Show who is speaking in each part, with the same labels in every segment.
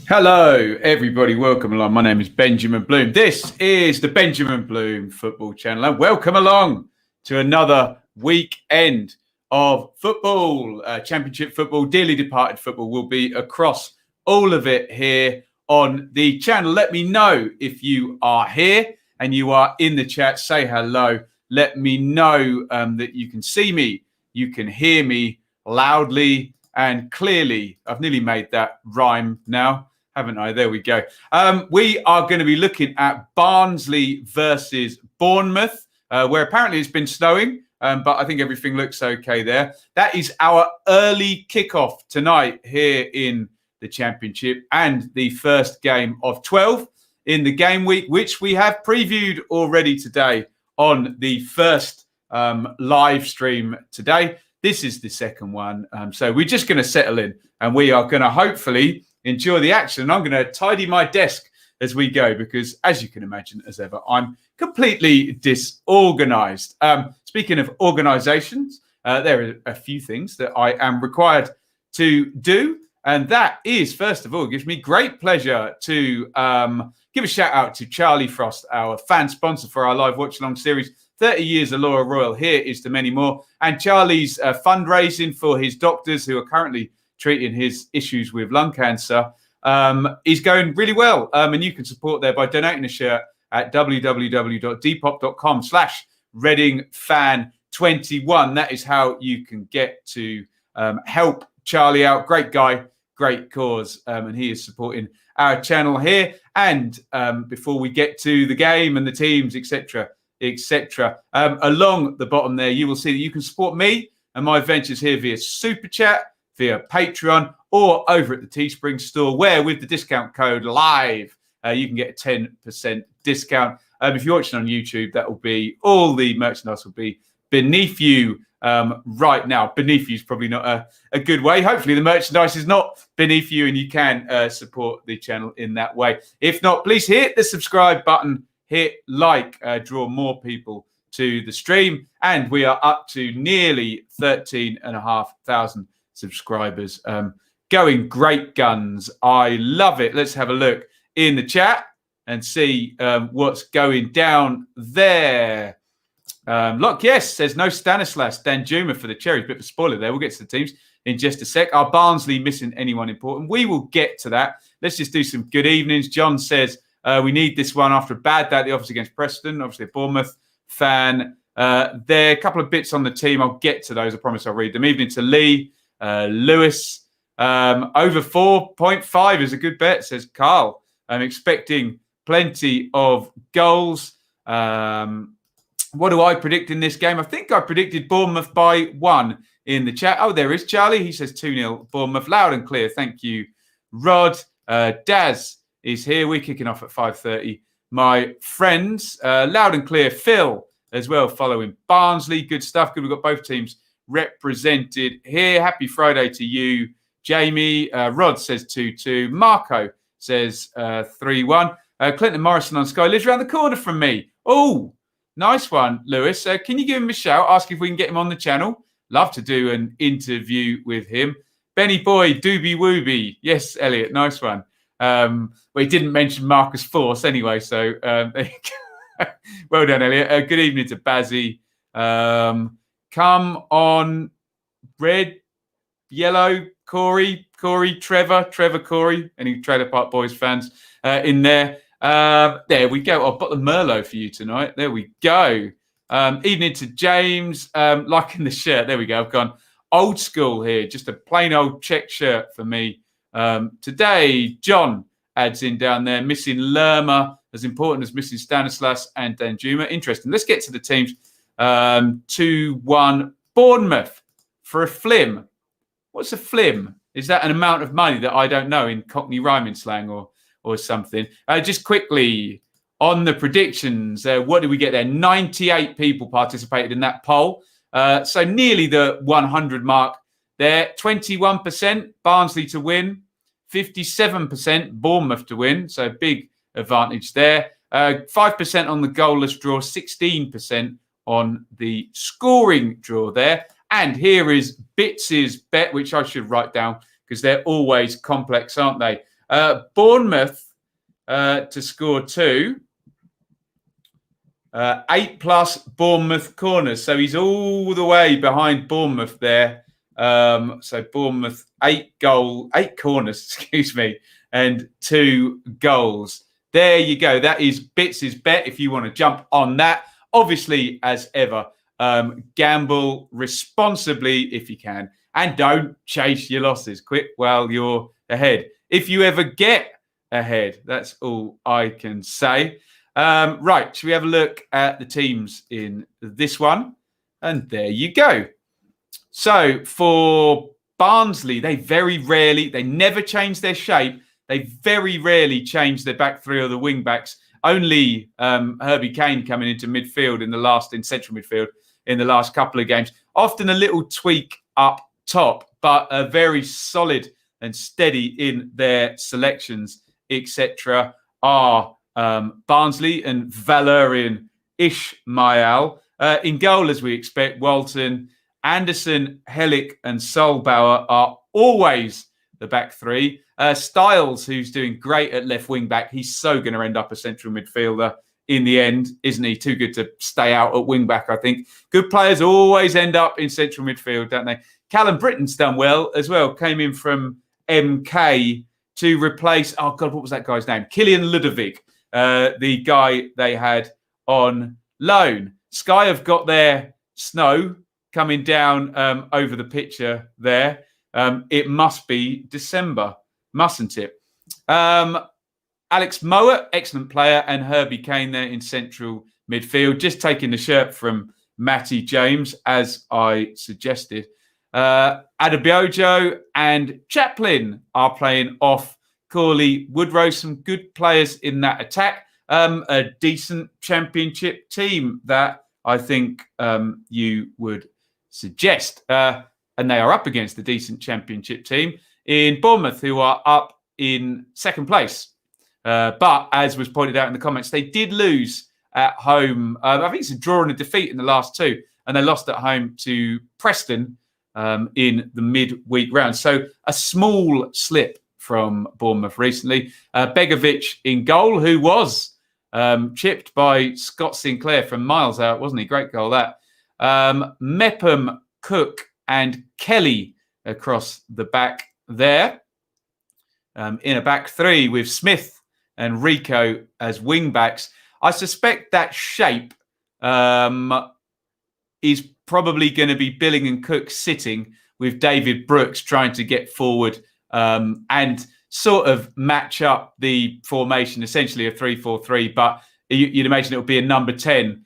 Speaker 1: Hello, everybody. Welcome along. My name is Benjamin Bloom. This is the Benjamin Bloom Football Channel. And welcome along to another weekend of football, championship football, dearly departed football. Will be across all of it here on the channel. Let me know if you are here and you are in the chat. Say hello. Let me know that you can see me, you can hear me loudly and clearly. I've nearly made that rhyme now, haven't I? There we go. We are going to be looking at Barnsley versus Bournemouth, where apparently it's been snowing, but I think everything looks okay there. That is our early kickoff tonight here in the Championship and the first game of 12 in the game week, which we have previewed already today on the first live stream today. This is the second one. So we're just going to settle in and we are going to hopefully enjoy the action. And I'm going to tidy my desk as we go because, as you can imagine, as ever, I'm completely disorganized. Speaking of organizations, there are a few things that I am required to do. And that is, first of all, it gives me great pleasure to give a shout out to Charlie Frost, our fan sponsor for our live watch-along series. 30 years of Laura Royal. Here is to many more. And Charlie's fundraising for his doctors who are currently treating his issues with lung cancer is going really well. And you can support there by donating a shirt at www.depop.com/ReadingFan21. That is how you can get to help Charlie out. Great guy, great cause. And he is supporting our channel here. And before we get to the game and the teams, etc., along the bottom there, you will see that you can support me and my ventures here via Super Chat, via Patreon, or over at the Teespring store, where with the discount code LIVE, you can get a 10% discount. If you're watching on YouTube, that will be all the merchandise will be beneath you right now. Beneath you is probably not a good way. Hopefully the merchandise is not beneath you and you can support the channel in that way. If not, please hit the subscribe button, hit like, draw more people to the stream. And we are up to nearly 13,500 subscribers. Going great guns. I love it. Let's have a look in the chat and see what's going down there. Look, yes, says no Stanislas Danjuma for the Cherries. Bit of a spoiler there. We'll get to the teams in just a sec. Are Barnsley missing anyone important? We will get to that. Let's just do some good evenings. John says we need this one after a bad day at the office against Preston. Obviously a Bournemouth fan. There are a couple of bits on the team. I'll get to those. I promise I'll read them. Evening to Lee. Lewis. Over 4.5 is a good bet, says Carl. I'm expecting plenty of goals. What do I predict in this game? I think I predicted Bournemouth by 1 in the chat. Oh, there is Charlie. He says 2-0 Bournemouth. Loud and clear. Thank you, Rod. Daz is here. We're kicking off at 5:30. My friends, loud and clear. Phil as well, following Barnsley. Good stuff. Good. We've got both teams represented here. Happy Friday to you, Jamie. Rod says 2-2. Marco says 3-1. Clinton Morrison on Sky lives around the corner from me. Oh, nice one, Lewis. Can you give him a shout? Ask if we can get him on the channel. Love to do an interview with him. Benny Boy, Doobie Wooby. Yes, Elliot, nice one. Well, he didn't mention Marcus Force anyway, so well done, Elliot. Good evening to Bazzy. Come on, red, yellow, Corey Trevor, Corey, any Trailer Park Boys fans in there. There we go. I've got the Merlot for you tonight. There we go. Evening to James, liking the shirt. There we go. I've gone old school here. Just a plain old check shirt for me today. John adds in down there, missing Lerma, as important as missing Stanislas and Danjuma. Interesting. Let's get to the teams. 2-1 Bournemouth for a flim. What's a flim? Is that an amount of money that I don't know in Cockney rhyming slang or something? Just quickly on the predictions, what did we get there? 98 people participated in that poll. So nearly the 100 mark there. 21% Barnsley to win. 57% Bournemouth to win. So big advantage there. 5% on the goalless draw. 16% on the scoring draw there. And here is Bits's bet, which I should write down because they're always complex, aren't they? Bournemouth to score 2. 8+ Bournemouth corners. So he's all the way behind Bournemouth there. So Bournemouth, 8 corners, and 2 goals. There you go. That is Bits's bet if you want to jump on that. Obviously, as ever, gamble responsibly if you can. And don't chase your losses. Quit while you're ahead. If you ever get ahead, that's all I can say. Right, should we have a look at the teams in this one? And there you go. So for Barnsley, they never change their shape. They very rarely change their back three or the wing backs. Only Herbie Kane coming into midfield in central midfield in the last couple of games. Often a little tweak up top, but very solid and steady in their selections, etc. are Barnsley and Valerian Ishmael. In goal, as we expect, Walton, Anderson, Hellick and Solbauer are always the back three. Styles, who's doing great at left wing back, he's so going to end up a central midfielder in the end, isn't he? Too good to stay out at wing back, I think. Good players always end up in central midfield, don't they? Callum Britton's done well as well. Came in from MK to replace, oh God, what was that guy's name? Killian Ludovic, the guy they had on loan. Sky have got their snow coming down over the picture there. It must be December, mustn't it? Alex Mowat, excellent player, and Herbie Kane there in central midfield. Just taking the shirt from Matty James, as I suggested. Adebayo and Chaplin are playing off Corley Woodrow. Some good players in that attack. A decent championship team that I think you would suggest. And they are up against a decent championship team in Bournemouth, who are up in second place. But as was pointed out in the comments, they did lose at home. I think it's a draw and a defeat in the last 2. And they lost at home to Preston in the midweek round. So a small slip from Bournemouth recently. Begovic in goal, who was chipped by Scott Sinclair from miles out, wasn't he? Great goal, that. Mepham, Cook and Kelly across the back there. In a back three with Smith and Rico as wing backs. I suspect that shape is probably going to be Billing and Cook sitting with David Brooks trying to get forward and sort of match up the formation, essentially a 3-4-3. But you'd imagine it would be a number 10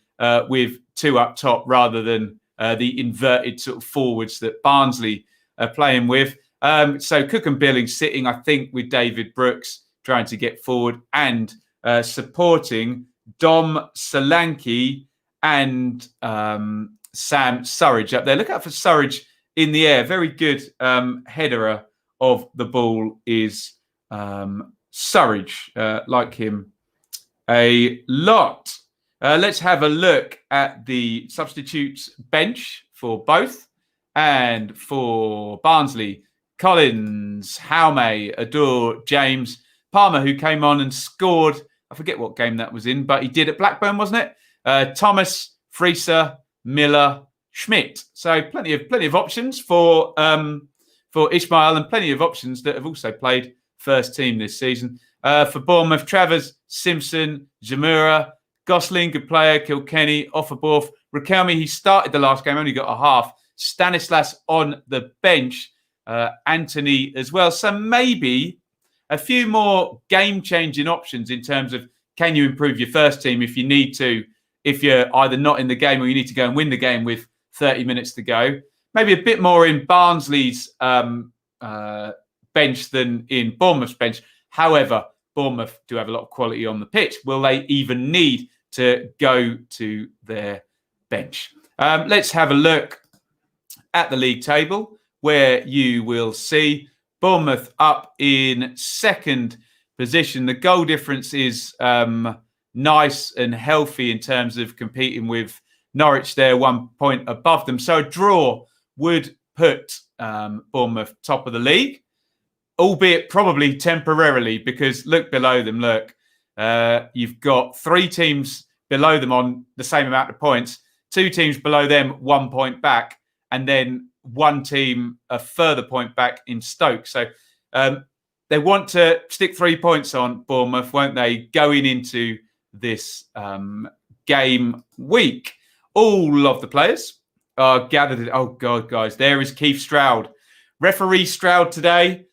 Speaker 1: with 2 up top rather than the inverted sort of forwards that Barnsley are playing with. So Cook and Billing sitting, I think, with David Brooks trying to get forward and supporting Dom Solanke and Sam Surridge up there. Look out for Surridge in the air. Very good headerer of the ball is Surridge. Like him a lot. Let's have a look at the substitutes bench for both. And for Barnsley, Collins, Haume, Adore, James, Palmer, who came on and scored. I forget what game that was in, but he did at Blackburn, wasn't it? Thomas, Frieser, Miller, Schmidt. So plenty of options for for Ismail, and plenty of options that have also played first team this season. For Bournemouth, Travers, Simpson, Jamura, Gosling, good player, Kilkenny, Offerborth, Rakelmi, he started the last game, only got a half. Stanislas on the bench, Anthony as well. So maybe a few more game-changing options in terms of can you improve your first team if you need to, if you're either not in the game or you need to go and win the game with 30 minutes to go. Maybe a bit more in Barnsley's bench than in Bournemouth's bench. However, Bournemouth do have a lot of quality on the pitch. Will they even need to go to their bench? Let's have a look at the league table, where you will see Bournemouth up in second position. The goal difference is nice and healthy in terms of competing with Norwich there, 1 point above them. So a draw would put Bournemouth top of the league, albeit probably temporarily, because look below them, look. You've got 3 teams below them on the same amount of points, 2 teams below them 1 point back, and then 1 team a further point back in Stoke. So they want to stick 3 points on Bournemouth, won't they, going into this game week. All of the players are gathered. Oh, God, guys, there is Keith Stroud. Referee Stroud today.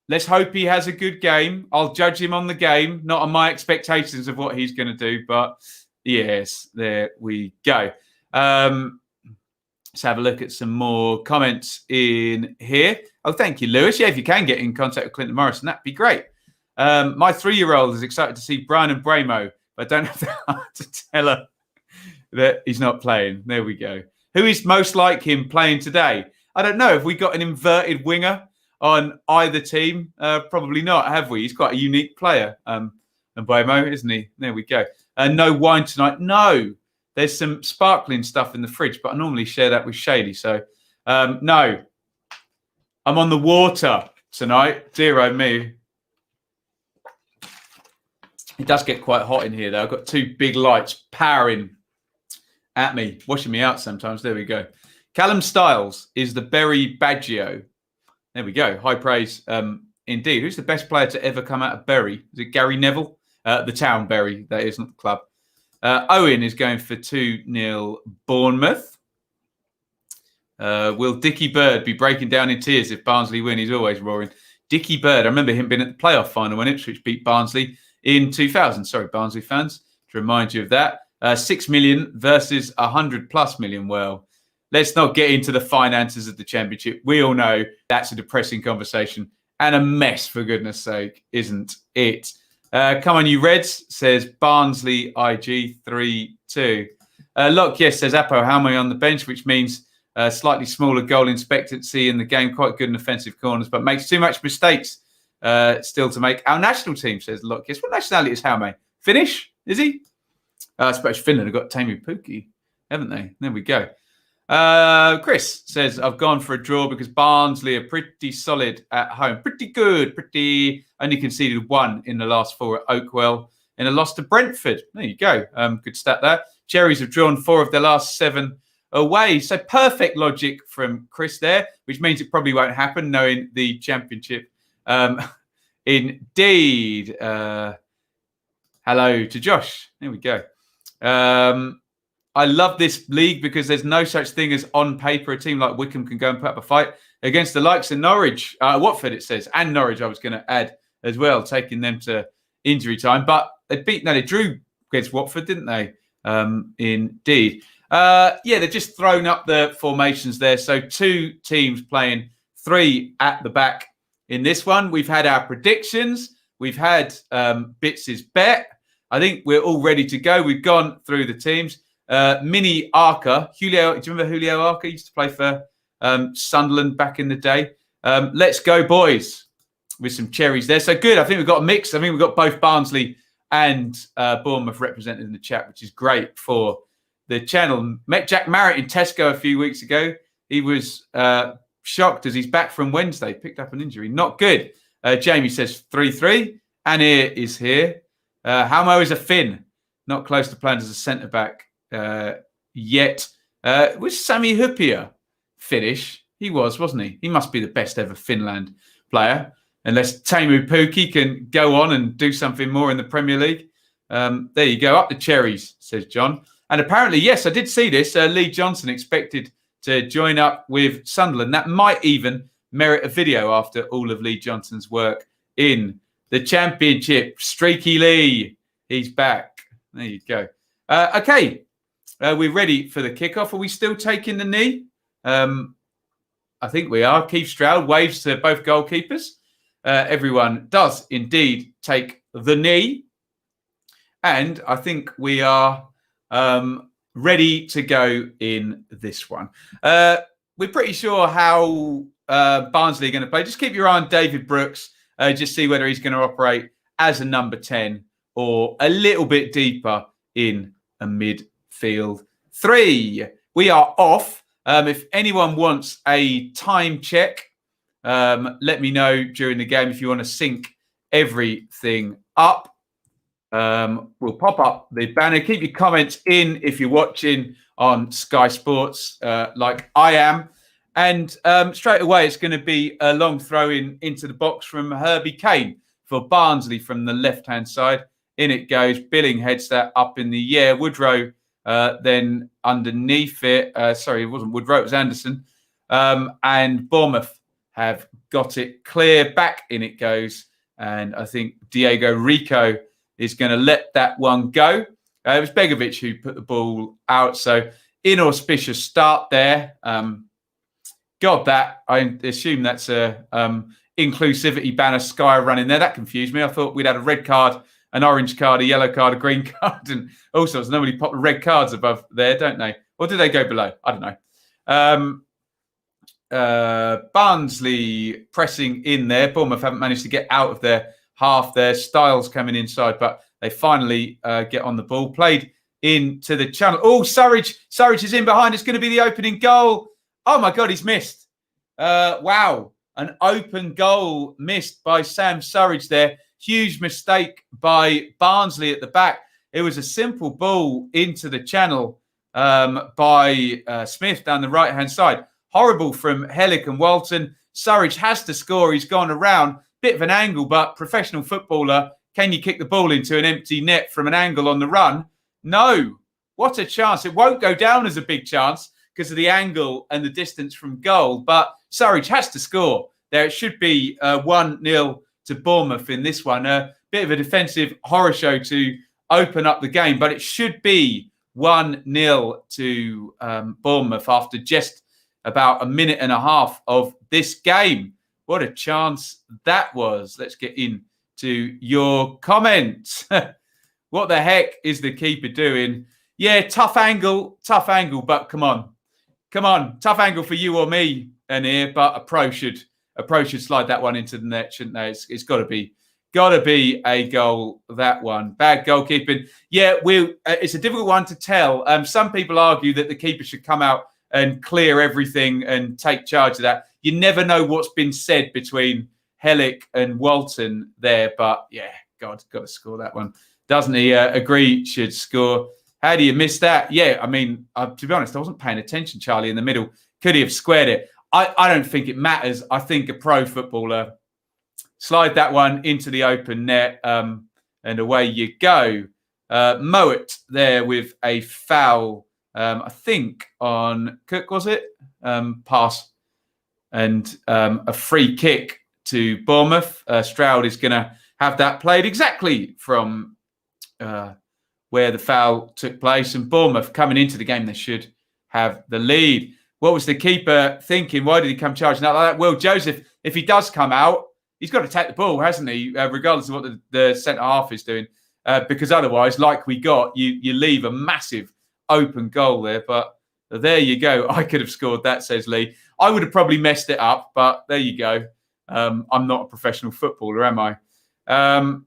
Speaker 1: Let's hope he has a good game. I'll judge him on the game, not on my expectations of what he's going to do. But yes, there we go. Let's have a look at some more comments in here. Oh, thank you, Lewis. Yeah, if you can get in contact with Clinton Morrison, that'd be great. My 3-year-old is excited to see Brian and Bramo, but I don't have the heart to tell her that he's not playing. There we go. Who is most like him playing today? I don't know. Have we got an inverted winger on either team? Probably not, have we? He's quite a unique player. And Bramo, isn't he? There we go. No wine tonight. No. There's some sparkling stuff in the fridge, but I normally share that with Shaylee. So, no. I'm on the water tonight. Dear oh me. It does get quite hot in here, though. I've got 2 big lights powering at me, washing me out sometimes. There we go. Callum Styles is the Bury Baggio. There we go. High praise indeed. Who's the best player to ever come out of Bury? Is it Gary Neville? The town Bury, that is, not the club. Owen is going for 2-0 Bournemouth. Will Dickie Bird be breaking down in tears if Barnsley win? He's always roaring. Dickie Bird, I remember him being at the playoff final when Ipswich beat Barnsley in 2000. Sorry, Barnsley fans, to remind you of that. 6 million versus 100+ million. Well, let's not get into the finances of the Championship. We all know that's a depressing conversation and a mess, for goodness sake, isn't it? Come on, you Reds, says Barnsley IG 3-2. Lock, yes, says Apo Halme on the bench, which means slightly smaller goal expectancy in the game, quite good in offensive corners, but makes too much mistakes still to make. Our national team, says Lock, yes. What nationality is Halme? Finnish? Is he? I suppose Finland have got Teemu Pukki, haven't they? There we go. Chris says, I've gone for a draw because Barnsley are pretty solid at home. Pretty good. Only conceded 1 in the last 4 at Oakwell in a loss to Brentford. There you go. Good stat there. Cherries have drawn 4 of their last 7 away. So perfect logic from Chris there, which means it probably won't happen knowing the Championship. Indeed. Hello to Josh. There we go. I love this league because there's no such thing as on paper a team like Wycombe can go and put up a fight against the likes of Norwich, Watford it says, and Norwich I was going to add as well, taking them to injury time. But they drew against Watford, didn't they? Indeed. They've just thrown up the formations there. So 2 teams playing 3 at the back in this one. We've had our predictions. We've had Bits' bet. I think we're all ready to go. We've gone through the teams. Mini Arca, Julio. Do you remember Julio Arca? He used to play for Sunderland back in the day. Let's go, boys, with some cherries there. So good. I think we've got a mix. I think we've got both Barnsley and Bournemouth represented in the chat, which is great for the channel. Met Jack Marriott in Tesco a few weeks ago. He was shocked as he's back from Wednesday. Picked up an injury. Not good. Jamie says 3-3. Anir is here. Halmo is a Finn. Not close to playing as a centre-back yet. Was Sami Hupia Finnish? He was, wasn't he? He must be the best ever Finland player, unless Teemu Pukki can go on and do something more in the Premier League. There you go. Up the cherries, says John. And apparently, yes, I did see this. Lee Johnson expected to join up with Sunderland. That might even merit a video after all of Lee Johnson's work in the Championship. Streaky Lee, he's back. There you go. Okay, we're ready for the kickoff. Are we still taking the knee? I think we are. Keith Stroud waves to both goalkeepers. Everyone does indeed take the knee. And I think we are ready to go in this one. We're pretty sure how Barnsley are going to play. Just keep your eye on David Brooks. Just see whether he's going to operate as a number 10 or a little bit deeper in a midfield 3. We are off. If anyone wants a time check, let me know during the game if you want to sync everything up. We'll pop up the banner. Keep your comments in if you're watching on Sky Sports like I am. And straight away, it's going to be a long throw into the box from Herbie Kane for Barnsley from the left-hand side. In it goes. Billing heads that up in the air. Woodrow then underneath it. Sorry, it wasn't Woodrow. It was Anderson. And Bournemouth have got it clear. Back in it goes. And I think Diego Rico is going to let that one go. It was Begovic who put the ball out. So inauspicious start there. God, that I assume that's a inclusivity banner Sky running there. That confused me. I thought we'd had a red card, an orange card, a yellow card, a green card, and all sorts. Nobody pop the red cards above there, don't they? Or do they go below? I don't know. Barnsley pressing in there. Bournemouth haven't managed to get out of their half there. Styles coming inside, but they finally get on the ball. Played into the channel. Oh, Surridge. Surridge is in behind. It's going to be the opening goal. Oh, my God, he's missed. Wow. An open goal missed by Sam Surridge there. Huge mistake by Barnsley at the back. It was a simple ball into the channel by Smith down the right-hand side. Horrible from Hellick and Walton. Surridge has to score. He's gone around. Bit of an angle, but professional footballer. Can you kick the ball into an empty net from an angle on the run? No. What a chance. It won't go down as a big chance because of the angle and the distance from goal. But Surridge has to score. There it should be 1-0 to Bournemouth in this one. A bit of a defensive horror show to open up the game, but it should be 1-0 to Bournemouth after just about a minute and a half of this game. What a chance that was. Let's get into your comments. What the heck is the keeper doing? Yeah, tough angle, but come on. Tough angle for you or me, Anir, but a pro should slide that one into the net, shouldn't they? It's got to be a goal, that one. Bad goalkeeping. Yeah, it's a difficult one to tell. Some people argue that the keeper should come out and clear everything and take charge of that. You never know what's been said between Hellick and Walton there, but yeah, God, got to score that one. Doesn't he? Agree, should score. How do you miss that? Yeah, I mean, to be honest, I wasn't paying attention, Charlie, in the middle. Could he have squared it? I don't think it matters. I think a pro footballer, slide that one into the open net, and away you go. Mowat there with a foul, I think, on Cook, was it? Pass. And a free kick to Bournemouth. Stroud is going to have that played exactly from where the foul took place. And Bournemouth coming into the game, they should have the lead. What was the keeper thinking? Why did he come charging out like that? Well, Joseph, if he does come out, he's got to take the ball, hasn't he? Regardless of what the centre-half is doing. Because otherwise, like we got, you leave a massive open goal there. But there you go. I could have scored that, says Lee. I would have probably messed it up, but there you go. I'm not a professional footballer, am I?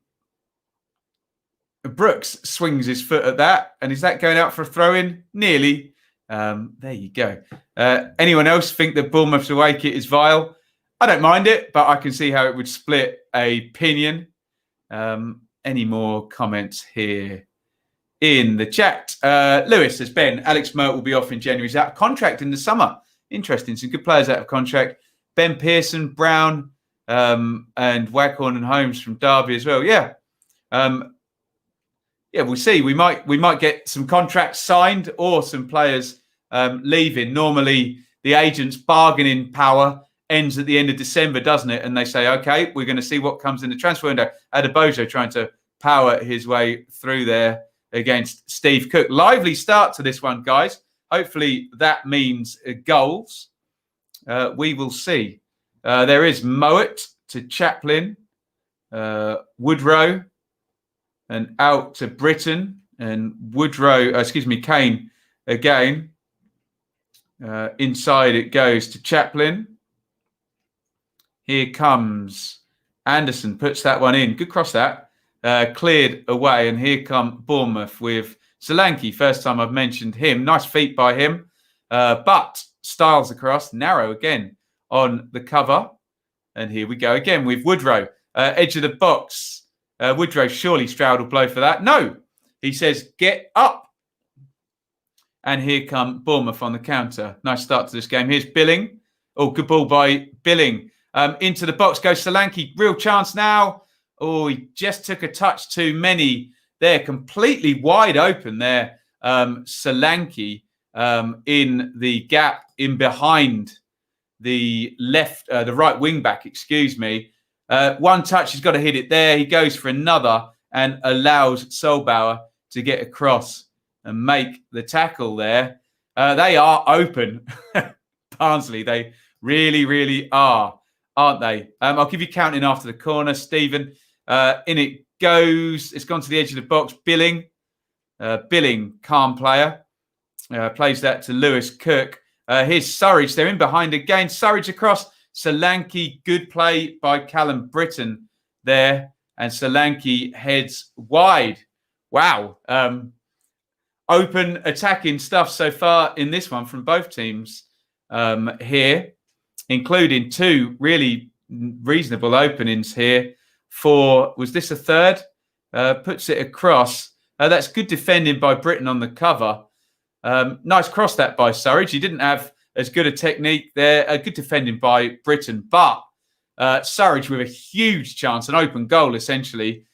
Speaker 1: Brooks swings his foot at that. And is that going out for a throw-in? Nearly. There you go. Anyone else think that Bournemouth's away kit is vile? I don't mind it, but I can see how it would split a opinion. Any more comments here in the chat? Lewis says, Ben, Alex Mert will be off in January. He's out of contract in the summer. interesting. Some good players out of contract. Ben Pearson, Brown, and Waghorn and Holmes from Derby as well. Yeah. We'll see. We might get some contracts signed or some players leaving. Normally, the agent's bargaining power ends at the end of December, doesn't it? And they say, okay, we're going to see what comes in the transfer window. Adebojo trying to power his way through there against Steve Cook. Lively start to this one, guys. Hopefully that means goals. We will see. There is Mowat to Chaplin, Woodrow, and out to Britton, and Kane again. Inside it goes to Chaplin. Here comes Anderson, puts that one in. Good cross that. Cleared away, and here come Bournemouth with Solanke. First time I've mentioned him. Nice feet by him. But Styles across, narrow again on the cover. And here we go again with Woodrow. Edge of the box. Woodrow, surely Stroud will blow for that. No, he says, get up. And here come Bournemouth on the counter. Nice start to this game. Here's Billing. Oh, good ball by Billing. Into the box goes Solanke. Real chance now. Oh, he just took a touch too many. They're completely wide open there. Solanke in the gap in behind the right wing back, excuse me. One touch, he's got to hit it there. He goes for another and allows Solbauer to get across and make the tackle there. They are open, Barnsley. They really, really are, aren't they? I'll give you counting after the corner, Stephen. In it goes. It's gone to the edge of the box. Billing, calm player. Plays that to Lewis Cook. Here's Surridge. They're in behind again. Surridge across. Solanke, good play by Callum Britton there. And Solanke heads wide. Wow. Open attacking stuff so far in this one from both teams here, including two really reasonable openings here. Was this a third? Puts it across. That's good defending by Britton on the cover. Nice cross that by Surridge. He didn't have as good a technique there. Good defending by Britton, but Surridge with a huge chance, an open goal essentially,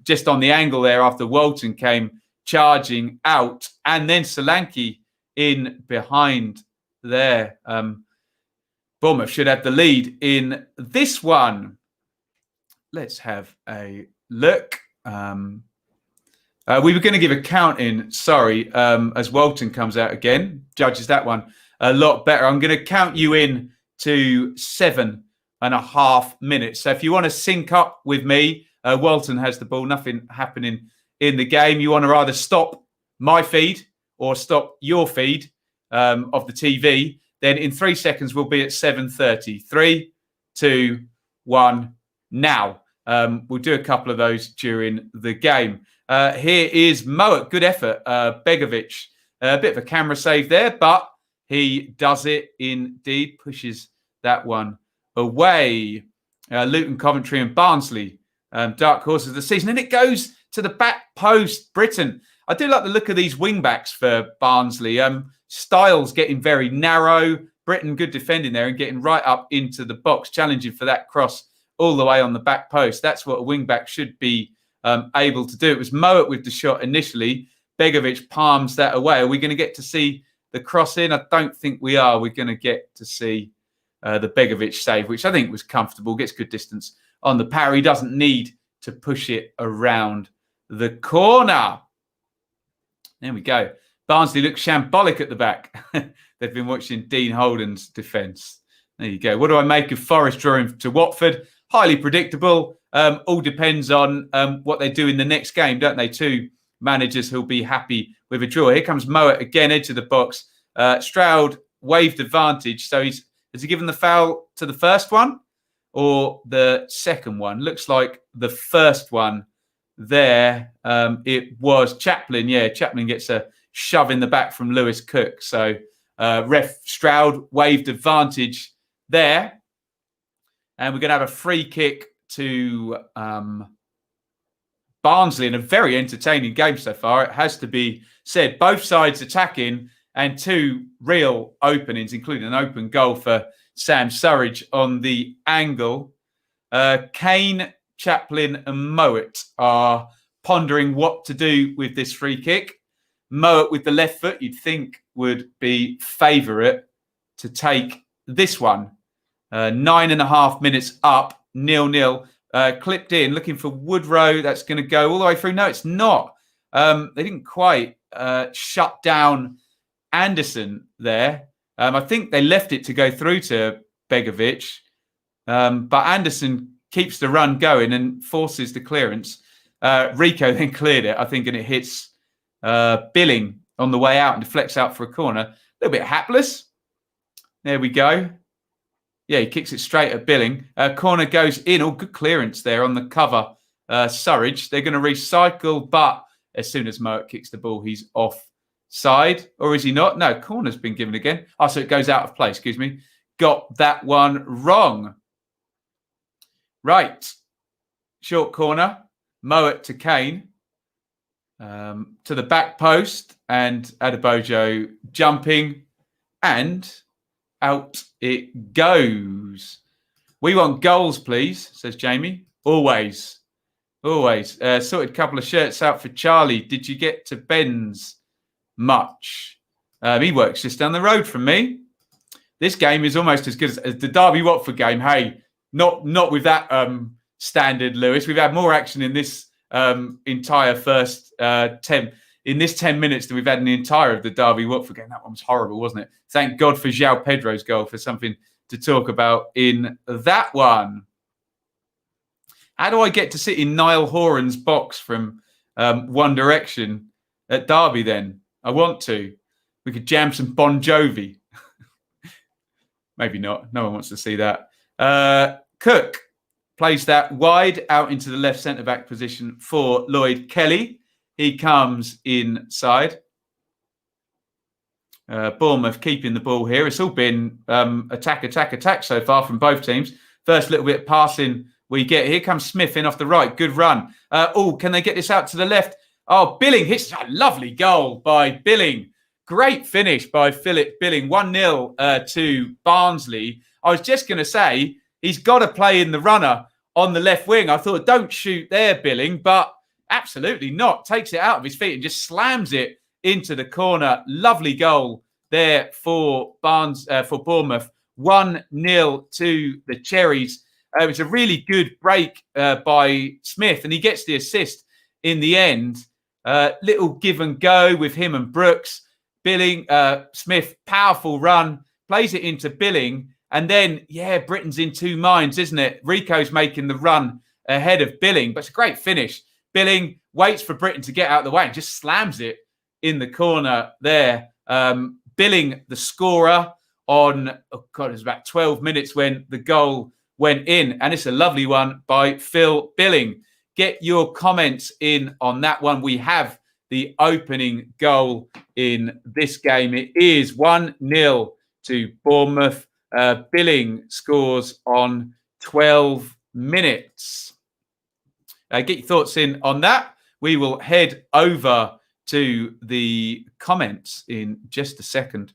Speaker 1: just on the angle there after Walton came charging out, and then Solanke in behind there. Bournemouth should have the lead in this one. Let's have a look. We were going to give a count in, as Walton comes out again, judges that one a lot better. I'm going to count you in to 7.5 minutes. So if you want to sync up with me, Walton has the ball, nothing happening in the game. You want to either stop my feed or stop your feed of the TV, then in 3 seconds we'll be at 7:30. 3, 2, 1, now. We'll do a couple of those during the game. Here is Mowat. Good effort. Begovic. A bit of a camera save there, but he does it indeed. Pushes that one away. Luton, Coventry and Barnsley. Dark horses of the season. And it goes to the back post. Britton. I do like the look of these wing backs for Barnsley. Styles getting very narrow. Britton good defending there and getting right up into the box, challenging for that cross all the way on the back post. That's what a wing back should be able to do. It was Mowat with the shot initially. Begovic palms that away. Are we going to get to see the cross in? I don't think we are. We're going to get to see the Begovic save, which I think was comfortable. Gets good distance on the parry. Doesn't need to push it around the corner. There we go. Barnsley looks shambolic at the back. They've been watching Dean Holden's defence. There you go. What do I make of Forest drawing to Watford? Highly predictable. All depends on what they do in the next game, don't they? Two managers who'll be happy with a draw. Here comes Mowat again, edge of the box. Stroud waved advantage. So has he given the foul to the first one or the second one? Looks like the first one there. It was Chaplin. Yeah, Chaplin gets a shove in the back from Lewis Cook. So ref Stroud waved advantage there. And we're going to have a free kick to Barnsley in a very entertaining game so far. It has to be said. Both sides attacking and 2 real openings, including an open goal for Sam Surridge on the angle. Kane, Chaplin and Mowat are pondering what to do with this free kick. Mowat with the left foot, you'd think, would be favourite to take this one. 9.5 minutes up, 0-0. Clipped in, looking for Woodrow. That's going to go all the way through. No, it's not. They didn't quite shut down Anderson there. I think they left it to go through to Begovic. But Anderson keeps the run going and forces the clearance. Rico then cleared it, I think, and it hits Billing on the way out and deflects out for a corner. A little bit hapless. There we go. Yeah, he kicks it straight at Billing. Corner goes in. Oh, good clearance there on the cover. Surridge. They're going to recycle, but as soon as Mowat kicks the ball, he's offside. Or is he not? No, corner's been given again. Oh, so it goes out of play. Excuse me. Got that one wrong. Right. Short corner. Mowat to Kane. To the back post. And Adebayo jumping. And out it goes. We want goals, please, says Jamie. Always. Always. Sorted a couple of shirts out for Charlie. Did you get to Ben's much? He works just down the road from me. This game is almost as good as the Derby-Watford game. Hey, not with that standard, Lewis. We've had more action in this entire first 10 minutes than we've had in the entire of the Derby-Watford game. That one was horrible, wasn't it? Thank God for João Pedro's goal for something to talk about in that one. How do I get to sit in Niall Horan's box from One Direction at Derby then? I want to. We could jam some Bon Jovi. Maybe not. No one wants to see that. Cook plays that wide out into the left centre-back position for Lloyd Kelly. He comes inside. Bournemouth keeping the ball here. It's all been attack so far from both teams. First little bit of passing we get. Here comes Smith in off the right. Good run. Can they get this out to the left? Oh, Billing hits a lovely goal by Billing. Great finish by Philip Billing. 1-0 to Barnsley. I was just going to say, he's got to play in the runner on the left wing. I thought, don't shoot there, Billing, but absolutely not. Takes it out of his feet and just slams it into the corner. Lovely goal there for Bournemouth. 1-0 to the Cherries. It was a really good break by Smith, and he gets the assist in the end. Little give and go with him and Brooks. Billing, Smith, powerful run, plays it into Billing. And then, Britain's in two minds, isn't it? Rico's making the run ahead of Billing, but it's a great finish. Billing waits for Britain to get out of the way and just slams it in the corner there. Billing, the scorer, on, it was about 12 minutes when the goal went in. And it's a lovely one by Phil Billing. Get your comments in on that one. We have the opening goal in this game. It is 1-0 to Bournemouth. Billing scores on 12 minutes. Get your thoughts in on that. We will head over to the comments in just a second.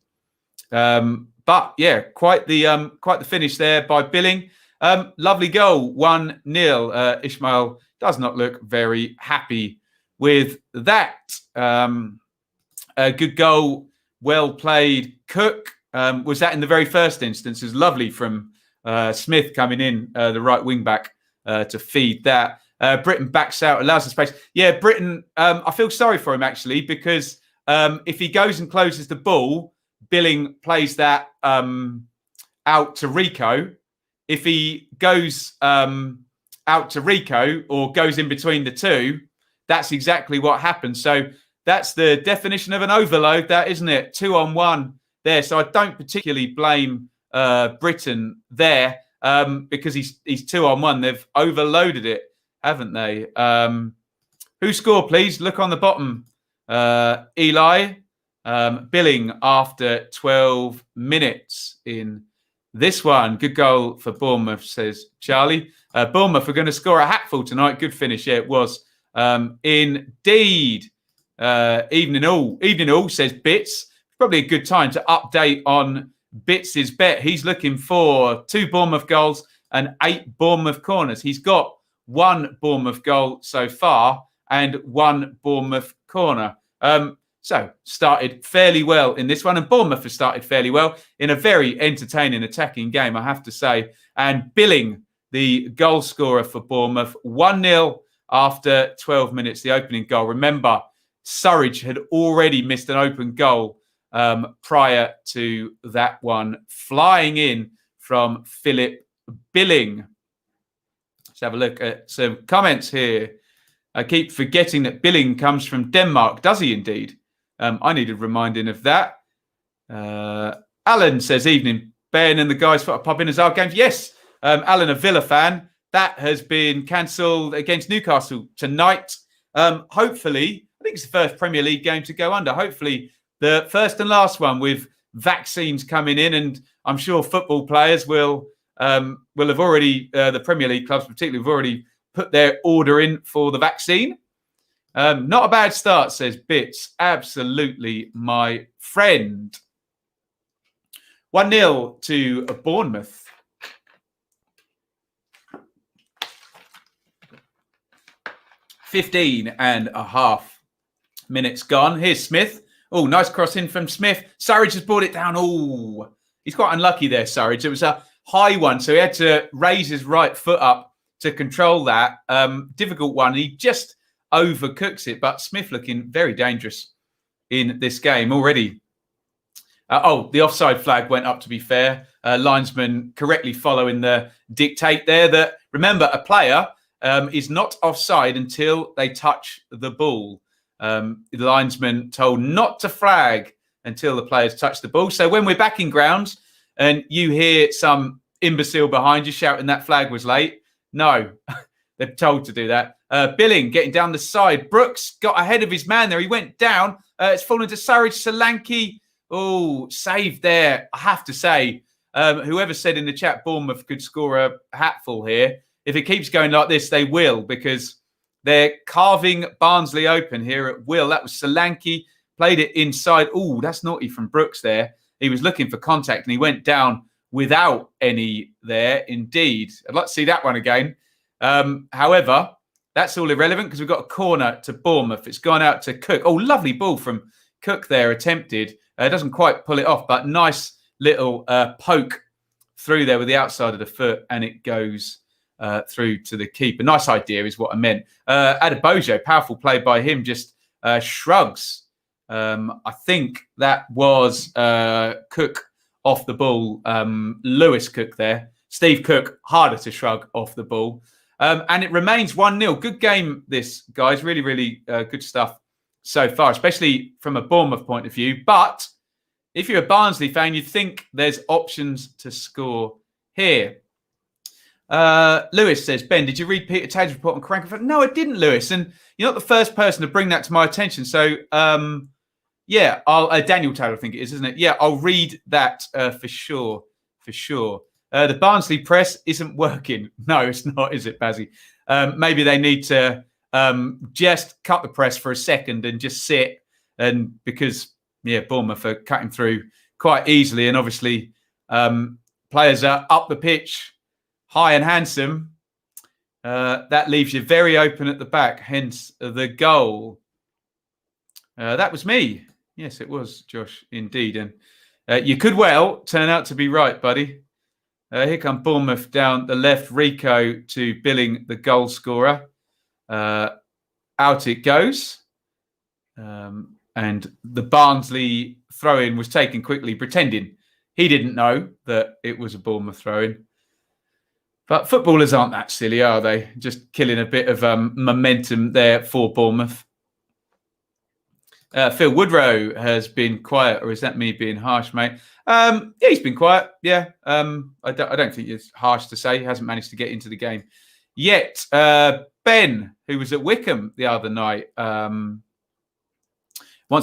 Speaker 1: But yeah, quite the finish there by Billing. Lovely goal, 1-0. Ishmael does not look very happy with that. A good goal, well played. Cook. Was that in the very first instance? It was lovely from Smith coming in, the right wing back, to feed that. Britain backs out, allows the space. Yeah, Britain, I feel sorry for him actually, because if he goes and closes the ball, Billing plays that out to Rico. If he goes out to Rico or goes in between the two, that's exactly what happens. So that's the definition of an overload, that, isn't it? 2-on-1 there. So I don't particularly blame Britain there because he's 2-on-1. They've overloaded it, haven't they? Who scored, please? Look on the bottom. Eli. Billing after 12 minutes in this one. Good goal for Bournemouth, says Charlie. Bournemouth are going to score a hatful tonight. Good finish. Yeah, it was. Indeed. Evening all, says Bits. probably a good time to update on Bits' bet. He's looking for 2 Bournemouth goals and 8 Bournemouth corners. He's got 1 Bournemouth goal so far and 1 Bournemouth corner. So started fairly well in this one, and Bournemouth has started fairly well in a very entertaining attacking game, I have to say. And Billing, the goal scorer for Bournemouth, 1-0 after 12 minutes, the opening goal. Remember, Surridge had already missed an open goal prior to that one, flying in from Philip Billing. Let's have a look at some comments here. I keep forgetting that Billing comes from Denmark. Does he indeed? I needed reminding of that. Alan says, evening, Ben and the guys for a pub in as our games. Yes, Alan, a Villa fan. That has been cancelled against Newcastle tonight. Hopefully, I think it's the first Premier League game to go under. Hopefully, the first and last one with vaccines coming in. And I'm sure football players will have already, the Premier League clubs particularly, have already put their order in for the vaccine. Not a bad start, says Bits. Absolutely, my friend. 1-0 to Bournemouth. 15.5 minutes gone. Here's Smith. Oh, nice cross in from Smith. Surridge has brought it down. Oh, he's quite unlucky there, Surridge. It was a high one, so he had to raise his right foot up to control that. Difficult one. He just overcooks it, but Smith looking very dangerous in this game already. The offside flag went up, to be fair. Linesman correctly following the dictate there that, remember, a player is not offside until they touch the ball. The linesman told not to flag until the players touch the ball. So when we're back in grounds and you hear some imbecile behind you shouting that flag was late, no, they're told to do that. Billing getting down the side. Brooks got ahead of his man there. He went down. It's fallen to Surridge. Solanke. Oh, saved there. I have to say, whoever said in the chat Bournemouth could score a hatful here, if it keeps going like this, they will, because they're carving Barnsley open here at will. That was Solanke. Played it inside. Oh, that's naughty from Brooks there. He was looking for contact and he went down without any there, indeed. I'd like to see that one again. However, that's all irrelevant because we've got a corner to Bournemouth. It's gone out to Cook. Oh, lovely ball from Cook there, attempted. Doesn't quite pull it off, but nice little poke through there with the outside of the foot, and it goes through to the keeper. Nice idea is what I meant. Adebayo, powerful play by him, just shrugs. I think that was Cook off the ball. Lewis Cook there. Steve Cook, harder to shrug off the ball. And it remains 1-0. Good game, this, guys. Really, really good stuff so far, especially from a Bournemouth point of view. But if you're a Barnsley fan, you'd think there's options to score here. Lewis says, Ben, did you read Peter Taylor's report on Crankerford? No, I didn't, Lewis. And you're not the first person to bring that to my attention. So, yeah, Daniel Taylor, I think it is, isn't it? Yeah, I'll read that for sure. For sure. The Barnsley press isn't working. No, it's not, is it, Bazzy? Maybe they need to just cut the press for a second and just sit. And because, yeah, Bournemouth are cutting through quite easily. And obviously, players are up the pitch, high and handsome. That leaves you very open at the back, hence the goal. That was me. Yes, it was, Josh, indeed. And you could well turn out to be right, buddy. Here come Bournemouth down the left. Rico to Billing, the goal scorer. Out it goes. And the Barnsley throw-in was taken quickly, pretending he didn't know that it was a Bournemouth throw-in. But footballers aren't that silly, are they? Just killing a bit of momentum there for Bournemouth. Phil Woodrow has been quiet, or is that me being harsh, mate? Yeah, he's been quiet. Yeah, I don't think it's harsh to say. He hasn't managed to get into the game yet. Ben, who was at Wickham the other night, wants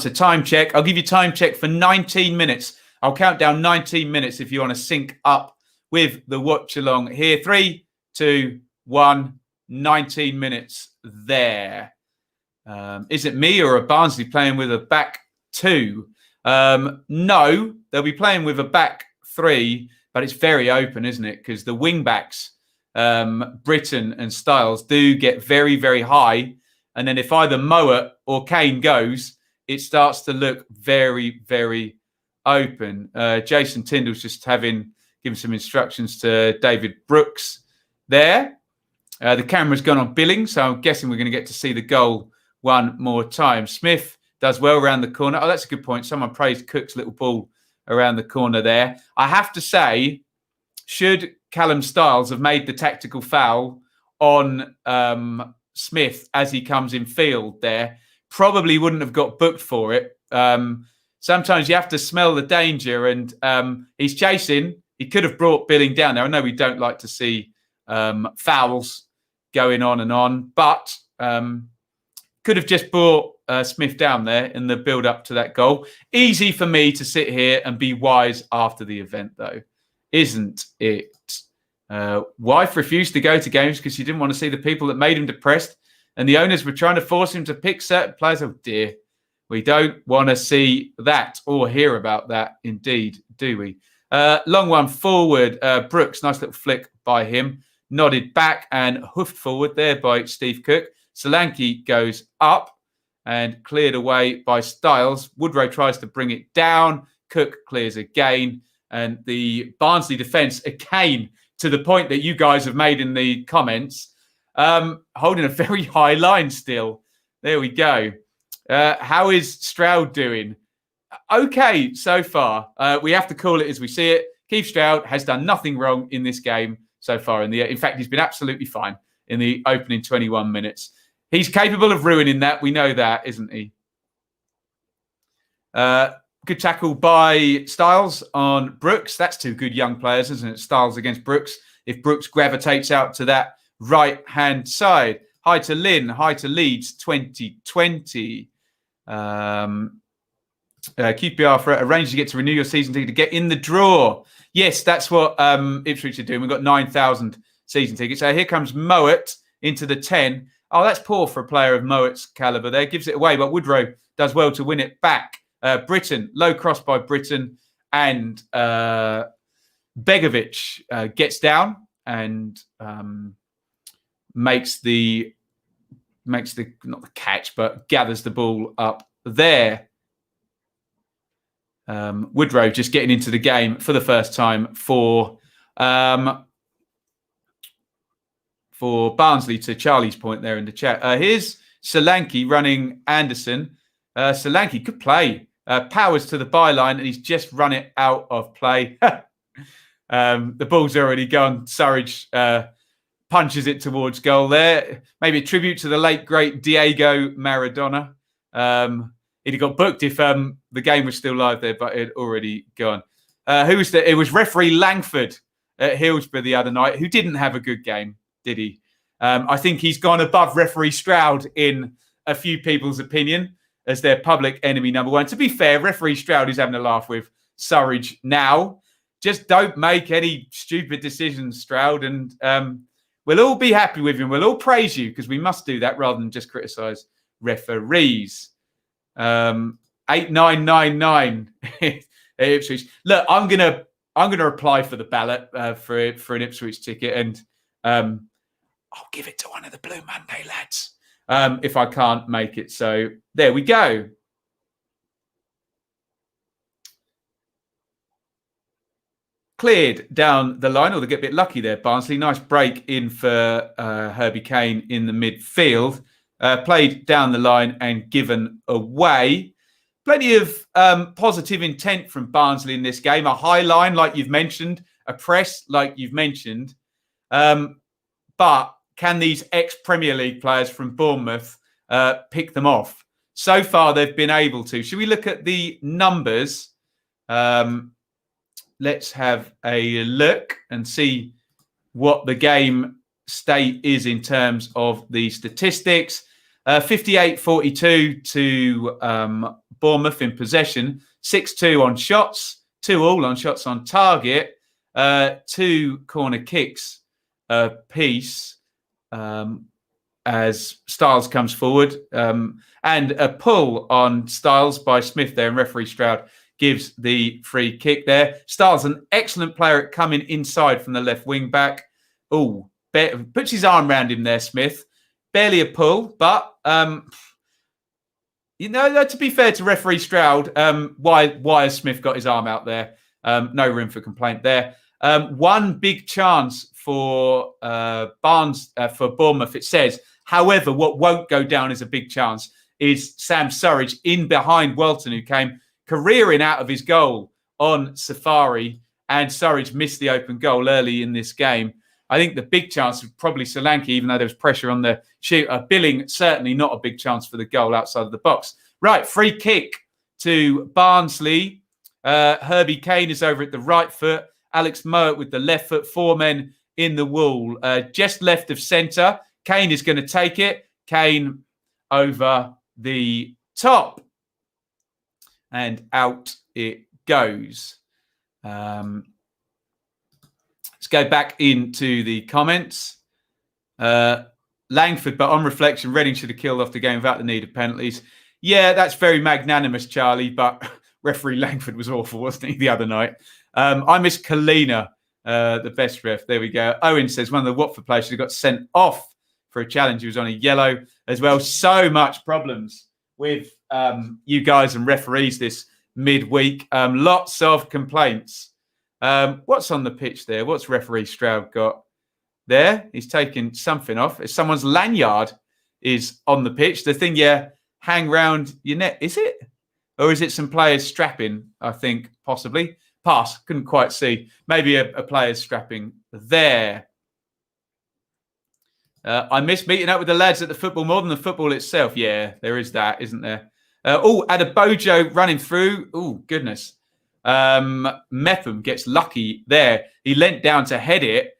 Speaker 1: a time check. I'll give you time check for 19 minutes. I'll count down 19 minutes if you want to sync up with the watch along here. 3, 2, 1, 19 minutes there. Is it me or a Barnsley playing with a back two? No, they'll be playing with a back three, but it's very open, isn't it? Because the wing backs, Burton and Styles, do get very, very high. And then if either Mowat or Kane goes, it starts to look very, very open. Jason Tyndall's just given some instructions to David Brooks there. The camera's gone on billing, so I'm guessing we're going to get to see the goal one more time. Smith does well around the corner. Oh, that's a good point. Someone praised Cook's little ball around the corner there. I have to say, should Callum Styles have made the tactical foul on Smith as he comes in field there, probably wouldn't have got booked for it. Sometimes you have to smell the danger, and he's chasing. He could have brought Billing down there. I know we don't like to see fouls going on, but could have just brought Smith down there in the build-up to that goal. Easy for me to sit here and be wise after the event, though, isn't it? Wife refused to go to games because she didn't want to see the people that made him depressed, and the owners were trying to force him to pick certain players. Oh, dear. We don't want to see that or hear about that, indeed, do we? Long one forward. Brooks, nice little flick by him. Nodded back and hoofed forward there by Steve Cook. Solanke goes up and cleared away by Styles. Woodrow tries to bring it down. Cook clears again. And the Barnsley defence, again, to the point that you guys have made in the comments, holding a very high line still. There we go. How is Stroud doing? Okay, so far. We have to call it as we see it. Keith Stroud has done nothing wrong in this game so far. In fact, he's been absolutely fine in the opening 21 minutes. He's capable of ruining that. We know that, isn't he? Good tackle by Styles on Brooks. That's two good young players, isn't it? Styles against Brooks. If Brooks gravitates out to that right-hand side. Hi to Lynn. Hi to Leeds 2020. QPR for arranged to get to renew your season ticket to get in the draw. Yes, that's what Ipswich are doing. We've got 9,000 season tickets. So here comes Mowat into the 10. Oh, that's poor for a player of Mowat's calibre there. Gives it away, but Woodrow does well to win it back. Burton, low cross by Burton, and Begovic gets down and makes the not the catch, but gathers the ball up there. Woodrow just getting into the game for the first time for Barnsley, to Charlie's point there in the chat. Here's Solanke running Anderson. Solanke could play. Powers to the byline, and he's just run it out of play. The ball's already gone. Surridge punches it towards goal there. Maybe a tribute to the late, great Diego Maradona. It had got booked if the game was still live there, but it had already gone. Who was that? It was referee Langford at Hillsborough the other night, who didn't have a good game, did he? I think he's gone above referee Stroud in a few people's opinion as their public enemy number one. To be fair, referee Stroud is having a laugh with Surridge now. Just don't make any stupid decisions, Stroud, and we'll all be happy with you. We'll all praise you, because we must do that rather than just criticise referees. 8999 Ipswich. Look, I'm gonna apply for the ballot for an Ipswich ticket, and I'll give it to one of the Blue Monday lads if I can't make it. So there we go. Cleared down the line, or they get a bit lucky there, Barnsley. Nice break in for Herbie Kane in the midfield. Played down the line and given away. Plenty of positive intent from Barnsley in this game. A high line, like you've mentioned. A press, like you've mentioned. But can these ex-Premier League players from Bournemouth pick them off? So far, they've been able to. Should we look at the numbers? Let's have a look and see what the game state is in terms of the statistics. 58-42 to Bournemouth in possession. 6-2 on shots. 2-all on shots on target. 2 corner kicks apiece. as Styles comes forward. And a pull on Styles by Smith there, and referee Stroud gives the free kick there. Styles, an excellent player at coming inside from the left wing back. Oh, puts his arm around him there, Smith. Barely a pull, but to be fair to referee Stroud, why has Smith got his arm out there? No room for complaint there. One big chance for Bournemouth, it says. However, what won't go down as a big chance is Sam Surridge in behind Welton, who came careering out of his goal on Safari, and Surridge missed the open goal early in this game. I think the big chance was probably Solanke, even though there was pressure on the shooter. Billing, certainly not a big chance for the goal outside of the box. Right, free kick to Barnsley. Herbie Kane is over at the right foot. Alex Mowat with the left foot. 4 men in the wall. Just left of centre. Kane is going to take it. Kane over the top. And out it goes. Let's go back into the comments. Langford, but on reflection, Reading should have killed off the game without the need of penalties. Yeah, that's very magnanimous, Charlie, but referee Langford was awful, wasn't he, the other night? I miss Kalina, the best ref. There we go. Owen says one of the Watford players should have got sent off for a challenge. He was on a yellow as well. So much problems with you guys and referees this midweek. Lots of complaints. What's on the pitch there? What's referee Stroud got there? He's taking something off. If someone's lanyard is on the pitch, the thing you hang round your neck, is it? Or is it some players strapping, I think, possibly? Pass. Couldn't quite see. Maybe a player's strapping there. I miss meeting up with the lads at the football more than the football itself. Yeah, there is that, isn't there? Adebayo running through. Oh, goodness. Mepham gets lucky there. He leant down to headed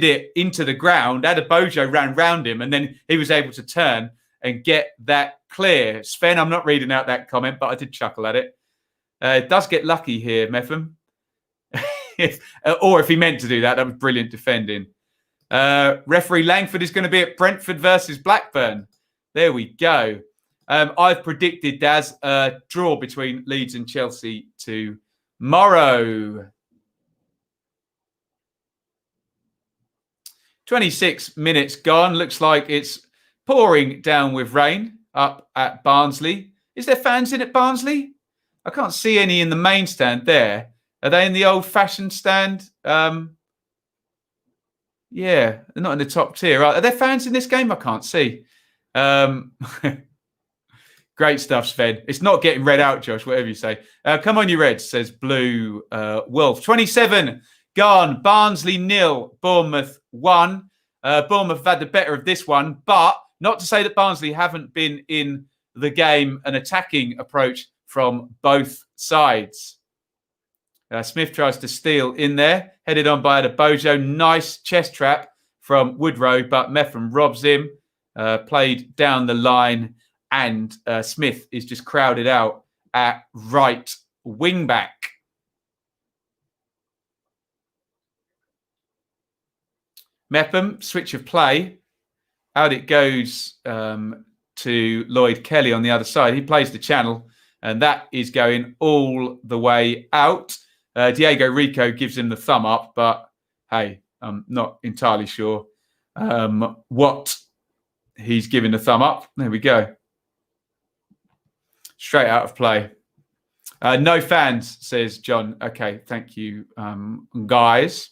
Speaker 1: it into the ground. Adebayo ran round him, and then he was able to turn and get that clear. Sven, I'm not reading out that comment, but I did chuckle at it. It does get lucky here, Mepham. Or if he meant to do that, that was brilliant defending. Referee Langford is going to be at Brentford versus Blackburn. There we go. I've predicted, Daz, a draw between Leeds and Chelsea tomorrow. 26 minutes gone. Looks like it's pouring down with rain up at Barnsley. Is there fans in at Barnsley? I can't see any in the main stand there. Are they in the old-fashioned stand? Yeah, they're not in the top tier. Are there fans in this game? I can't see. Great stuff, Sven. It's not getting read out, Josh, whatever you say. Come on, you Reds, says Blue Wolf. 27 gone. Barnsley 0, Bournemouth 1. Bournemouth have had the better of this one, but not to say that Barnsley haven't been in the game, an attacking approach from both sides. Smith tries to steal in there, headed on by Adebayo. Nice chest trap from Woodrow, but Mepham robs him, played down the line, and Smith is just crowded out at right wing back. Mepham, switch of play. Out it goes to Lloyd Kelly on the other side. He plays the channel, and that is going all the way out. Diego Rico gives him the thumb up, but hey, I'm not entirely sure what he's giving the thumb up. There we go. Straight out of play. No fans, says John. Okay, thank you, guys.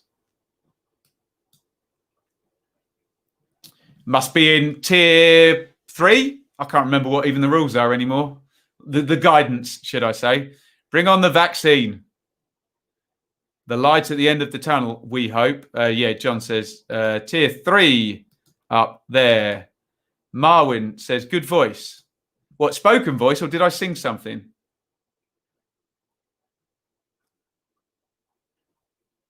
Speaker 1: Must be in tier 3. I can't remember what even the rules are anymore. The guidance, should I say. Bring on the vaccine. The light at the end of the tunnel, we hope. Yeah, John says tier 3 up there. Marwin says, good voice. What, spoken voice, or did I sing something?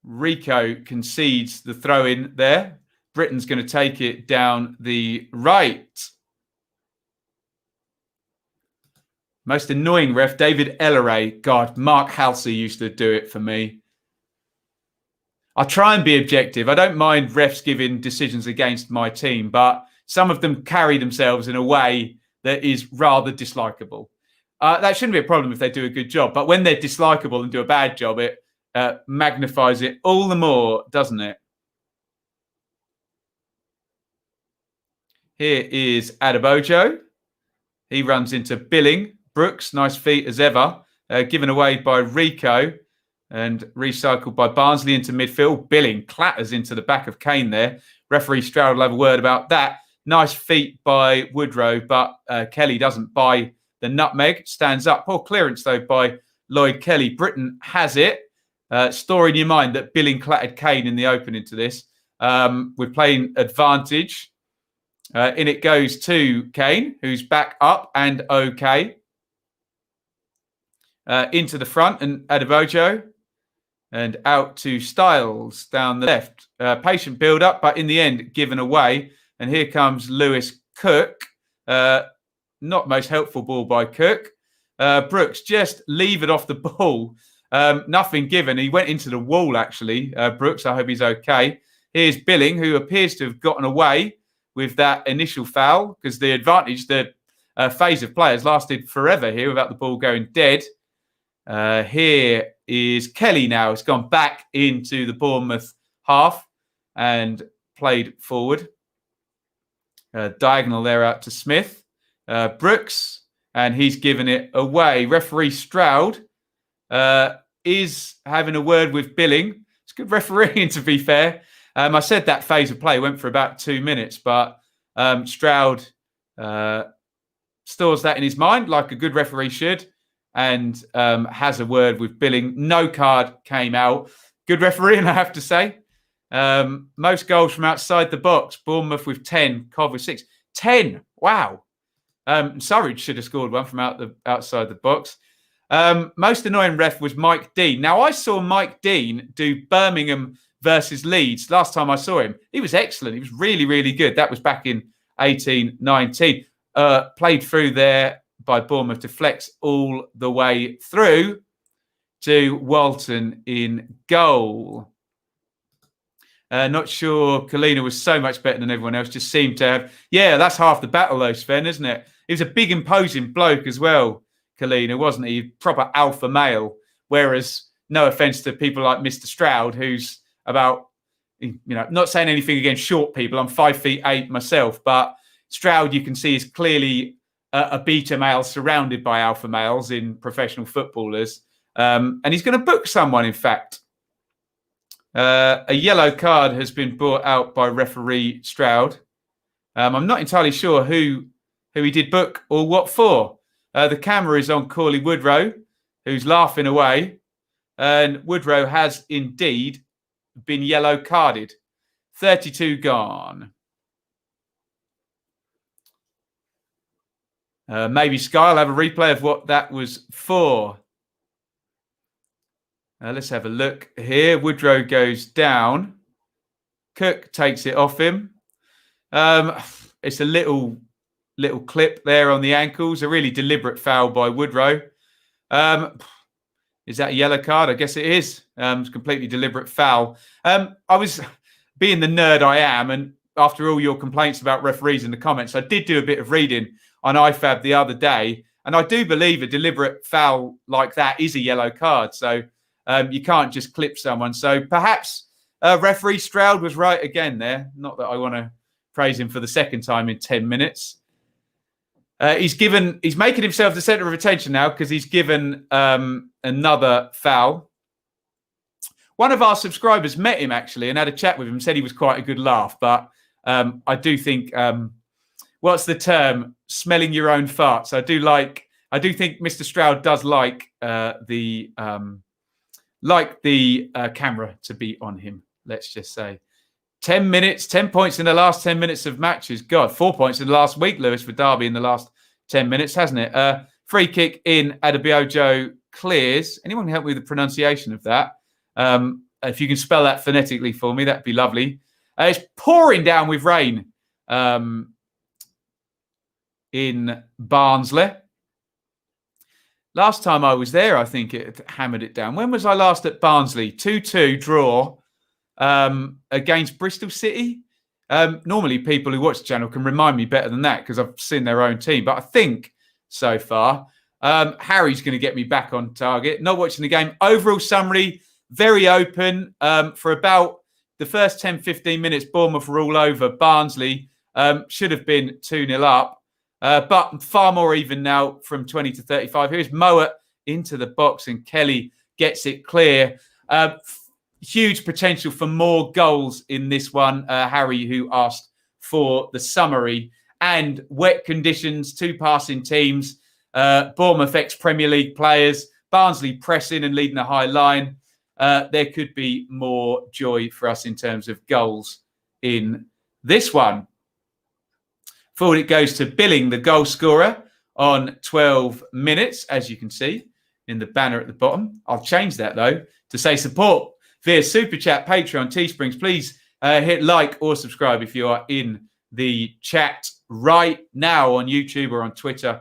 Speaker 1: Rico concedes the throw in there. Britain's going to take it down the right. Most annoying ref, David Elleray. God, Mark Halsey used to do it for me. I try and be objective. I don't mind refs giving decisions against my team, but some of them carry themselves in a way that is rather dislikable. That shouldn't be a problem if they do a good job, but when they're dislikable and do a bad job, it magnifies it all the more, doesn't it? Here is Adebayo. He runs into Billing. Brooks, nice feet as ever. Given away by Rico and recycled by Barnsley into midfield. Billing clatters into the back of Kane there. Referee Stroud will have a word about that. Nice feet by Woodrow, but Kelly doesn't buy the nutmeg. Stands up. Poor clearance, though, by Lloyd Kelly. Britain has it. Store in your mind that Billing clattered Kane in the opening to this. We're playing advantage. In it goes to Kane, who's back up and okay. Into the front and Adebayo. And out to Styles down the left. Patient build-up, but in the end, given away. And here comes Lewis Cook. Not most helpful ball by Cook. Brooks just levered off the ball. Nothing given. He went into the wall, actually. Brooks, I hope he's okay. Here's Billing, who appears to have gotten away with that initial foul, because the advantage, the phase of players lasted forever here without the ball going dead. Here is Kelly now. It's gone back into the Bournemouth half and played forward. Diagonal there out to Smith. Brooks, and he's given it away. Referee Stroud is having a word with Billing. It's good refereeing, to be fair. I said that phase of play went for about 2 minutes, but Stroud stores that in his mind like a good referee should, and has a word with Billing. No card came out. Good refereeing, I have to say. Most goals from outside the box. Bournemouth with 10, Cov with 6. 10, wow. Surrey should have scored one from outside the box. Most annoying ref was Mike Dean. Now, I saw Mike Dean do Birmingham versus Leeds last time I saw him. He was excellent. He was really, really good. That was back in 18-19. Played through there by Bournemouth to flex all the way through to Walton in goal. Not sure Kalina was so much better than everyone else. Just seemed to have... Yeah, that's half the battle though, Sven, isn't it? He was a big, imposing bloke as well, Kalina, wasn't he? Proper alpha male. Whereas, no offence to people like Mr. Stroud, who's about, not saying anything against short people. I'm 5'8" myself, but Stroud, you can see, is clearly a beta male surrounded by alpha males in professional footballers. And he's going to book someone, in fact. A yellow card has been brought out by referee Stroud. I'm not entirely sure who he did book or what for. The camera is on Corley Woodrow, who's laughing away. And Woodrow has indeed been yellow carded. 32 gone. Maybe Sky will have a replay of what that was for. Let's have a look here. Woodrow goes down. Cook takes it off him. It's a little clip there on the ankles. A really deliberate foul by Woodrow. Is that a yellow card? I guess it is. It's a completely deliberate foul. I was being the nerd I am, and after all your complaints about referees in the comments, I did do a bit of reading on IFAB the other day, and I do believe a deliberate foul like that is a yellow card. So you can't just clip someone. So perhaps referee Stroud was right again there. Not that I want to praise him for the second time in 10 minutes. He's making himself the centre of attention now because he's given another foul. One of our subscribers met him actually and had a chat with him, said he was quite a good laugh. But I do think, what's the term? Smelling your own farts. I do think Mr. Stroud does like the camera to be on him. Let's just say 10 minutes, 10 points in the last 10 minutes of matches. God, 4 points in the last week, Lewis, for Derby in the last 10 minutes, hasn't it? Free kick in. Adebayo clears. Anyone help me with the pronunciation of that? If you can spell that phonetically for me, that'd be lovely. It's pouring down with rain in Barnsley. Last time I was there, I think it hammered it down. When was I last at Barnsley? 2-2 draw against Bristol City. Normally, people who watch the channel can remind me better than that because I've seen their own team. But I think so far, Harry's going to get me back on target. Not watching the game. Overall summary, very open. For about the first 10, 15 minutes, Bournemouth were all over. Barnsley should have been 2-0 up. But far more even now from 20 to 35. Here's Mowat into the box and Kelly gets it clear. Huge potential for more goals in this one. Harry, who asked for the summary. And wet conditions, 2 passing teams. Bournemouth ex-Premier League players. Barnsley pressing and leading a high line. There could be more joy for us in terms of goals in this one. Forward it goes to Billing, the goal scorer, on 12 minutes, as you can see in the banner at the bottom. I'll change that, though, to say support via Super Chat, Patreon, Teesprings. Please hit like or subscribe if you are in the chat right now on YouTube or on Twitter.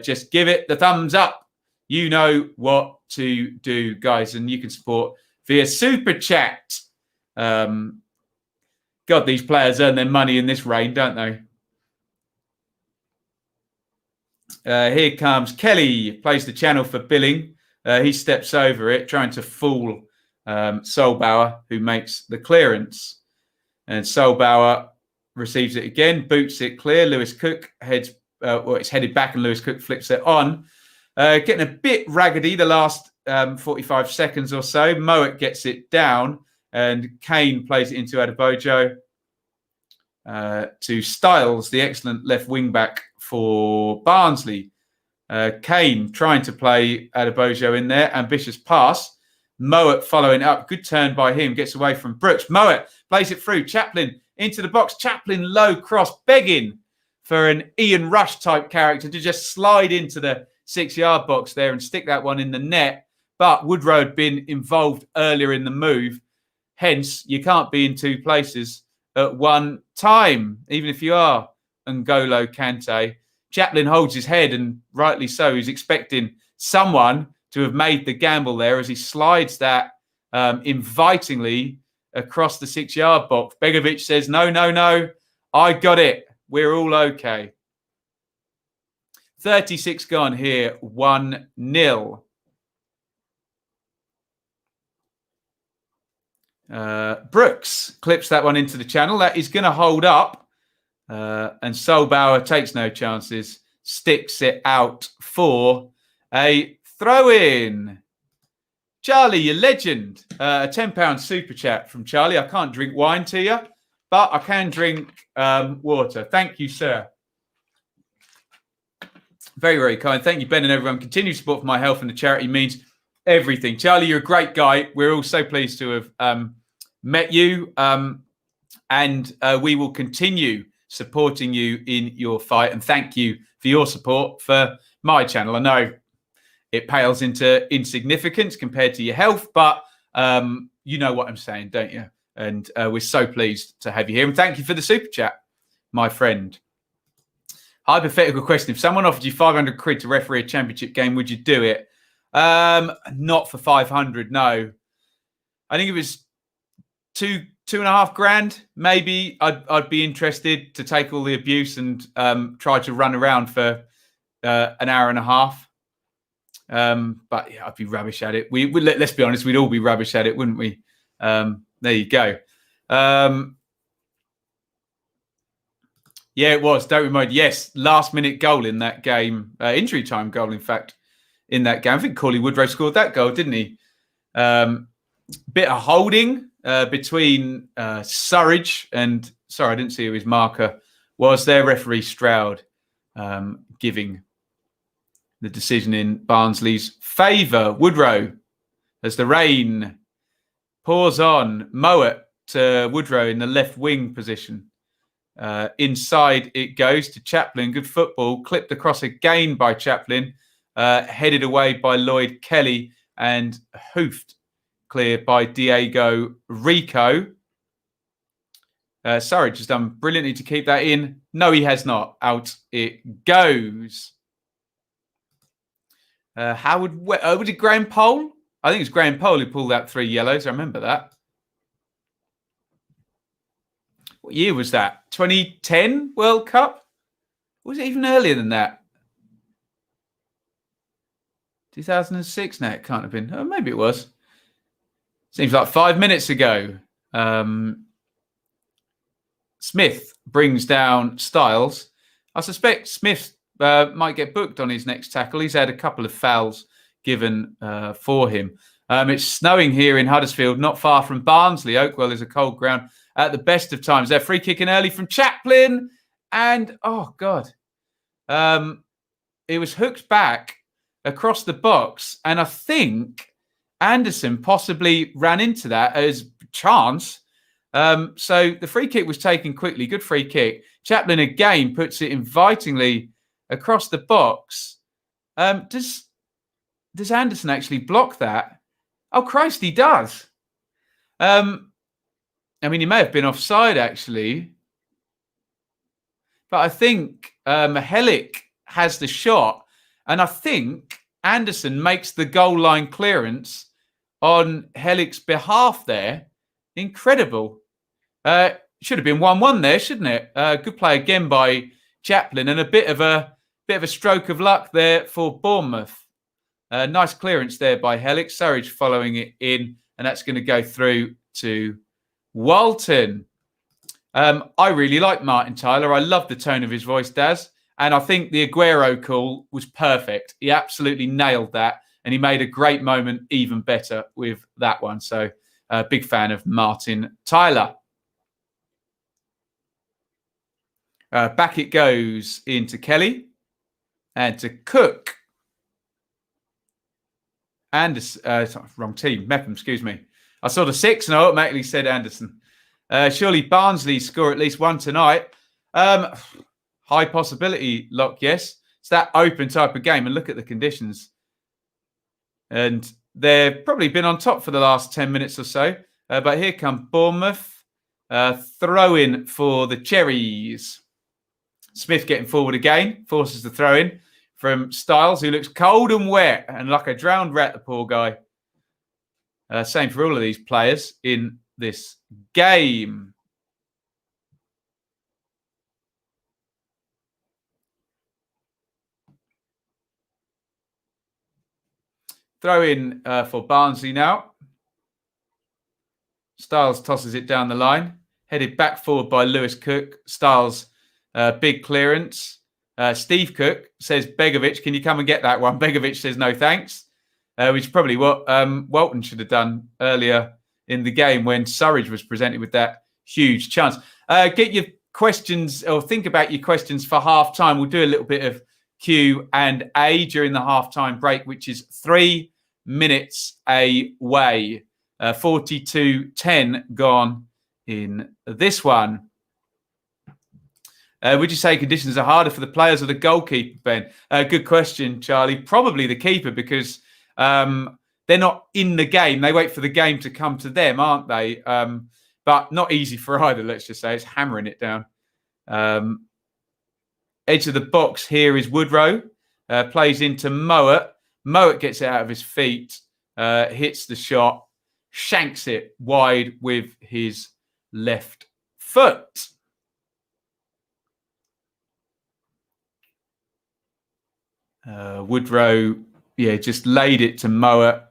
Speaker 1: Just give it the thumbs up. You know what to do, guys, and you can support via Super Chat. God, these players earn their money in this rain, don't they? Here comes Kelly, plays the channel for Billing. He steps over it, trying to fool Solbauer, who makes the clearance. And Solbauer receives it again, boots it clear. Lewis Cook heads, it's headed back and Lewis Cook flips it on. Getting a bit raggedy the last 45 seconds or so. Mowat gets it down and Kane plays it into Adebayo to Styles, the excellent left wing back for Barnsley. Kane trying to play Adebayo in there. Ambitious pass. Mowat following up. Good turn by him. Gets away from Brooks. Mowat plays it through. Chaplin into the box. Chaplin low cross. Begging for an Ian Rush type character to just slide into the 6-yard box there and stick that one in the net. But Woodrow had been involved earlier in the move. Hence, you can't be in 2 places at one time, even if you are N'Golo Kante. Chaplin holds his head, and rightly so. He's expecting someone to have made the gamble there as he slides that invitingly across the 6-yard box. Begovic says, no, I got it. We're all okay. 36 gone here, 1-0. Brooks clips that one into the channel. That is going to hold up. And Solbauer takes no chances, sticks it out for a throw-in. Charlie, you legend. A £10 super chat from Charlie. I can't drink wine to you, but I can drink water. Thank you, sir. Very, very kind. Thank you, Ben and everyone. Continued support for my health and the charity means everything. Charlie, you're a great guy. We're all so pleased to have met you. And we will continue supporting you in your fight. And thank you for your support for my channel. I know it pales into insignificance compared to your health, but you know what I'm saying, don't you? And we're so pleased to have you here. And thank you for the super chat, my friend. Hypothetical question. If someone offered you 500 quid to referee a championship game, would you do it? Not for 500, no. I think it was 2.5 grand. Maybe I'd be interested to take all the abuse and try to run around for an hour and a half. But yeah, I'd be rubbish at it. Let's be honest, we'd all be rubbish at it, wouldn't we? There you go. Yeah, it was. Don't remind. Yes, last minute goal in that game. Injury time goal, in fact, in that game. I think Coyle Woodrow scored that goal, didn't he? Bit of holding between Surridge and, sorry, I didn't see who his marker was there. Referee Stroud giving the decision in Barnsley's favour. Woodrow, as the rain pours on. Mowat to Woodrow in the left wing position. Inside it goes to Chaplin. Good football. Clipped across again by Chaplin. Headed away by Lloyd Kelly and hoofed clear by Diego Rico. Surridge has done brilliantly to keep that in. No, he has not. Out it goes. Was it Graham Pole? I think it's Graham Pole who pulled out 3 yellows. I remember that. What year was that? 2010 World Cup? Or was it even earlier than that? 2006? No, it can't have been. Oh, maybe it was. Seems like 5 minutes ago. Smith brings down Styles. I suspect Smith might get booked on his next tackle. He's had a couple of fouls given for him. It's snowing here in Huddersfield, not far from Barnsley. Oakwell is a cold ground at the best of times. They're free kicking early from Chaplin. And, oh, God. It was hooked back across the box. And I think Anderson possibly ran into that as chance. So the free kick was taken quickly. Good free kick. Chaplin again puts it invitingly across the box. Does Anderson actually block that? Oh, Christ, he does. I mean, he may have been offside, actually. But I think Hellick has the shot. And I think Anderson makes the goal line clearance on Hellick's behalf there. Incredible. Should have been 1-1 there, shouldn't it? Good play again by Chaplin, and a bit of a stroke of luck there for Bournemouth. Nice clearance there by Hellick. Surridge following it in, and that's going to go through to Walton. I really like Martin Tyler. I love the tone of his voice, Daz. And I think the Aguero call was perfect. He absolutely nailed that, and he made a great moment even better with that one. So, big fan of Martin Tyler. Back it goes into Kelly and to Cook. Wrong team. Mepham, excuse me. I saw the 6 and I automatically said Anderson. Surely Barnsley score at least one tonight. High possibility, Lock, yes. It's that open type of game, and look at the conditions. And they've probably been on top for the last 10 minutes or so. But here come Bournemouth. Throw in for the Cherries. Smith getting forward again. Forces the throw in from Styles, who looks cold and wet and like a drowned rat, the poor guy. Same for all of these players in this game. Throw in for Barnsley now. Styles tosses it down the line. Headed back forward by Lewis Cook. Styles, big clearance. Steve Cook says, Begovic, can you come and get that one? Begovic says, no thanks. Which is probably what Walton should have done earlier in the game when Surridge was presented with that huge chance. Get your questions, or think about your questions for half-time. We'll do a little bit of Q&A during the half-time break, which is 3 minutes away. 42-10 gone in this one. Would you say conditions are harder for the players or the goalkeeper, Ben? Good question, Charlie. Probably the keeper, because they're not in the game. They wait for the game to come to them, aren't they? But not easy for either, let's just say. It's hammering it down. Edge of the box here is Woodrow. Plays into Mowat. Mowat gets it out of his feet. Hits the shot. Shanks it wide with his left foot. Woodrow, just laid it to Mowat.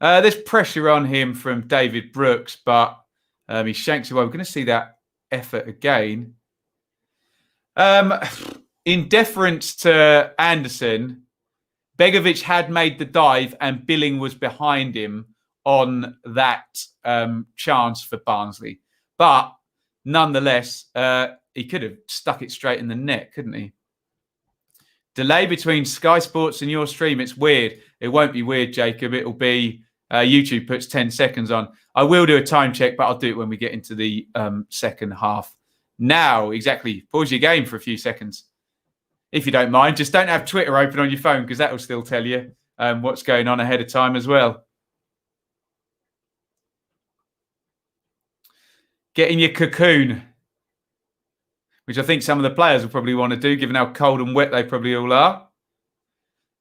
Speaker 1: There's pressure on him from David Brooks, but he shanks it away. We're going to see that effort again. In deference to Anderson, Begovic had made the dive and Billing was behind him on that chance for Barnsley. But nonetheless, he could have stuck it straight in the net, couldn't he? Delay between Sky Sports and your stream. It's weird. It won't be weird, Jacob. It'll be YouTube puts 10 seconds on. I will do a time check, but I'll do it when we get into the second half. Now, exactly. Pause your game for a few seconds. If you don't mind, just don't have Twitter open on your phone, because that will still tell you what's going on ahead of time as well. Get in your cocoon, which I think some of the players will probably want to do, given how cold and wet they probably all are.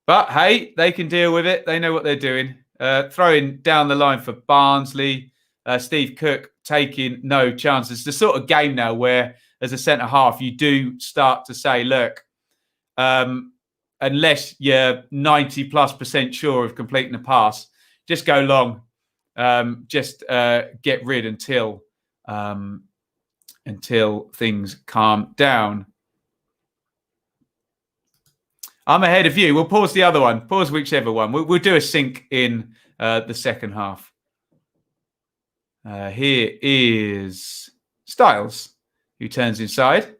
Speaker 1: But hey, they can deal with it. They know what they're doing. Throwing down the line for Barnsley. Steve Cook taking no chances. It's the sort of game now where, as a centre half, you do start to say, look, unless you're 90+% sure of completing a pass, just go long. Just get rid until things calm down. I'm ahead of you. We'll pause the other one. Pause whichever one. We'll do a sync in the second half. Here is Styles, who turns inside.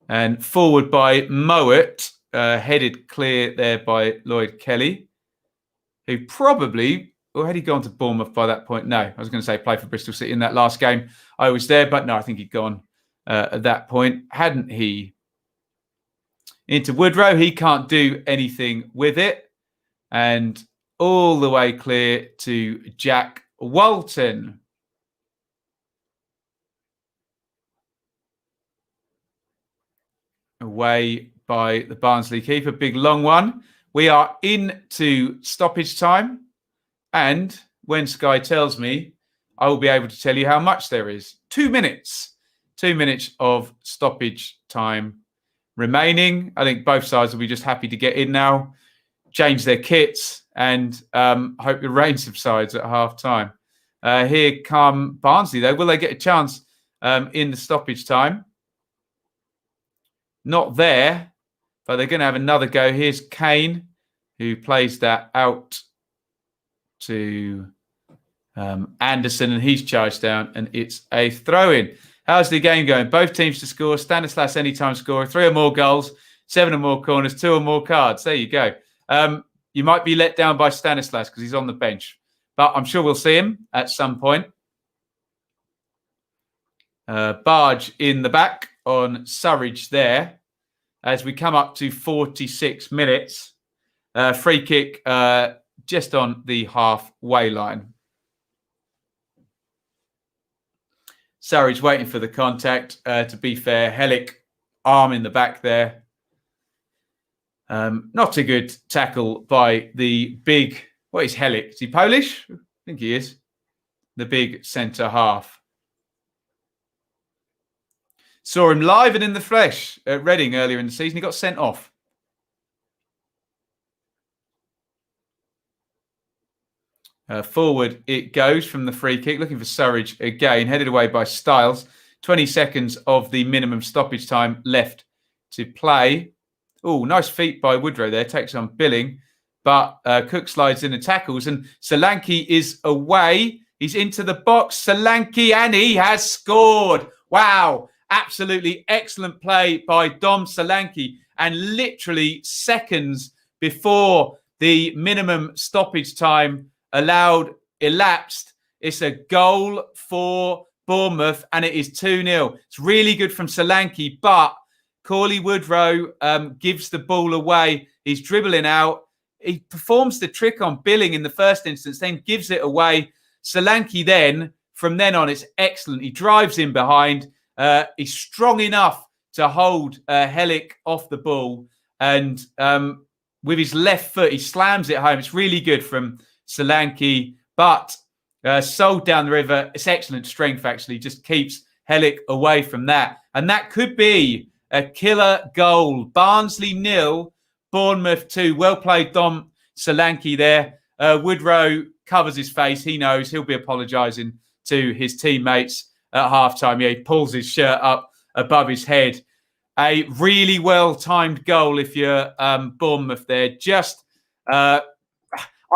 Speaker 1: And forward by Mowat, headed clear there by Lloyd Kelly, who probably, or had he gone to Bournemouth by that point? No, I was going to say play for Bristol City in that last game. I was there, but no, I think he'd gone at that point, hadn't he? Into Woodrow, he can't do anything with it. And all the way clear to Jack Walton. Away by the Barnsley keeper, big long one. We are into stoppage time. And when Sky tells me, I will be able to tell you how much there is. 2 minutes. 2 minutes of stoppage time remaining. I think both sides will be just happy to get in now, change their kits, and hope the rain subsides at half time. Here come Barnsley, though. Will they get a chance in the stoppage time? Not there, but they're going to have another go. Here's Kane, who plays that out to Anderson, and he's charged down, and it's a throw-in. How's the game going? Both teams to score. Stanislas anytime scorer. 3 or more goals, 7 or more corners, 2 or more cards. There you go. You might be let down by Stanislas because he's on the bench, but I'm sure we'll see him at some point. Barge in the back on Surridge there as we come up to 46 minutes. Free kick just on the halfway line. Surridge waiting for the contact. To be fair, Hellick arm in the back there. Not a good tackle by the big... What is Hellick? Is he Polish? I think he is. The big centre half. Saw him live and in the flesh at Reading earlier in the season. He got sent off. Forward it goes from the free kick. Looking for Surridge again. Headed away by Styles. 20 seconds of the minimum stoppage time left to play. Oh, nice feet by Woodrow there. Takes on Billing. But Cook slides in and tackles. And Solanke is away. He's into the box. Solanke, and he has scored. Wow. Absolutely excellent play by Dom Solanke. And literally seconds before the minimum stoppage time elapsed, it's a goal for Bournemouth, and it is 2-0. It's really good from Solanke, but Coyle Woodrow gives the ball away. He's dribbling out. He performs the trick on Billing in the first instance, then gives it away. Solanke then, from then on, it's excellent. He drives in behind. He's strong enough to hold Hellick off the ball, and with his left foot, he slams it home. It's really good from Solanke, but sold down the river. It's excellent strength, actually. Just keeps Hellick away from that. And that could be a killer goal. Barnsley 0, Bournemouth 2. Well played, Dom Solanke there. Woodrow covers his face. He knows he'll be apologising to his teammates at halftime. Yeah, he pulls his shirt up above his head. A really well-timed goal if you're Bournemouth there. Just...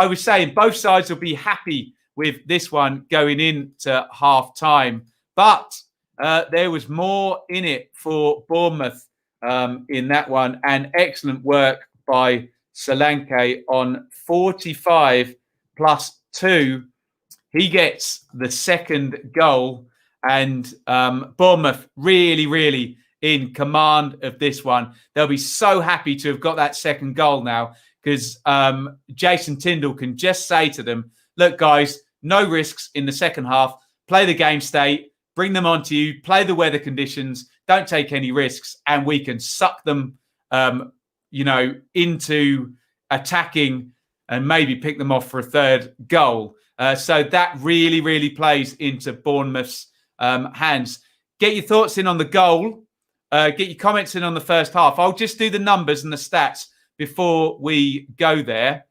Speaker 1: I was saying both sides will be happy with this one going into half time, but there was more in it for Bournemouth in that one, and excellent work by Solanke on 45 plus 2. He gets the second goal, and Bournemouth really, really in command of this one. They'll be so happy to have got that second goal now, because Jason Tindall can just say to them, look, guys, no risks in the second half. Play the game state, bring them onto you, play the weather conditions, don't take any risks, and we can suck them, into attacking and maybe pick them off for a third goal. So that really, really plays into Bournemouth's hands. Get your thoughts in on the goal. Get your comments in on the first half. I'll just do the numbers and the stats before we go there.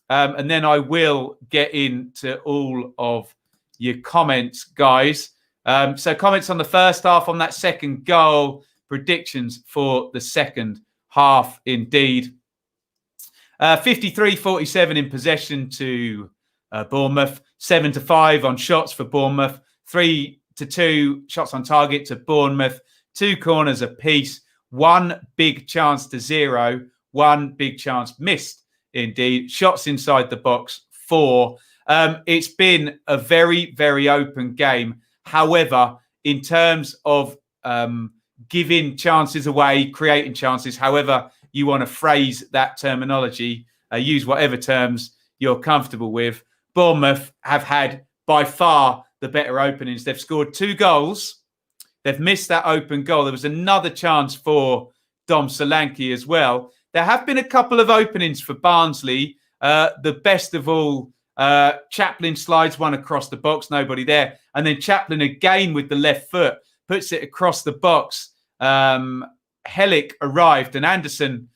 Speaker 1: And then I will get into all of your comments, guys. So comments on the first half, on that second goal, predictions for the second half indeed. 53-47 in possession to Bournemouth, 7-5 on shots for Bournemouth, 3-2 shots on target to Bournemouth, 2 corners apiece, 1 big chance to 0, 1 big chance missed indeed, shots inside the box 4. It's been a very, very open game. However, in terms of giving chances away, creating chances, however you want to phrase that terminology, use whatever terms you're comfortable with. Bournemouth have had by far the better openings. They've scored 2 goals. They've missed that open goal. There was another chance for Dom Solanke as well. There have been a couple of openings for Barnsley. The best of all, Chaplin slides one across the box, nobody there. And then Chaplin again with the left foot, puts it across the box. Hellick arrived and Anderson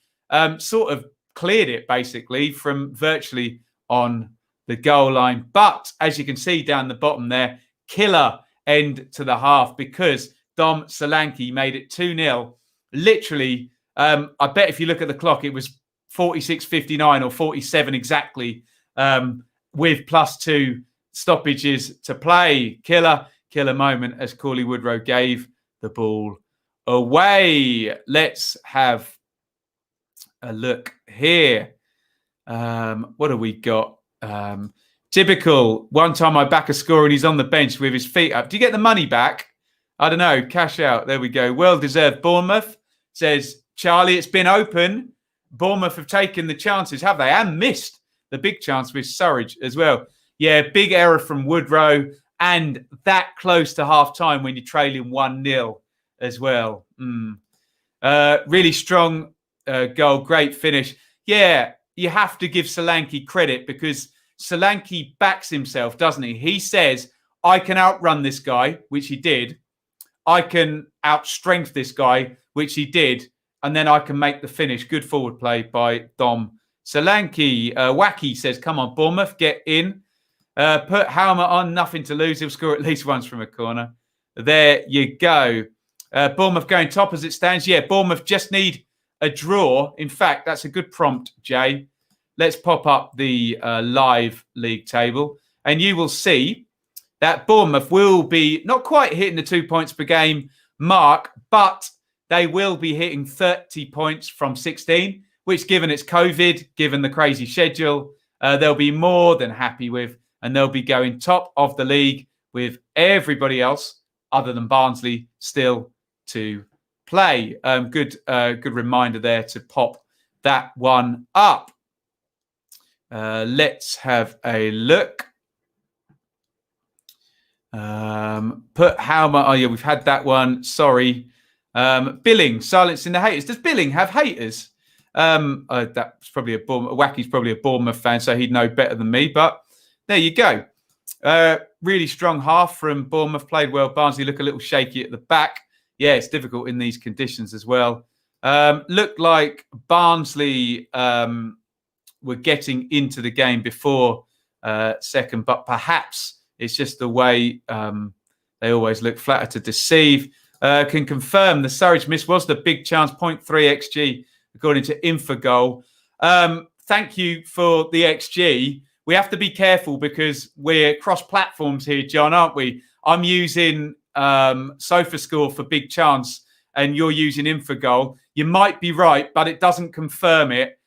Speaker 1: sort of cleared it basically from virtually on the goal line. But as you can see down the bottom there, killer end to the half because Dom Solanke made it 2-0. Literally, I bet if you look at the clock, it was 46:59 or 47 exactly with +2 stoppages to play. Killer moment as Cauley Woodrow gave the ball away. Let's have a look here. What have we got? Typical. One time I back a score and he's on the bench with his feet up. Do you get the money back? I don't know. Cash out. There we go. Well-deserved. Bournemouth, says Charlie. It's been open. Bournemouth have taken the chances, have they? And missed the big chance with Surridge as well. Yeah, big error from Woodrow. And that close to half-time when you're trailing 1-0 as well. Really strong goal. Great finish. Yeah, you have to give Solanke credit because Solanke backs himself, doesn't he? He says, I can outrun this guy, which he did. I can outstrength this guy, which he did. And then I can make the finish. Good forward play by Dom Solanke. Wacky says, come on, Bournemouth, get in. Put Helmet on, nothing to lose. He'll score at least once from a corner. There you go. Bournemouth going top as it stands. Yeah, Bournemouth just need a draw. In fact, that's a good prompt, Jay. Let's pop up the live league table. And you will see that Bournemouth will be not quite hitting the 2 points per game mark, but they will be hitting 30 points from 16, which given it's COVID, given the crazy schedule, they'll be more than happy with. And they'll be going top of the league with everybody else other than Barnsley still to play. Good reminder there to pop that one up. Let's have a look. Put Halma. Oh, yeah, we've had that one. Sorry. Billing, silencing the haters. Does Billing have haters? That's probably Wacky's probably a Bournemouth fan, so he'd know better than me. But there you go. Really strong half from Bournemouth. Played well. Barnsley look a little shaky at the back. Yeah, it's difficult in these conditions as well. Looked like Barnsley were getting into the game before second, but perhaps it's just the way they always look flatter to deceive. Can confirm the Surridge miss was the big chance, 0.3 XG, according to Infogol. Thank you for the XG. We have to be careful because we're cross-platforms here, John, aren't we? I'm using SofaScore for big chance and you're using Infogol. You might be right, but it doesn't confirm it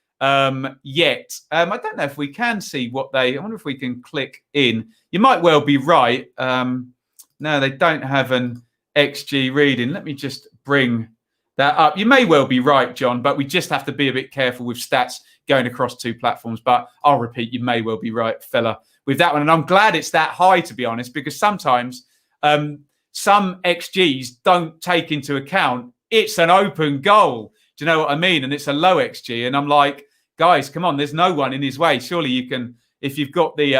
Speaker 1: yet. I don't know if we can see what I wonder if we can click in. You might well be right. No, they don't have an XG reading. Let me just bring that up. You may well be right, John, but we just have to be a bit careful with stats going across two platforms. But I'll repeat, you may well be right, fella, with that one. And I'm glad it's that high, to be honest, because sometimes some XGs don't take into account it's an open goal. Do you know what I mean? And it's a low XG. And I'm like, guys, come on, there's no one in his way. Surely you can, if you've got their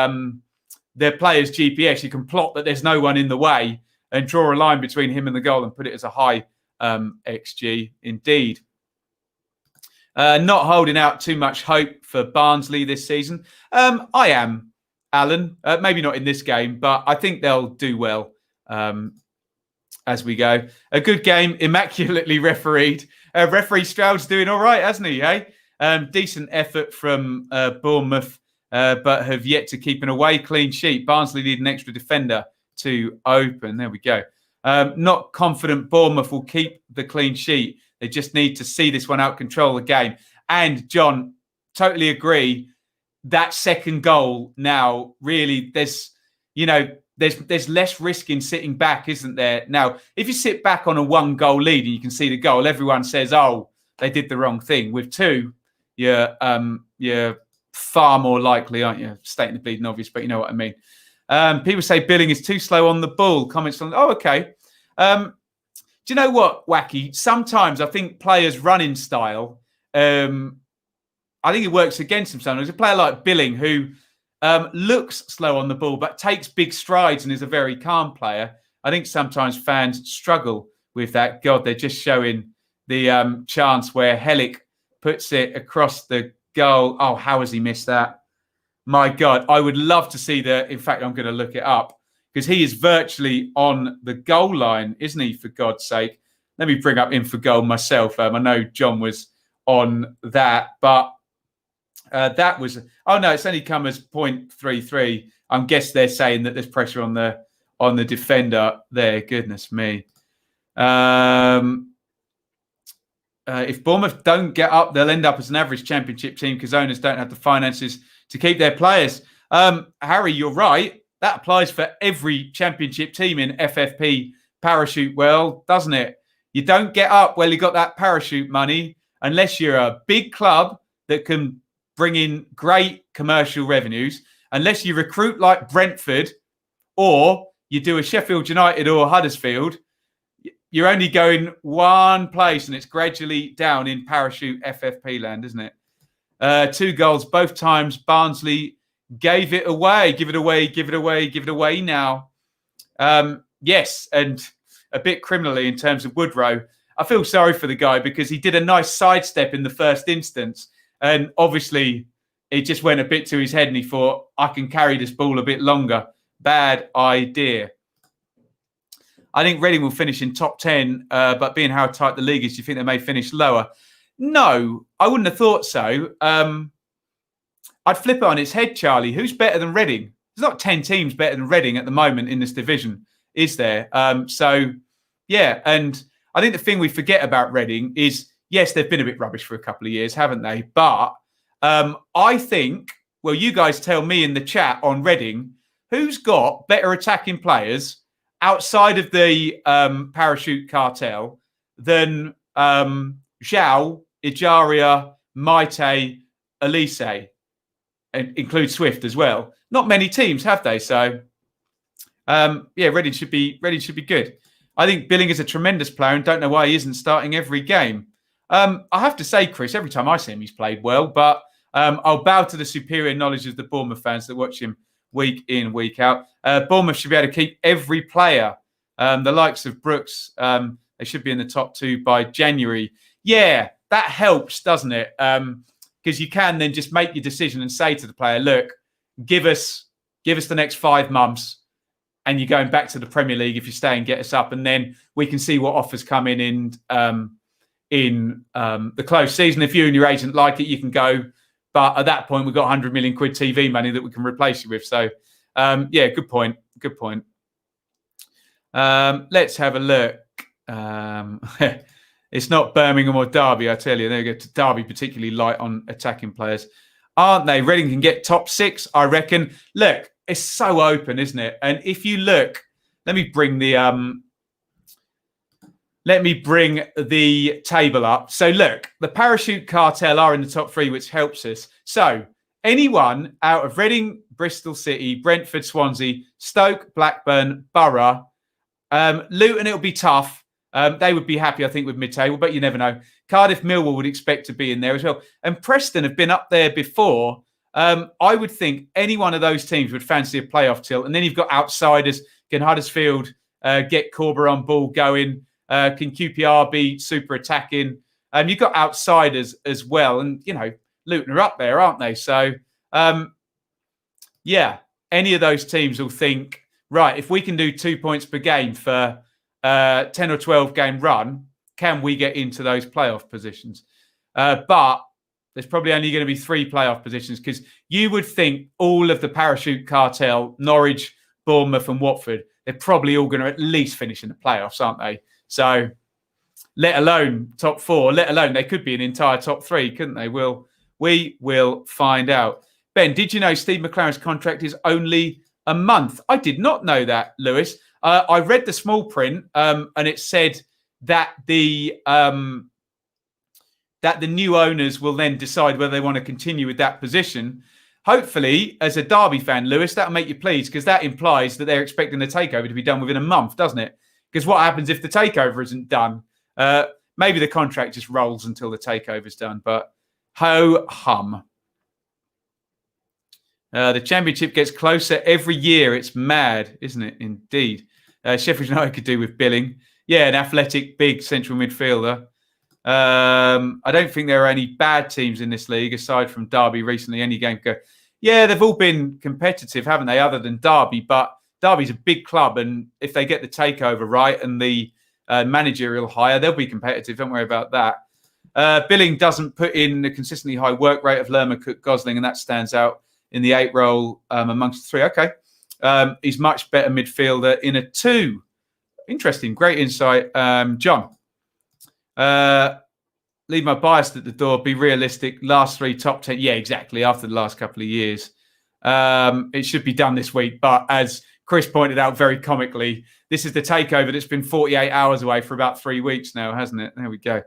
Speaker 1: player's GPS, you can plot that there's no one in the way and draw a line between him and the goal and put it as a high XG indeed. Not holding out too much hope for Barnsley this season. I am, Alan. Maybe not in this game, but I think they'll do well as we go. A good game, immaculately refereed. Referee Stroud's doing all right, hasn't he? Eh? Decent effort from Bournemouth, but have yet to keep an away clean sheet. Barnsley need an extra defender to open. There we go. Not confident Bournemouth will keep the clean sheet. They just need to see this one out, control the game. And John, totally agree. That second goal now, really, there's less risk in sitting back, isn't there? Now, if you sit back on a 1-goal lead and you can see the goal, everyone says, "Oh, they did the wrong thing." With 2, you're far more likely, aren't you? Stating the bleeding obvious, but you know what I mean. People say Billing is too slow on the ball. Comments on, oh, okay. Do you know what, Wacky? Sometimes I think players' running style, I think it works against them sometimes. A player like Billing who looks slow on the ball but takes big strides and is a very calm player. I think sometimes fans struggle with that. God, they're just showing the chance where Hellick puts it across the goal. Oh, how has he missed that? My God, I would love to see the... In fact, I'm going to look it up because he is virtually on the goal line, isn't he, for God's sake? Let me bring up Infogol myself. I know John was on that, but that was... Oh, no, it's only come as 0.33. I guess they're saying that there's pressure on the defender there. Goodness me. If Bournemouth don't get up, they'll end up as an average championship team because owners don't have the finances to keep their players. Harry, you're right. That applies for every championship team in FFP parachute world, doesn't it? You don't get up, well, you got that parachute money, unless you're a big club that can bring in great commercial revenues, unless you recruit like Brentford or you do a Sheffield United or Huddersfield. You're only going one place and it's gradually down in parachute FFP land, isn't it? 2 goals, both times Barnsley gave it away. Give it away now. Yes, and a bit criminally in terms of Woodrow. I feel sorry for the guy because he did a nice sidestep in the first instance. And obviously, it just went a bit to his head and he thought, I can carry this ball a bit longer. Bad idea. I think Reading will finish in top 10, but being how tight the league is, do you think they may finish lower? No, I wouldn't have thought so. I'd flip it on its head, Charlie. Who's better than Reading? There's not 10 teams better than Reading at the moment in this division, is there? So, yeah, and I think the thing we forget about Reading is, yes, they've been a bit rubbish for a couple of years, haven't they? But I think, well, you guys tell me in the chat on Reading, who's got better attacking players outside of the parachute cartel than Zhao, Ijaria, Maite, Elise, and include Swift as well. Not many teams have they? So, yeah, Reading should be good. I think Billing is a tremendous player and don't know why he isn't starting every game. I have to say, Chris, every time I see him, he's played well, but I'll bow to the superior knowledge of the Bournemouth fans that watch him week in, week out. Bournemouth should be able to keep every player. The likes of Brooks, they should be in the top 2 by January. Yeah, that helps, doesn't it? Because you can then just make your decision and say to the player, look, give us the next 5 months and you're going back to the Premier League if you stay and get us up. And then we can see what offers come in the close season. If you and your agent like it, you can go. But at that point, we've got 100 million quid TV money that we can replace you with. So, yeah, good point. Good point. Let's have a look. It's not Birmingham or Derby, I tell you. They go to Derby, particularly light on attacking players, aren't they? Reading can get top 6, I reckon. Look, it's so open, isn't it? And if you look, let me bring the table up. So look, the parachute cartel are in the top 3, which helps us. So anyone out of Reading, Bristol City, Brentford, Swansea, Stoke, Blackburn, Borough, Luton, it'll be tough. They would be happy, I think, with mid-table, but you never know. Cardiff, Millwall would expect to be in there as well. And Preston have been up there before. I would think any one of those teams would fancy a playoff tilt. And then you've got outsiders. Can Huddersfield get Corber on ball going? Can QPR be super attacking? You've got outsiders as well. And, Luton are up there, aren't they? So, any of those teams will think, right, if we can do 2 points per game for 10 or 12 game run, can we get into those playoff positions? But there's probably only going to be 3 playoff positions, because you would think all of the parachute cartel, Norwich, Bournemouth and Watford, they're probably all going to at least finish in the playoffs, aren't they? So let alone top 4, let alone they could be an entire top 3, couldn't they? We will find out. Ben, did you know Steve McLaren's contract is only a month? I did not know that, Lewis. I read the small print and it said that the new owners will then decide whether they want to continue with that position. Hopefully, as a Derby fan, Lewis, that'll make you pleased, because that implies that they're expecting the takeover to be done within a month, doesn't it? Because what happens if the takeover isn't done? Maybe the contract just rolls until the takeover's done, but ho-hum. The Championship gets closer every year. It's mad, isn't it? Indeed. Sheffield United could do with Billing. Yeah, an athletic, big central midfielder. I don't think there are any bad teams in this league, aside from Derby recently. Any game go. Yeah, they've all been competitive, haven't they, other than Derby? But Derby's a big club, and if they get the takeover right and the managerial hire, they'll be competitive. Don't worry about that. Billing doesn't put in a consistently high work rate of Lerma, Cook, Gosling, and that stands out in the 8 role amongst the 3. Okay. He's much better midfielder in a 2. Interesting. Great insight. John. Leave my bias at the door. Be realistic. Last 3 top 10. Yeah, exactly. After the last couple of years. It should be done this week. But as Chris pointed out very comically, this is the takeover that's been 48 hours away for about 3 weeks now, hasn't it? There we go.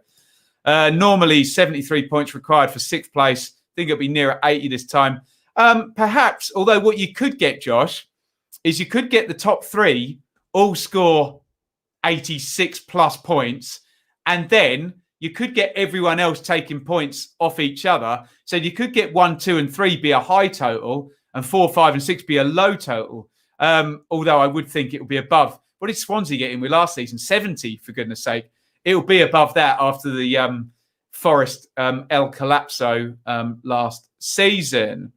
Speaker 1: Normally 73 points required for 6th place. I think it'll be nearer 80 this time. Perhaps, although what you could get, Josh, is you could get the top 3 all score 86 plus points, and then you could get everyone else taking points off each other. So you could get 1, 2, and 3 be a high total, and 4, 5, and 6 be a low total. Although I would think it will be above. What did Swansea get in with last season? 70, for goodness sake. It will be above that after the Forest El Collapso last season.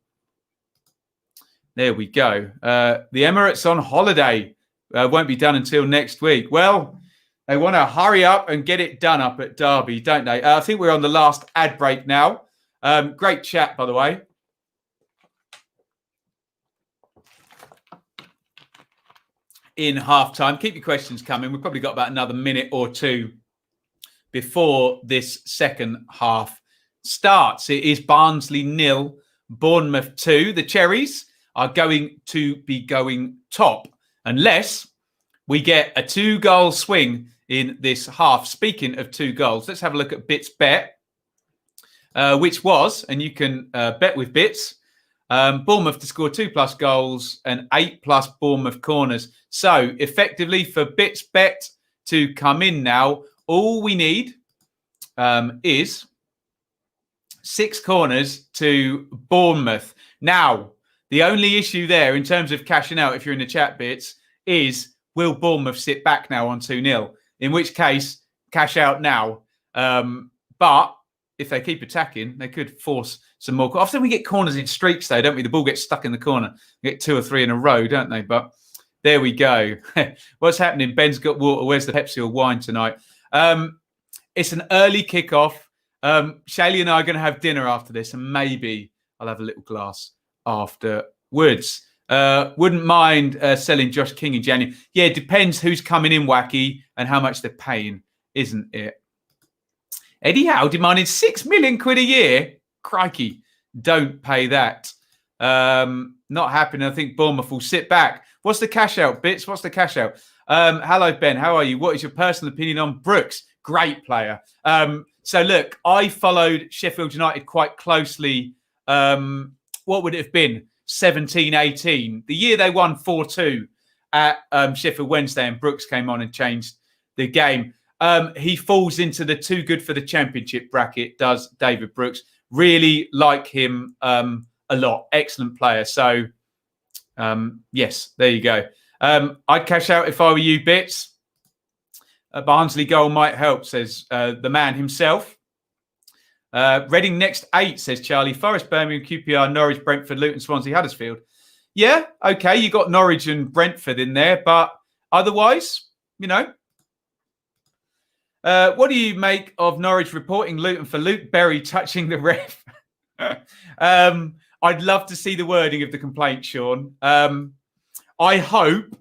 Speaker 1: There we go. The Emirates on holiday won't be done until next week. Well, they want to hurry up and get it done up at Derby, don't they? I think we're on the last ad break now. Great chat, by the way. In halftime. Keep your questions coming. We've probably got about another minute or 2 before this second half starts. It is Barnsley 0, Bournemouth 2. The Cherries are going to be going top unless we get a 2-goal swing in this half. Speaking of 2 goals, let's have a look at Bits Bet, which was, and you can bet with Bits, Bournemouth to score 2+ goals and 8+ Bournemouth corners. So effectively for Bits Bet to come in now, all we need is 6 corners to Bournemouth. Now, the only issue there in terms of cashing out, if you're in the chat Bits, is will Bournemouth sit back now on 2-0? In which case, cash out now. But if they keep attacking, they could force some more. Often we get corners in streaks, though, don't we? The ball gets stuck in the corner. We get 2 or 3 in a row, don't they? But there we go. What's happening? Ben's got water. Where's the Pepsi or wine tonight? It's an early kickoff. Shaylee and I are going to have dinner after this, and maybe I'll have a little glass afterwards. Wouldn't mind selling Josh King in January. Yeah, it depends who's coming in, Wacky, and how much they're paying, isn't it? Eddie Howe demanding £6 million a year. Crikey, don't pay that. Not happening. I think Bournemouth will sit back. What's the cash out, Bits? What's the cash out? Hello, Ben. How are you? What is your personal opinion on Brooks? Great player. So, look, I followed Sheffield United quite closely. What would it have been? 17-18. The year they won 4-2 at Sheffield Wednesday, and Brooks came on and changed the game. He falls into the too good for the championship bracket, does David Brooks. Really like him a lot. Excellent player. So, yes, there you go. I'd cash out if I were you, Bits. A Barnsley goal might help, says the man himself. Reading next 8, says Charlie. Forest, Birmingham, QPR, Norwich, Brentford, Luton, Swansea, Huddersfield. Yeah, okay, you got Norwich and Brentford in there, but otherwise, you know. What do you make of Norwich reporting Luton for Luke Berry touching the ref? I'd love to see the wording of the complaint, Sean. I hope,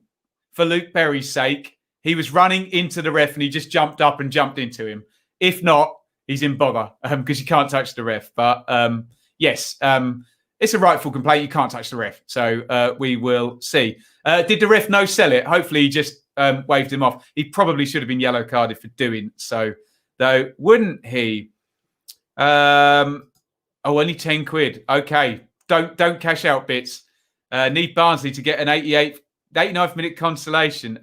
Speaker 1: for Luke Berry's sake, he was running into the ref and he just jumped up and jumped into him. If not, he's in bother because you can't touch the ref. But yes, it's a rightful complaint. You can't touch the ref. So we will see. Did the ref no-sell it? Hopefully he just waved him off. He probably should have been yellow carded for doing so, though, wouldn't he? Only 10 quid. Okay, don't cash out, Bits. Need Barnsley to get an 89th minute consolation.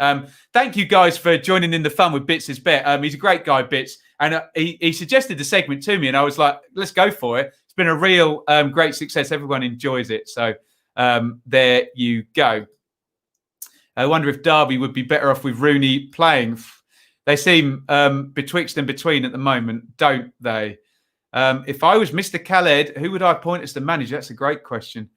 Speaker 1: Thank you guys for joining in the fun with Bits' bet. He's a great guy, Bits. And he suggested the segment to me and I was like, let's go for it. It's been a real great success. Everyone enjoys it. So there you go. I wonder if Derby would be better off with Rooney playing. They seem betwixt and between at the moment, don't they? If I was Mr. Khaled, who would I appoint as the manager? That's a great question.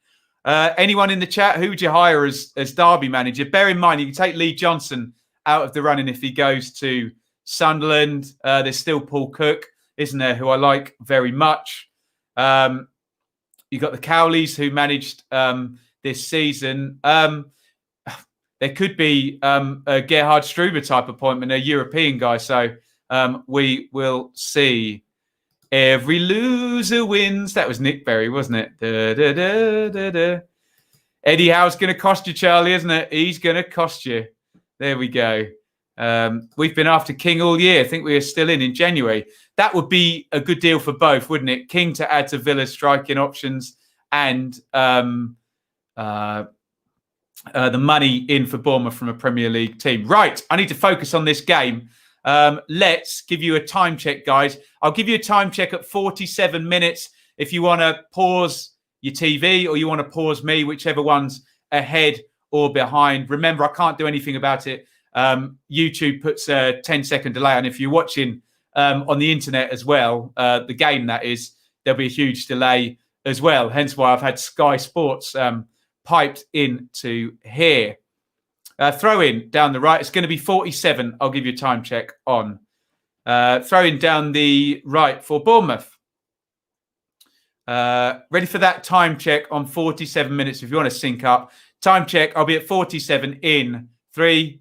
Speaker 1: Anyone in the chat, who would you hire as Derby manager? Bear in mind, you can take Lee Johnson out of the running if he goes to Sunderland. There's still Paul Cook, isn't there, who I like very much. You got the Cowleys who managed this season. There could be a Gerhard Struber type appointment, a European guy. So we will see. Every loser wins. That was Nick Berry, wasn't it? Da, da, da, da, da. Eddie Howe's going to cost you, Charlie, isn't it? He's going to cost you. There we go. We've been after King all year. I think we are still in January. That would be a good deal for both, wouldn't it? King to add to Villa's striking options and the money in for Bournemouth from a Premier League team. Right, I need to focus on this game. Let's give you a time check, guys. I'll give you a time check at 47 minutes. If you want to pause your TV or you want to pause me, whichever one's ahead or behind. Remember, I can't do anything about it. YouTube puts a 10-second delay. And if you're watching on the internet as well, the game that is, there'll be a huge delay as well. Hence why I've had Sky Sports piped into here. Throw in down the right. It's going to be 47. I'll give you a time check on. Throw in down the right for Bournemouth. Ready for that time check on 47 minutes if you want to sync up. Time check. I'll be at 47 in 3,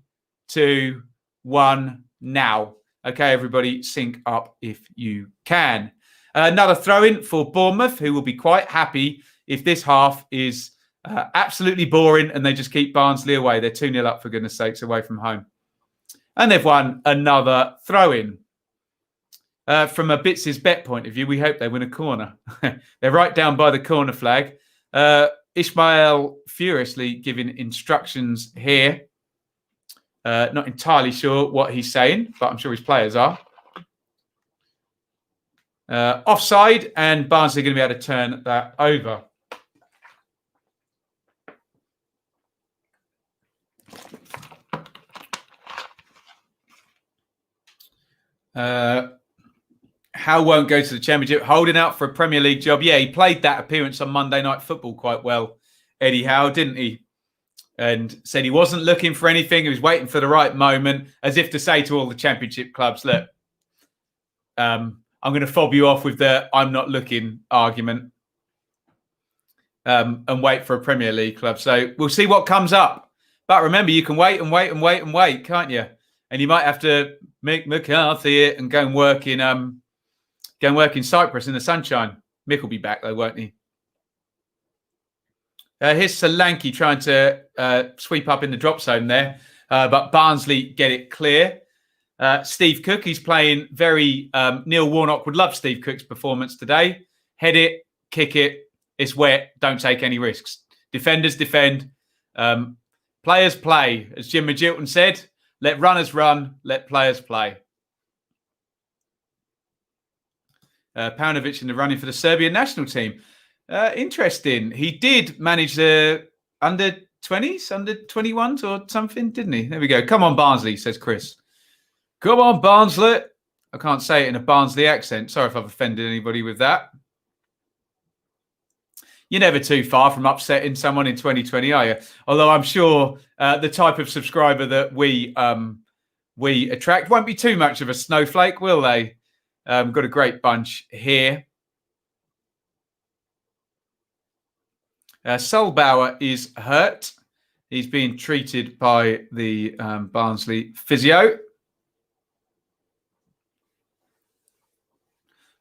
Speaker 1: 2, 1 now. Okay, everybody, sync up if you can. Another throw in for Bournemouth, who will be quite happy if this half is absolutely boring and they just keep Barnsley away. They're 2-0 up, for goodness sakes, away from home. And they've won another throw-in. From a Bits' bet point of view, we hope they win a corner. They're right down by the corner flag. Ishmael furiously giving instructions here. Not entirely sure what he's saying, but I'm sure his players are. Offside, and Barnsley are going to be able to turn that over. Howe won't go to the Championship, holding out for a Premier League job. Yeah, he played that appearance on Monday Night Football quite well, Eddie Howe, didn't he? And said he wasn't looking for anything. He was waiting for the right moment, as if to say to all the Championship clubs, look, I'm going to fob you off with the I'm not looking argument and wait for a Premier League club. So we'll see what comes up. But remember, you can wait and wait and wait and wait, can't you? And you might have to make McCarthy it and go and work in Cyprus in the sunshine. Mick will be back though, won't he? Here's Solanke trying to sweep up in the drop zone there, but Barnsley get it clear. Steve Cook, he's playing very... Neil Warnock would love Steve Cook's performance today. Head it, kick it, it's wet, don't take any risks. Defenders defend, players play. As Jim Magilton said, let runners run, let players play. Paunovic in the running for the Serbian national team. Interesting. He did manage the under 20s, under 21s or something, didn't he? There we go. Come on, Barnsley, says Chris. Come on, Barnsley. I can't say it in a Barnsley accent. Sorry if I've offended anybody with that. You're never too far from upsetting someone in 2020, are you? Although I'm sure the type of subscriber that we attract won't be too much of a snowflake, will they? Got a great bunch here. Solbauer is hurt. He's being treated by the Barnsley physio.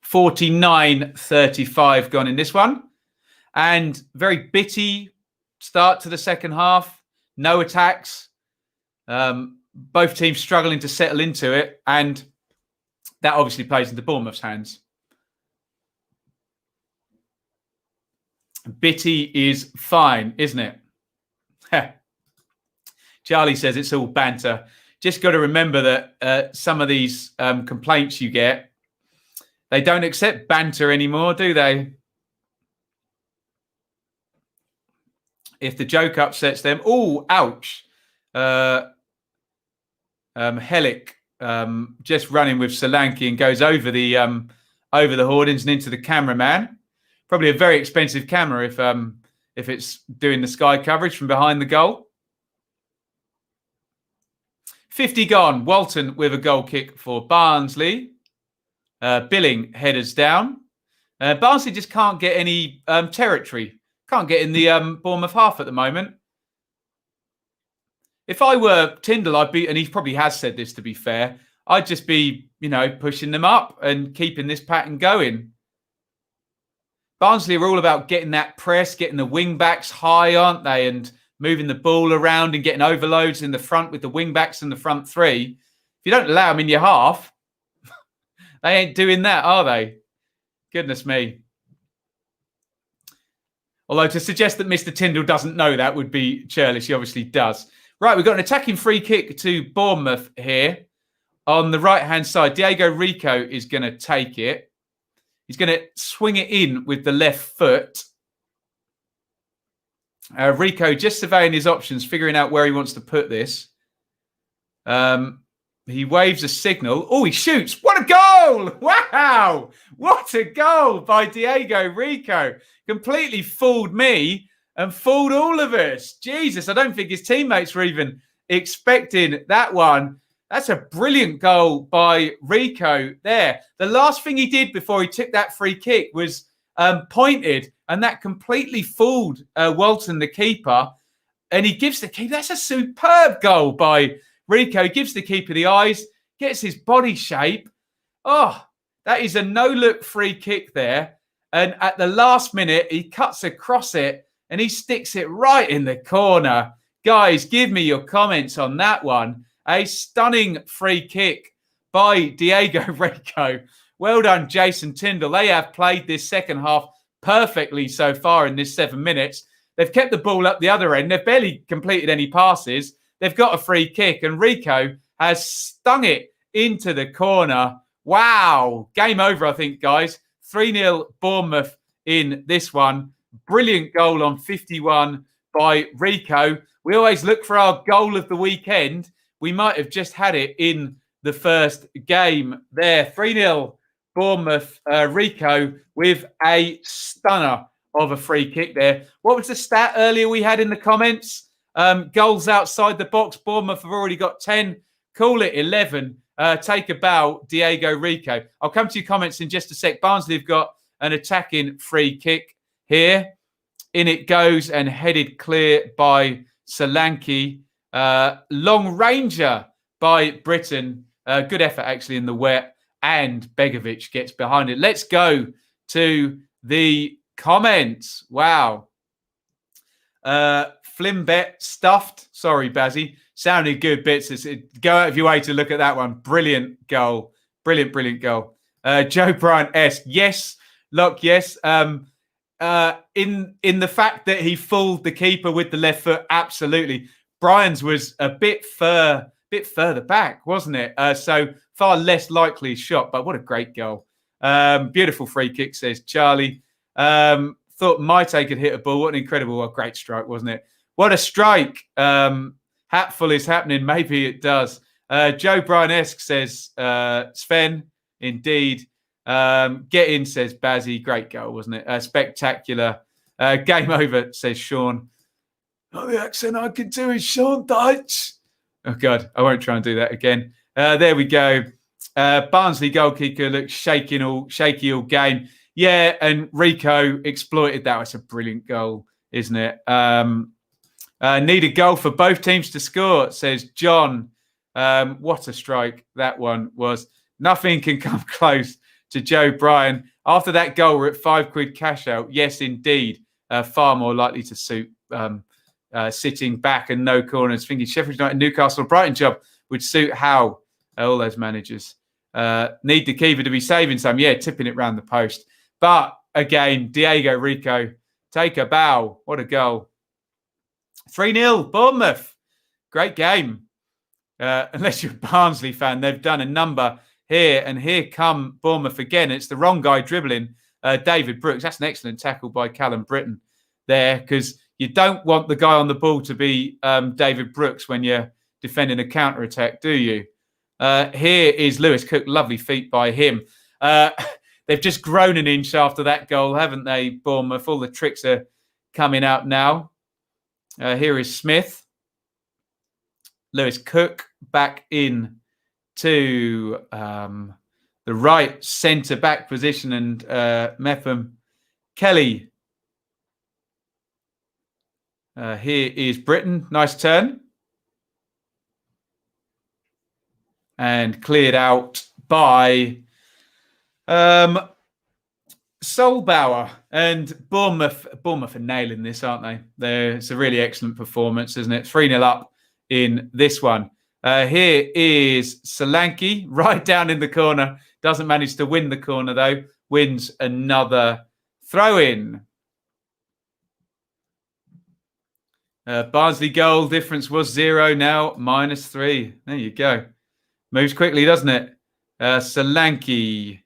Speaker 1: 49-35 gone in this one. And very bitty start to the second half. No attacks. Both teams struggling to settle into it. And that obviously plays into Bournemouth's hands. Bitty is fine, isn't it? Charlie says it's all banter. Just got to remember that some of these complaints you get, they don't accept banter anymore, do they? If the joke upsets them, oh, ouch. Helic just running with Solanke and goes over the hoardings and into the cameraman. Probably a very expensive camera if it's doing the sky coverage from behind the goal. 50 gone. Walton with a goal kick for Barnsley. Billing headers down. Barnsley just can't get any territory. Can't get in the Bournemouth half at the moment. If I were Tyndall, I'd be, and he probably has said this to be fair, I'd just be, pushing them up and keeping this pattern going. Barnsley are all about getting that press, getting the wing backs high, aren't they? And moving the ball around and getting overloads in the front with the wing backs and the front three. If you don't allow them in your half, they ain't doing that, are they? Goodness me. Although to suggest that Mr. Tyndall doesn't know that would be churlish. He obviously does. Right, we've got an attacking free kick to Bournemouth here. On the right-hand side, Diego Rico is going to take it. He's going to swing it in with the left foot. Rico just surveying his options, figuring out where he wants to put this. He waves a signal. Oh, he shoots. What a goal! Wow! What a goal by Diego Rico. Completely fooled me and fooled all of us. Jesus, I don't think his teammates were even expecting that one. That's a brilliant goal by Rico there. The last thing he did before he took that free kick was pointed, and that completely fooled Walton, the keeper. And he gives the keeper, that's a superb goal by Rico. He gives the keeper the eyes, gets his body shape. Oh, that is a no-look free kick there. And at the last minute, he cuts across it and he sticks it right in the corner. Guys, give me your comments on that one. A stunning free kick by Diego Rico. Well done, Jason Tyndall. They have played this second half perfectly so far in this 7 minutes. They've kept the ball up the other end. They've barely completed any passes. They've got a free kick, and Rico has stung it into the corner. Wow. Game over, I think, guys. 3-0 Bournemouth in this one. Brilliant goal on 51 by Rico. We always look for our goal of the weekend. We might have just had it in the first game there. 3-0 Bournemouth. Rico with a stunner of a free kick there. What was the stat earlier we had in the comments? Goals outside the box. Bournemouth have already got 10. Call it 11. Take a bow, Diego Rico. I'll come to your comments in just a sec. Barnsley have got an attacking free kick here. In it goes and headed clear by Solanke. Long ranger by Britain. Good effort actually in the wet. And Begovic gets behind it. Let's go to the comments. Wow. Flimbet stuffed. Sorry, Bazzy. Sounded good bits. Go out of your way to look at that one. Brilliant goal. Brilliant goal. Joe Bryant-esque. Yes. Look, yes. In the fact that he fooled the keeper with the left foot, absolutely. Brian's was a bit further back, wasn't it? So far less likely shot, but what a great goal. Beautiful free kick, says Charlie. Thought my take could hit a ball. What an incredible, great strike, wasn't it? What a strike. Hatful is happening. Maybe it does. Joe Bryan-esque says Sven, indeed. Get in, says Bazzy. Great goal, wasn't it? Spectacular. Game over, says Sean. Oh, the accent I can do is Sean Dyche. Oh, God, I won't try and do that again. There we go. Barnsley goalkeeper looks shaky all game. Yeah, and Rico exploited that. It's a brilliant goal, isn't it? Need a goal for both teams to score, says John. What a strike that one was. Nothing can come close to Joe Bryan. After that goal, we're at £5 cash out. Yes, indeed. Far more likely to suit sitting back and no corners. Thinking Sheffield United, Newcastle, Brighton job would suit how all those managers need the keeper to be saving some. Yeah, tipping it round the post. But again, Diego Rico, take a bow. What a goal. 3-0, Bournemouth. Great game. Unless you're a Barnsley fan, they've done a number here. And here come Bournemouth again. It's the wrong guy dribbling David Brooks. That's an excellent tackle by Callum Britton there, because you don't want the guy on the ball to be David Brooks when you're defending a counter-attack, do you? Here is Lewis Cook. Lovely feet by him. They've just grown an inch after that goal, haven't they, Bournemouth? All the tricks are coming out now. Here is Smith. Lewis Cook back in to the right centre-back position, and Mepham Kelly. Here is Britton. Nice turn. And cleared out by Solbauer. And Bournemouth are nailing this, aren't they? It's a really excellent performance, isn't it? 3-0 up in this one. Here is Solanke, right down in the corner. Doesn't manage to win the corner, though. Wins another throw-in. Barnsley goal difference was 0, now -3. There you go. Moves quickly, doesn't it? Solanke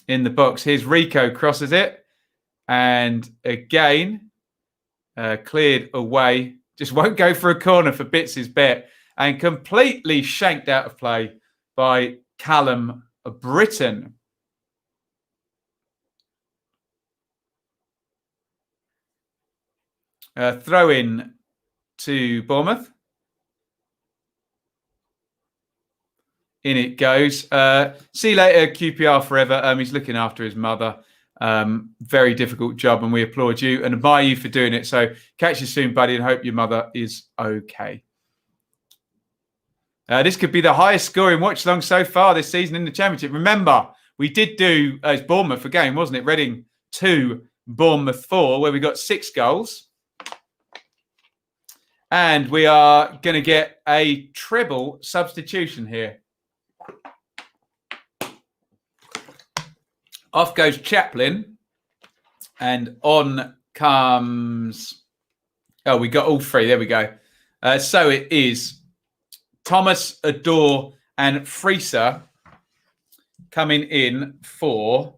Speaker 1: in the box. Here's Rico, crosses it. And again, cleared away. Just won't go for a corner for Bits' bet. And completely shanked out of play by Callum Britton. Throw in to Bournemouth. In it goes. See you later, QPR forever. He's looking after his mother. Very difficult job, and we applaud you and admire you for doing it. So catch you soon, buddy, and hope your mother is okay. This could be the highest scoring watch-along so far this season in the Championship. Remember, we did do it's Bournemouth again, wasn't it? Reading 2, Bournemouth 4, where we got 6 goals. And we are going to get a treble substitution here. Off goes Chaplin. And on comes... Oh, we got all 3. There we go. So it is Thomas, Adore and Freeser coming in for...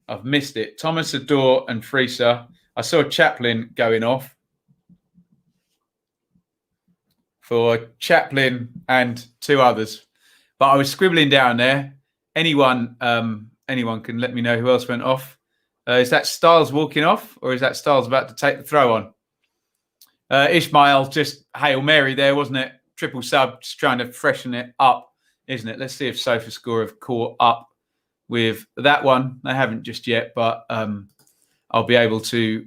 Speaker 1: I've missed it. Thomas, Adore and Freeser. I saw Chaplin going off. For Chaplin and 2 others. But I was scribbling down there. Anyone can let me know who else went off. Is that Styles walking off, or is that Styles about to take the throw on? Ishmael, just Hail Mary there, wasn't it? Triple sub, just trying to freshen it up, isn't it? Let's see if SofaScore have caught up with that one. They haven't just yet, but I'll be able to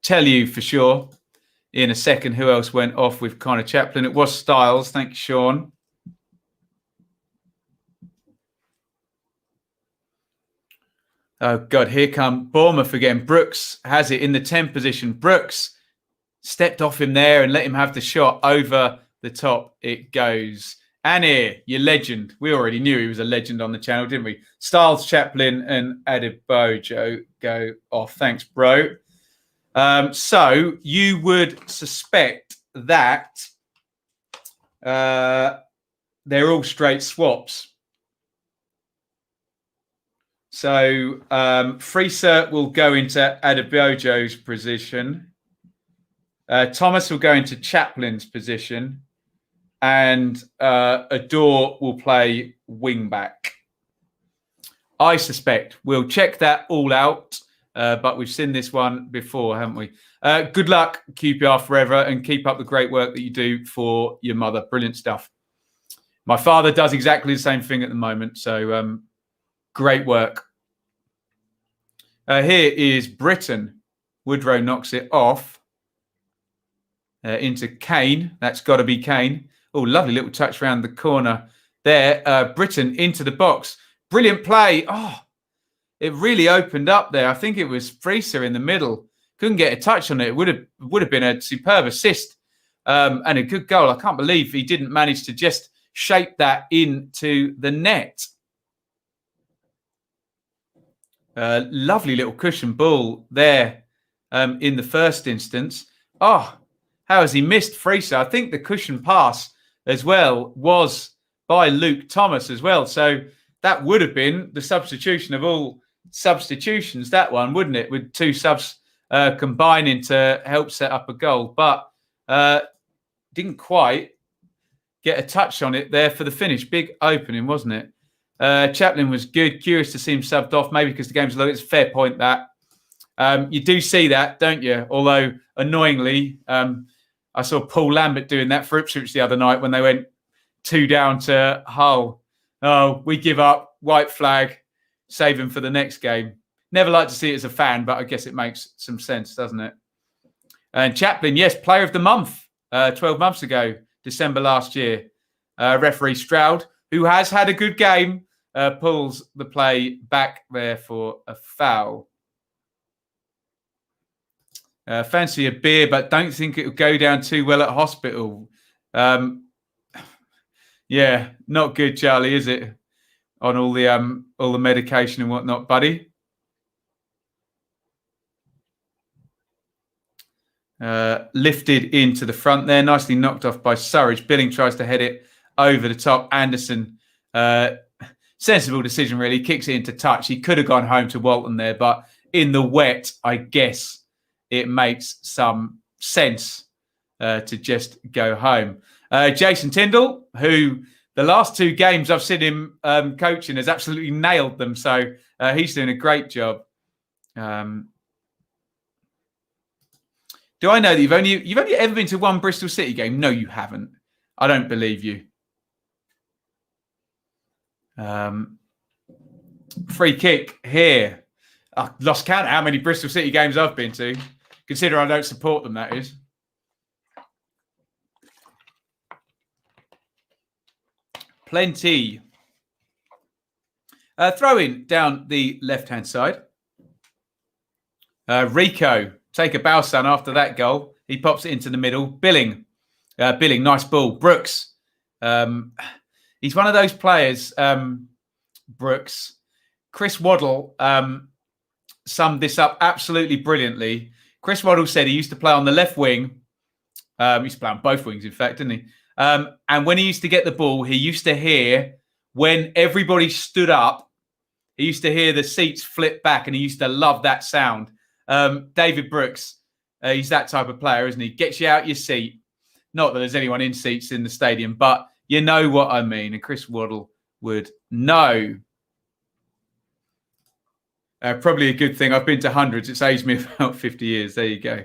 Speaker 1: tell you for sure in a second who else went off with Connor Chaplin. It was Styles. Thank you, Sean. Oh, God, here come Bournemouth again. Brooks has it in the 10 position. Brooks stepped off him there and let him have the shot. Over the top it goes. Anir, your legend. We already knew he was a legend on the channel, didn't we? Styles, Chaplin and Adebayo go off. Thanks, bro. So you would suspect that they're all straight swaps. So Freeser will go into Adebayo's position. Thomas will go into Chaplin's position. And Adore will play wing back. I suspect we'll check that all out. But we've seen this one before, haven't we? Good luck, QPR forever, and keep up the great work that you do for your mother. Brilliant stuff. My father does exactly the same thing at the moment. So great work. Here is Britain. Woodrow knocks it off into Kane. That's got to be Kane. Oh, lovely little touch around the corner there. Britain into the box. Brilliant play. Oh, it really opened up there. I think it was Freeser in the middle. Couldn't get a touch on it. It would have been a superb assist and a good goal. I can't believe he didn't manage to just shape that into the net. Lovely little cushion ball there in the first instance. Oh, how has he missed Freeser? I think the cushion pass as well was by Luke Thomas as well. So that would have been the substitution of all substitutions, that one, wouldn't it? With two subs combining to help set up a goal. But didn't quite get a touch on it there for the finish. Big opening, wasn't it? Chaplin was good. Curious to see him subbed off, maybe because the game's low. It's a fair point that. You do see that, don't you? Although, annoyingly, I saw Paul Lambert doing that for Ipswich the other night when they went 2 down to Hull. Oh, we give up, white flag, save him for the next game. Never like to see it as a fan, but I guess it makes some sense, doesn't it? And Chaplin, yes, player of the month, 12 months ago, December last year. Referee Stroud, who has had a good game, pulls the play back there for a foul. Fancy a beer, but don't think it'll go down too well at hospital. Yeah, not good, Charlie, is it? On all the medication and whatnot, buddy. Lifted into the front there, nicely knocked off by Surridge. Billing tries to head it over the top. Anderson, sensible decision really, kicks it into touch. He could have gone home to Walton there, but in the wet, I guess it makes some sense to just go home. Jason Tyndall, who the last 2 games I've seen him coaching has absolutely nailed them. So he's doing a great job. Do I know that you've only ever been to one Bristol City game? No, you haven't. I don't believe you. Free kick here. I lost count of how many Bristol City games I've been to. Consider I don't support them, that is. Plenty. Throw-in down the left-hand side. Rico, take a bow, son, after that goal. He pops it into the middle. Billing, nice ball. Brooks, he's one of those players, Brooks. Chris Waddle summed this up absolutely brilliantly. Chris Waddle said he used to play on the left wing. He used to play on both wings, in fact, didn't he? And when he used to get the ball, he used to hear, when everybody stood up, he used to hear the seats flip back, and he used to love that sound. David Brooks, he's that type of player, isn't he? Gets you out your seat. Not that there's anyone in seats in the stadium, but you know what I mean. And Chris Waddle would know. Probably a good thing. I've been to hundreds. It's aged me about 50 years. There you go.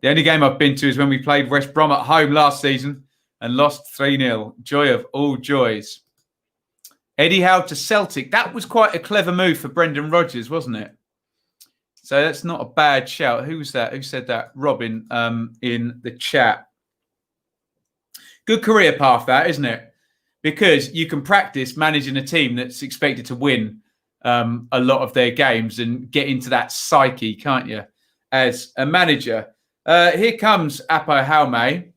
Speaker 1: The only game I've been to is when we played West Brom at home last season and lost 3-0. Joy of all joys. Eddie Howe to Celtic. That was quite a clever move for Brendan Rodgers, wasn't it? So that's not a bad shout. Who was that? Who said that? Robin in the chat. Good career path, that, isn't it? Because you can practice managing a team that's expected to win a lot of their games and get into that psyche, can't you, as a manager? Here comes Apo Jaume.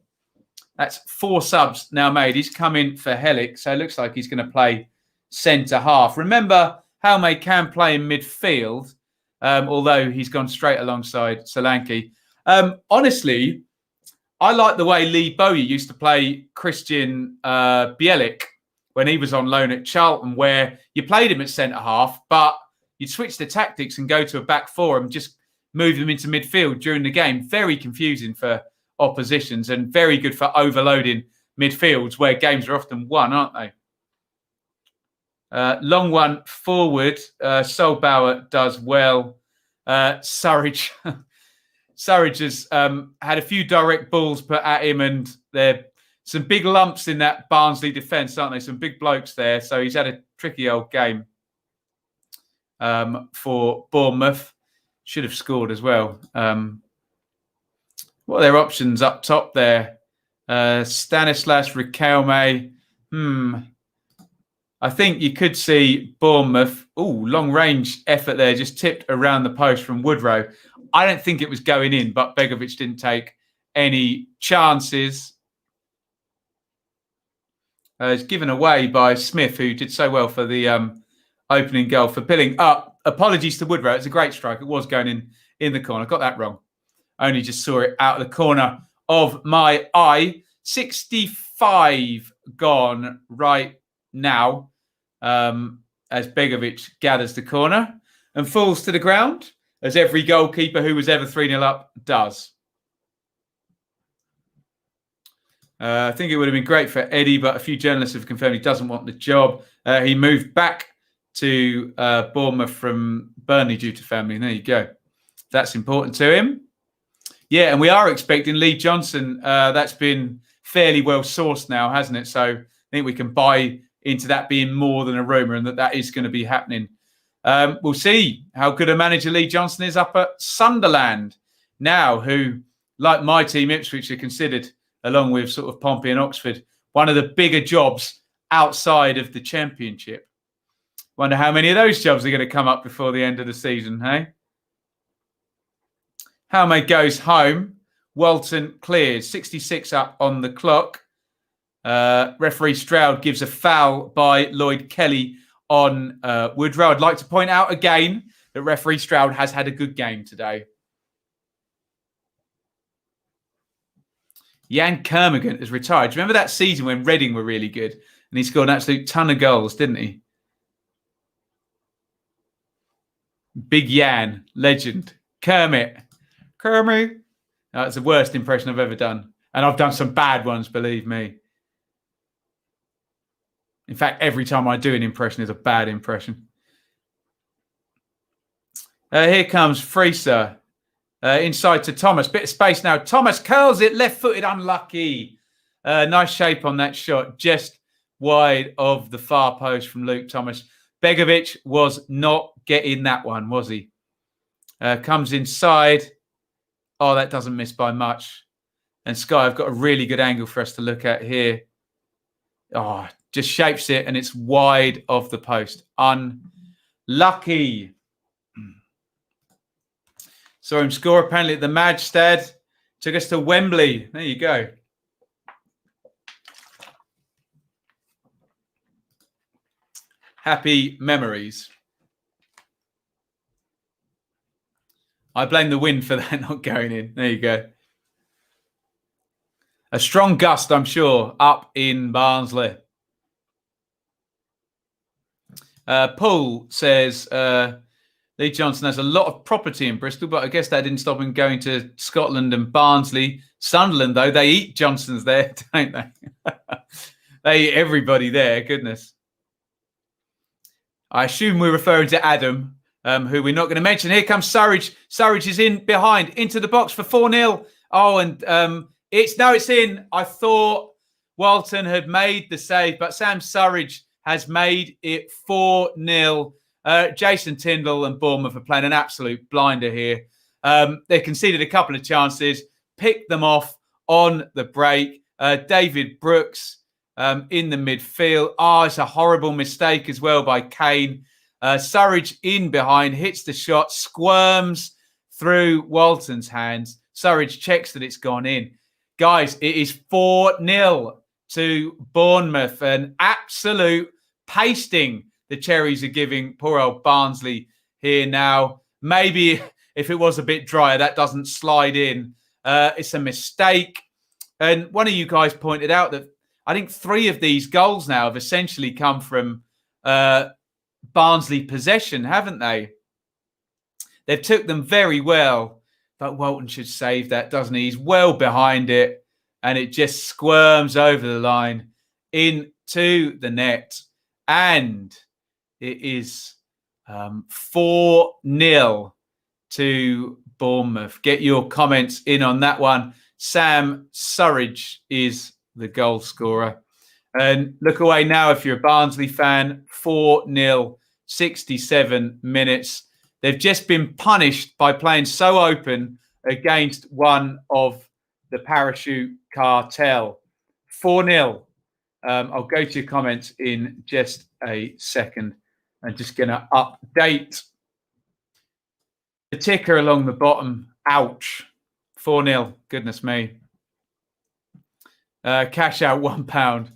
Speaker 1: That's 4 subs now made. He's come in for Helic, so it looks like he's going to play centre half. Remember, Jaume can play in midfield, although he's gone straight alongside Solanke. Honestly, I like the way Lee Bowyer used to play Christian Bielik when he was on loan at Charlton, where you played him at centre half, but you'd switch the tactics and go to a back four and just move them into midfield during the game. Very confusing for oppositions and very good for overloading midfields where games are often won, aren't they? Long one forward. Solbauer does well. Surridge. Surridge has had a few direct balls put at him, and there some big lumps in that Barnsley defence, aren't they? Some big blokes there. So he's had a tricky old game for Bournemouth. Should have scored as well. What are their options up top there? Stanislas, Riquelme. I think you could see Bournemouth. Long range effort there, just tipped around the post from Woodrow. I don't think it was going in, but Begovic didn't take any chances. It's given away by Smith, who did so well for the opening goal for Pilling. Apologies to Woodrow. It's a great strike. It was going in the corner. Got that wrong. Only just saw it out of the corner of my eye. 65 gone right now as Begovic gathers the corner and falls to the ground, as every goalkeeper who was ever 3-0 up does. I think it would have been great for Eddie, but a few journalists have confirmed he doesn't want the job. He moved back to Bournemouth from Burnley due to family. And there you go. That's important to him. Yeah, and we are expecting Lee Johnson. That's been fairly well sourced now, hasn't it? So I think we can buy into that being more than a rumour and that is going to be happening. We'll see how good a manager Lee Johnson is up at Sunderland now, who, like my team, Ipswich, are considered, along with sort of Pompey and Oxford, one of the bigger jobs outside of the Championship. Wonder how many of those jobs are going to come up before the end of the season, hey? Howmay goes home. Walton clears. 66 up on the clock. Referee Stroud gives a foul by Lloyd Kelly on Woodrow. I'd like to point out again that referee Stroud has had a good game today. Jan Kermorgant has retired. Do you remember that season when Reading were really good? And he scored an absolute ton of goals, didn't he? Big Jan, legend. Kermit. That's the worst impression I've ever done. And I've done some bad ones, believe me. In fact, every time I do an impression is a bad impression. Here comes Freeser. Inside to Thomas. Bit of space now. Thomas curls it. Left-footed. Unlucky. Nice shape on that shot. Just wide of the far post from Luke Thomas. Begovic was not getting that one, was he? Comes inside. Oh, that doesn't miss by much. And Sky, I've got a really good angle for us to look at here. Oh, just shapes it and it's wide of the post. Unlucky. Saw him score apparently at the Madstad. Took us to Wembley. There you go. Happy memories. I blame the wind for that not going in. There you go. A strong gust, I'm sure, up in Barnsley. Paul says Lee Johnson has a lot of property in Bristol, but I guess that didn't stop him going to Scotland and Barnsley. Sunderland, though, they eat Johnsons there, don't they? They eat everybody there, goodness. I assume we're referring to Adam, who we're not going to mention. Here comes Surridge. Surridge is in behind, into the box for 4-0. Oh, and it's in. I thought Walton had made the save, but Sam Surridge has made it 4-0. Jason Tyndall and Bournemouth are playing an absolute blinder here. They conceded a couple of chances, picked them off on the break. David Brooks in the midfield. It's a horrible mistake as well by Kane. Surridge in behind, hits the shot, squirms through Walton's hands. Surridge checks that it's gone in. Guys, it is 4-0 to Bournemouth. An absolute pasting the Cherries are giving poor old Barnsley here now. Maybe if it was a bit drier, that doesn't slide in. It's a mistake. And one of you guys pointed out that I think 3 of these goals now have essentially come from Barnsley possession, haven't they? They've took them very well, but Walton should save that, doesn't he? He's well behind it, and it just squirms over the line into the net. And it is 4-0 to Bournemouth. Get your comments in on that one. Sam Surridge is the goal scorer. And look away now if you're a Barnsley fan. 4-0, 67 minutes. They've just been punished by playing so open against one of the parachute cartel. 4-0. I'll go to your comments in just a second. I'm just going to update the ticker along the bottom. Ouch. 4-0. Goodness me. Cash out £1.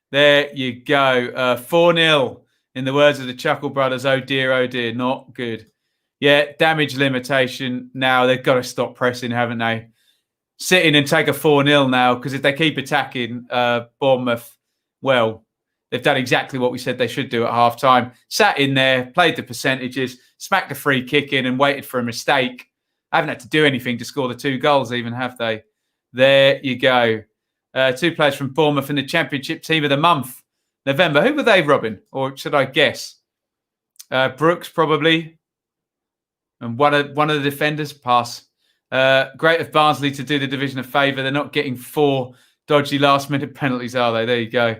Speaker 1: There you go. 4-0. In the words of the Chuckle Brothers, oh dear, not good. Yeah, damage limitation. Now they've got to stop pressing, haven't they? Sit in and take a 4-0 now, because if they keep attacking Bournemouth, well, they've done exactly what we said they should do at half-time. Sat in there, played the percentages, smacked the free kick in and waited for a mistake. Haven't had to do anything to score the 2 goals even, have they? There you go. 2 players from Bournemouth in the Championship Team of the Month. November. Who were they, Robin? Or should I guess? Brooks, probably. And one of the defenders. Pass. Great of Barnsley to do the division a favour. They're not getting 4 dodgy last-minute penalties, are they? There you go.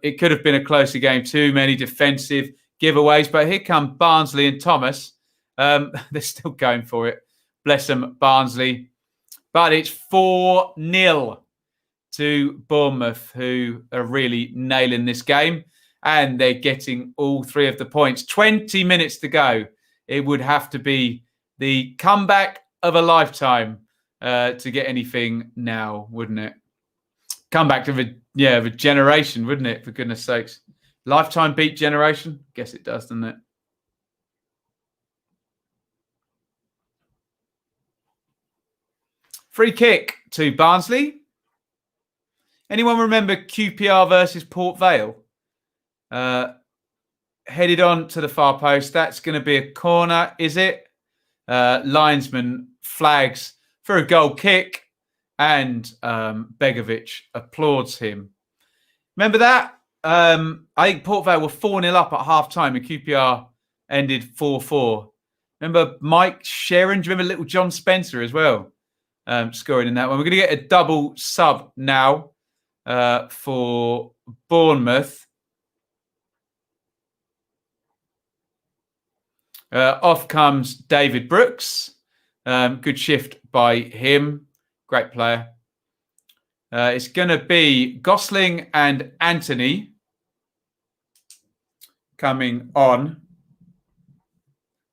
Speaker 1: It could have been a closer game. Too many defensive giveaways. But here come Barnsley and Thomas. They're still going for it. Bless them, Barnsley. But it's 4-0 to Bournemouth, who are really nailing this game. And they're getting all 3 of the points. 20 minutes to go. It would have to be the comeback of a lifetime to get anything now, wouldn't it? Comeback of a generation, wouldn't it? For goodness sakes. Lifetime beat generation? Guess it does, doesn't it? Free kick to Barnsley. Anyone remember QPR versus Port Vale? Headed on to the far post. That's going to be a corner, is it? Linesman flags for a goal kick, and Begovic applauds him. Remember that? I think Port Vale were 4-0 up at half-time and QPR ended 4-4. Remember Mike Sharon? Do you remember little John Spencer as well? Scoring in that one. We're going to get a double sub now for Bournemouth. Off comes David Brooks. Good shift by him. Great player. It's going to be Gosling and Anthony coming on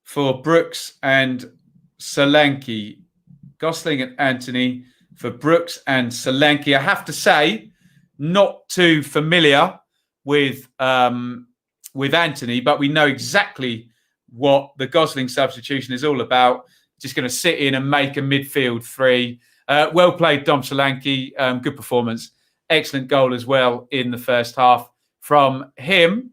Speaker 1: for Brooks and Solanke. Gosling and Anthony for Brooks and Solanke. I have to say, not too familiar with Anthony, but we know exactly what the Gosling substitution is all about. Just going to sit in and make a midfield 3. Well played, Dom Solanke. Good performance. Excellent goal as well in the first half from him.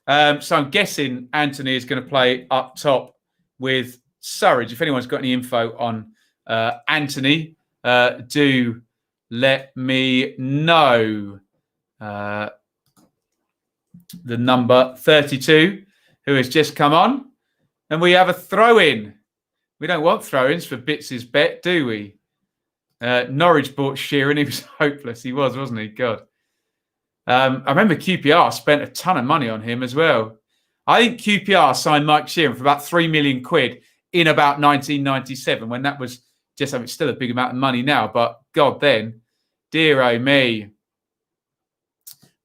Speaker 1: So I'm guessing Anthony is going to play up top with Surridge. If anyone's got any info on Anthony, do let me know. The number 32, who has just come on. And we have a throw-in. We don't want throw-ins for Bits' bet, do we? Norwich bought Sheeran. He was hopeless. He was, wasn't he? God. I remember QPR spent a ton of money on him as well. I think QPR signed Mike Sheeran for about £3 million in about 1997, when that was just, I mean, it's still a big amount of money now, but God then, dear oh me.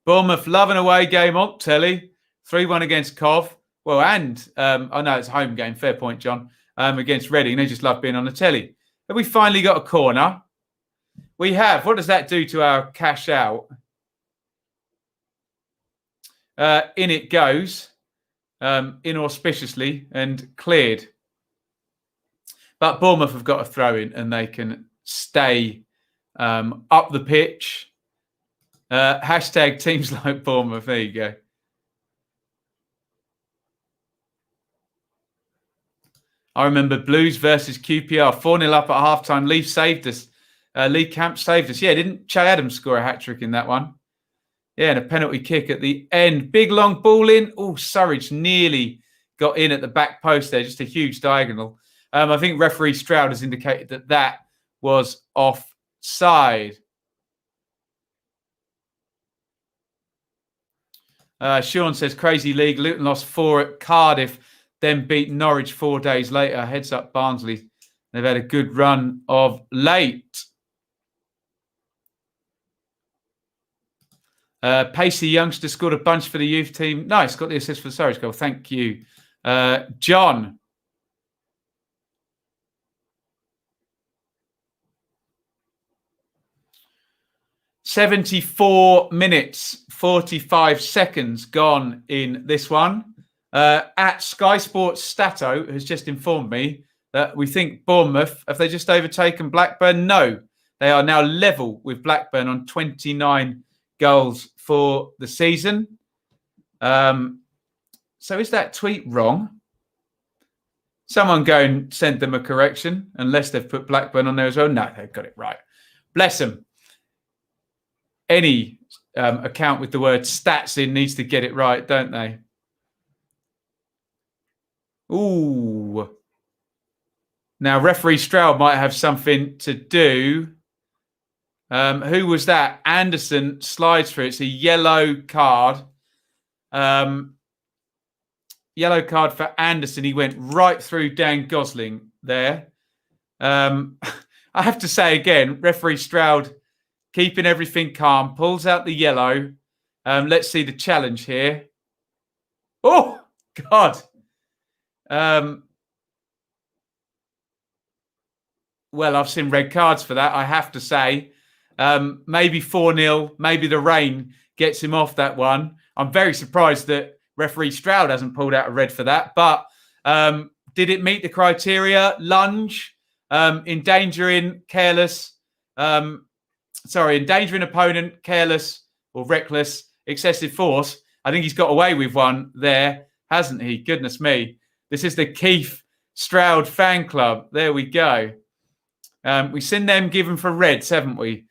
Speaker 1: Bournemouth love an away game on telly. 3-1 against Cov. Well, and I know it's a home game, fair point, John, against Reading. They just love being on the telly. Have we finally got a corner? We have. What does that do to our cash out? In it goes, inauspiciously, and cleared. But Bournemouth have got a throw in and they can stay up the pitch. Hashtag teams like Bournemouth. There you go. I remember Blues versus QPR, 4-0 up at halftime. Lee saved us. Lee Camp saved us. Yeah, didn't Che Adams score a hat-trick in that one? Yeah, and a penalty kick at the end. Big long ball in. Oh, Surridge nearly got in at the back post there. Just a huge diagonal. I think referee Stroud has indicated that was offside. Sean says, crazy league. Luton lost 4 at Cardiff, then beat Norwich 4 days later. Heads up Barnsley. They've had a good run of late. Pacey youngster scored a bunch for the youth team. Nice, got the assist for the Surridge goal. Thank you. John. "74 minutes, 45 seconds gone in this one." At Sky Sports Stato has just informed me that we think Bournemouth, have they just overtaken Blackburn? No, they are now level with Blackburn on 29 goals for the season. So is that tweet wrong? Someone go and send them a correction, unless they've put Blackburn on there as well. No, they've got it right. Bless them. Any account with the word stats in needs to get it right, don't they? Ooh. Now, referee Stroud might have something to do. Who was that? Anderson slides through. It's a yellow card. Yellow card for Anderson. He went right through Dan Gosling there. I have to say again, referee Stroud keeping everything calm, pulls out the yellow. Let's see the challenge here. Oh, God. Well, I've seen red cards for that, I have to say. Maybe 4-0, maybe the rain gets him off that one. I'm very surprised that referee Stroud hasn't pulled out a red for that. But did it meet the criteria? Lunge, endangering, careless. Endangering opponent, careless or reckless, excessive force. I think he's got away with one there, hasn't he? Goodness me. This is the Keith Stroud fan club. There we go. We've seen them given for reds, haven't we?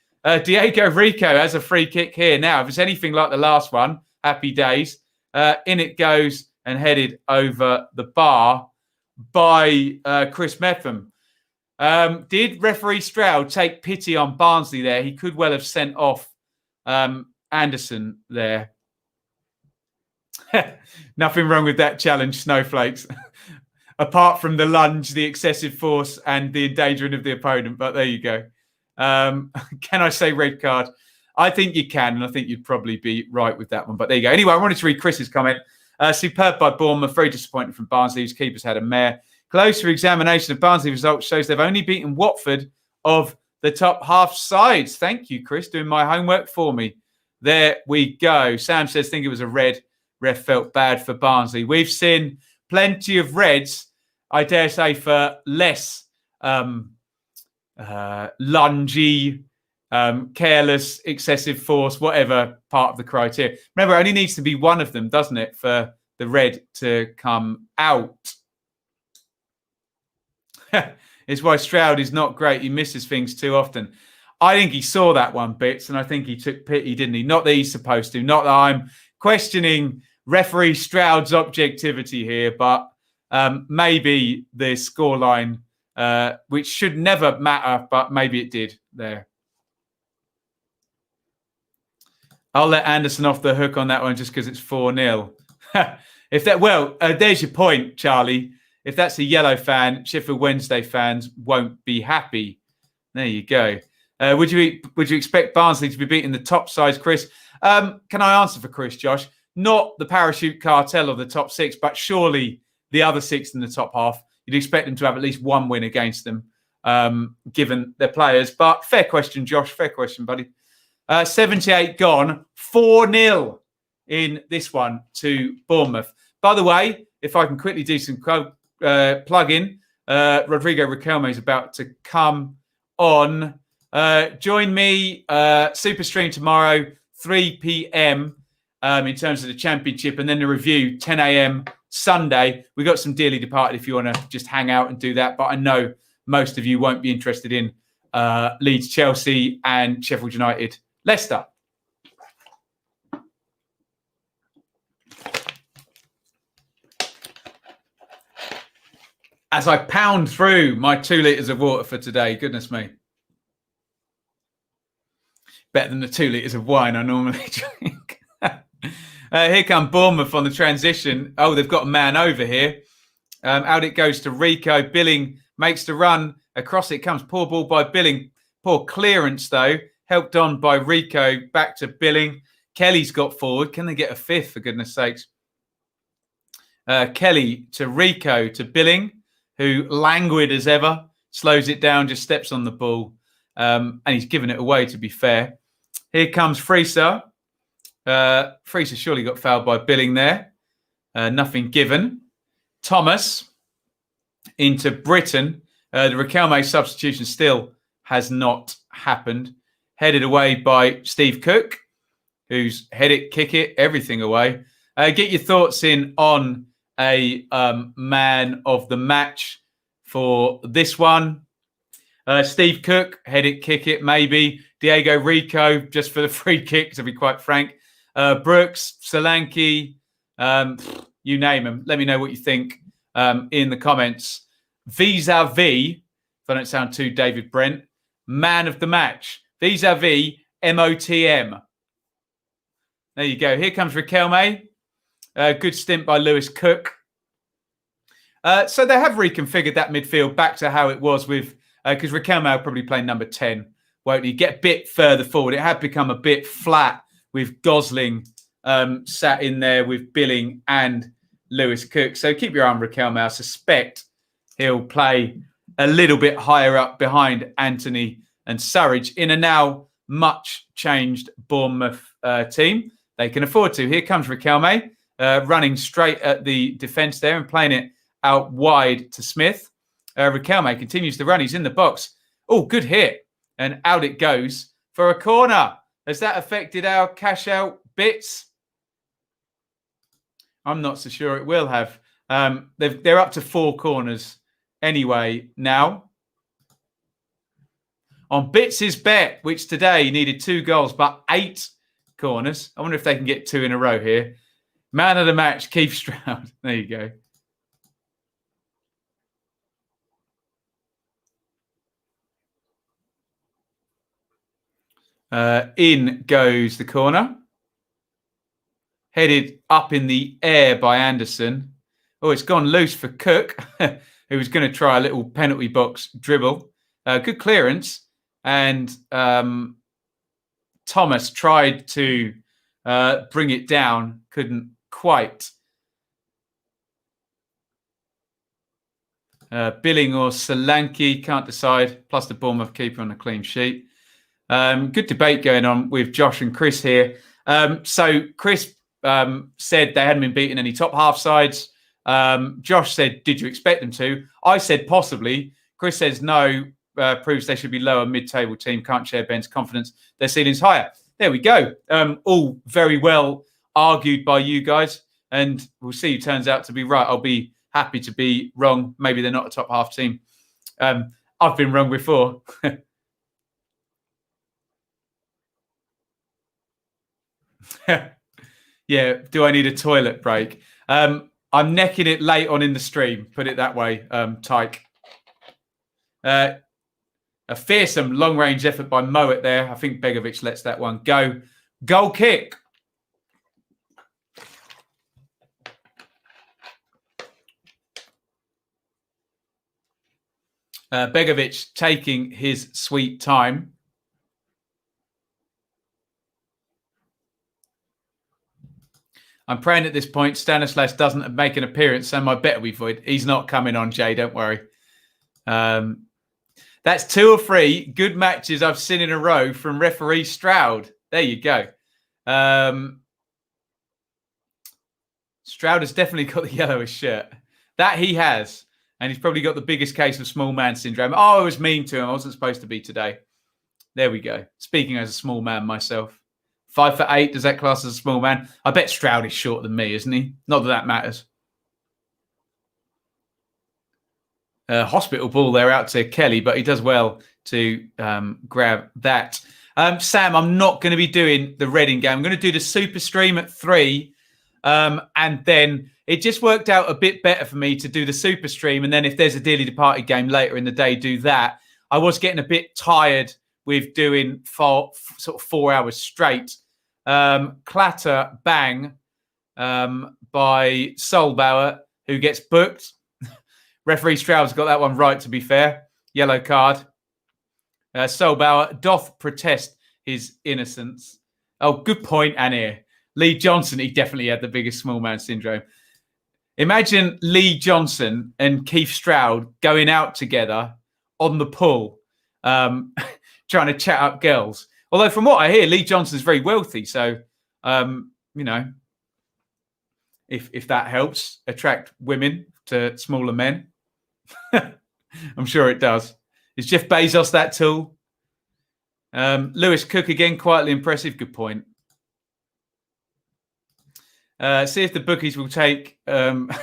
Speaker 1: Diego Rico has a free kick here. Now, if it's anything like the last one, happy days. In it goes and headed over the bar by Chris Metham. Did referee Stroud take pity on Barnsley there? He could well have sent off Anderson there. Nothing wrong with that challenge, snowflakes. Apart from the lunge, the excessive force, and the endangering of the opponent. But there you go. Can I say red card? I think you can, and I think you'd probably be right with that one. But there you go. Anyway, I wanted to read Chris's comment. Superb by Bournemouth. Very disappointed from Barnsley, whose keepers had a mare. Closer examination of Barnsley results shows they've only beaten Watford of the top half sides. Thank you, Chris, doing my homework for me. There we go. Sam says, think it was a red. Ref felt bad for Barnsley. We've seen plenty of reds, I dare say, for less lungy, careless, excessive force, whatever part of the criteria. Remember, it only needs to be one of them, doesn't it, for the red to come out. It's why Stroud is not great. He misses things too often. I think he saw that one, Bits, and I think he took pity, didn't he? Not that he's supposed to. Not that I'm questioning referee Stroud's objectivity here, but maybe the scoreline, which should never matter, but maybe it did there. I'll let Anderson off the hook on that one just because it's 4-0. There's your point, Charlie. If that's a yellow fan, Sheffield Wednesday fans won't be happy. There you go. Would you expect Barnsley to be beating the top sides, Chris? Can I answer for Chris, Josh? Not the parachute cartel of the top six, but surely the other six in the top half. You'd expect them to have at least one win against them, given their players. But fair question, Josh. Fair question, buddy. 78 gone. 4-0 in this one to Bournemouth. By the way, if I can quickly do some plug-in, Rodrigo Riquelme is about to come on. Join me, Super Stream tomorrow, 3 p.m. In terms of the Championship, and then the review, 10 a.m. Sunday. We got some dearly departed if you want to just hang out and do that. But I know most of you won't be interested in Leeds, Chelsea, and Sheffield United, Leicester. As I pound through my 2 litres of water for today, goodness me. Better than the 2 litres of wine I normally drink. Here come Bournemouth on the transition. Oh, they've got a man over here. Out it goes to Rico. Billing makes the run. Across it comes. Poor ball by Billing. Poor clearance, though. Helped on by Rico. Back to Billing. Kelly's got forward. Can they get a fifth, for goodness sakes? Kelly to Rico to Billing, who, languid as ever, slows it down, just steps on the ball. And he's given it away, to be fair. Here comes Friese. Friese surely got fouled by Billing there. Nothing given. Thomas into Britain. The Riquelme substitution still has not happened. Headed away by Steve Cook, who's head it, kick it, everything away. Get your thoughts in on a man of the match for this one. Steve Cook, head it, kick it, maybe. Diego Rico, just for the free kick, to be quite frank. Brooks, Solanke, you name them. Let me know what you think in the comments. Vis-a-vis, if I don't sound too David Brent, man of the match. Vis-a-vis MOTM. There you go. Here comes Riquelme. Good stint by Lewis Cook. So they have reconfigured that midfield back to how it was with, because Riquelme will probably play number 10, won't he? Get a bit further forward. It had become a bit flat with Gosling sat in there with Billing and Lewis Cook. So keep your eye on Riquelme. I suspect he'll play a little bit higher up behind Anthony and Surridge in a now much changed Bournemouth team. They can afford to. Here comes Riquelme, running straight at the defence there and playing it out wide to Smith. Riquelme continues to run. He's in the box. Oh, good hit. And out it goes for a corner. Has that affected our cash out bits? I'm not so sure it will have. They're up to 4 corners anyway now. On Bits' bet, which today needed 2 goals, but 8 corners. I wonder if they can get 2 in a row here. Man of the match, Keith Stroud. There you go. In goes the corner. Headed up in the air by Anderson. Oh, it's gone loose for Cook, who was going to try a little penalty box dribble. Good clearance. And Thomas tried to bring it down. Couldn't quite. Billing or Solanke, can't decide. Plus the Bournemouth keeper on a clean sheet. Good debate going on with Josh and Chris here. So Chris said they hadn't been beaten any top half sides. Josh said, did you expect them to? I said possibly. Chris says no, proves they should be lower mid-table team. Can't share Ben's confidence. Their ceiling's higher. There we go. All very well argued by you guys. And we'll see who turns out to be right. I'll be happy to be wrong. Maybe they're not a top half team. I've been wrong before. Yeah, do I need a toilet break? I'm necking it late on in the stream, put it that way, Tyke. A fearsome long-range effort by Moet there. I think Begovic lets that one go. Goal kick. Begovic taking his sweet time. I'm praying at this point Stanislas doesn't make an appearance, and my bet will be void. He's not coming on, Jay, don't worry. That's 2 or 3 good matches I've seen in a row from referee Stroud. There you go. Stroud has definitely got the yellowish shirt. That he has. And he's probably got the biggest case of small man syndrome. Oh, I was mean to him. I wasn't supposed to be today. There we go. Speaking as a small man myself. 5'8", does that class as a small man? I bet Stroud is shorter than me, isn't he? Not that that matters. hospital ball there out to Kelly, but he does well to grab that. Sam, I'm not going to be doing the Reading game. I'm going to do the Super Stream at 3. And then it just worked out a bit better for me to do the Super Stream. And then if there's a dearly departed game later in the day, do that. I was getting a bit tired with doing sort of 4 hours straight. Clatter Bang by Solbauer, who gets booked. Referee Stroud's got that one right, to be fair. Yellow card. Solbauer doth protest his innocence. Oh, good point, Anir. Lee Johnson, he definitely had the biggest small man syndrome. Imagine Lee Johnson and Keith Stroud going out together on the pool, trying to chat up girls. Although from what I hear, Lee Johnson's very wealthy. So, you know, if that helps attract women to smaller men, I'm sure it does. Is Jeff Bezos that tool? Lewis Cook again, quietly impressive. Good point. See if the bookies will take over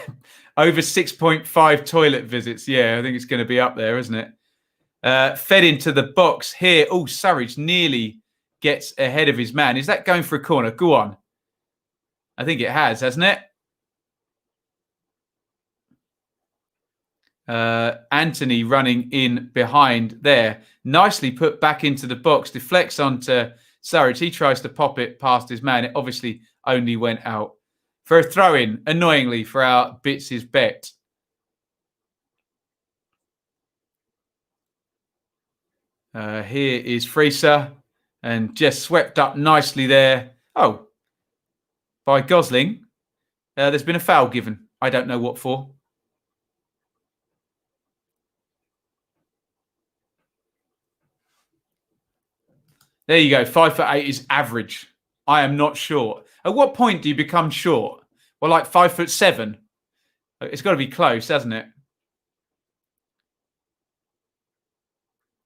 Speaker 1: 6.5 toilet visits. Yeah, I think it's going to be up there, isn't it? Fed into the box here. Oh, Surridge nearly gets ahead of his man. Is that going for a corner? Go on. I think it has, hasn't it? Anthony running in behind there. Nicely put back into the box. Deflects onto Surridge. He tries to pop it past his man. It obviously only went out for a throw-in, annoyingly, for our Bits' bet. Here is Freeser, and just swept up nicely there. Oh, by Gosling. There's been a foul given. I don't know what for. There you go. 5'8" is average. I am not short. At what point do you become short? Well, like 5'7". It's got to be close, hasn't it?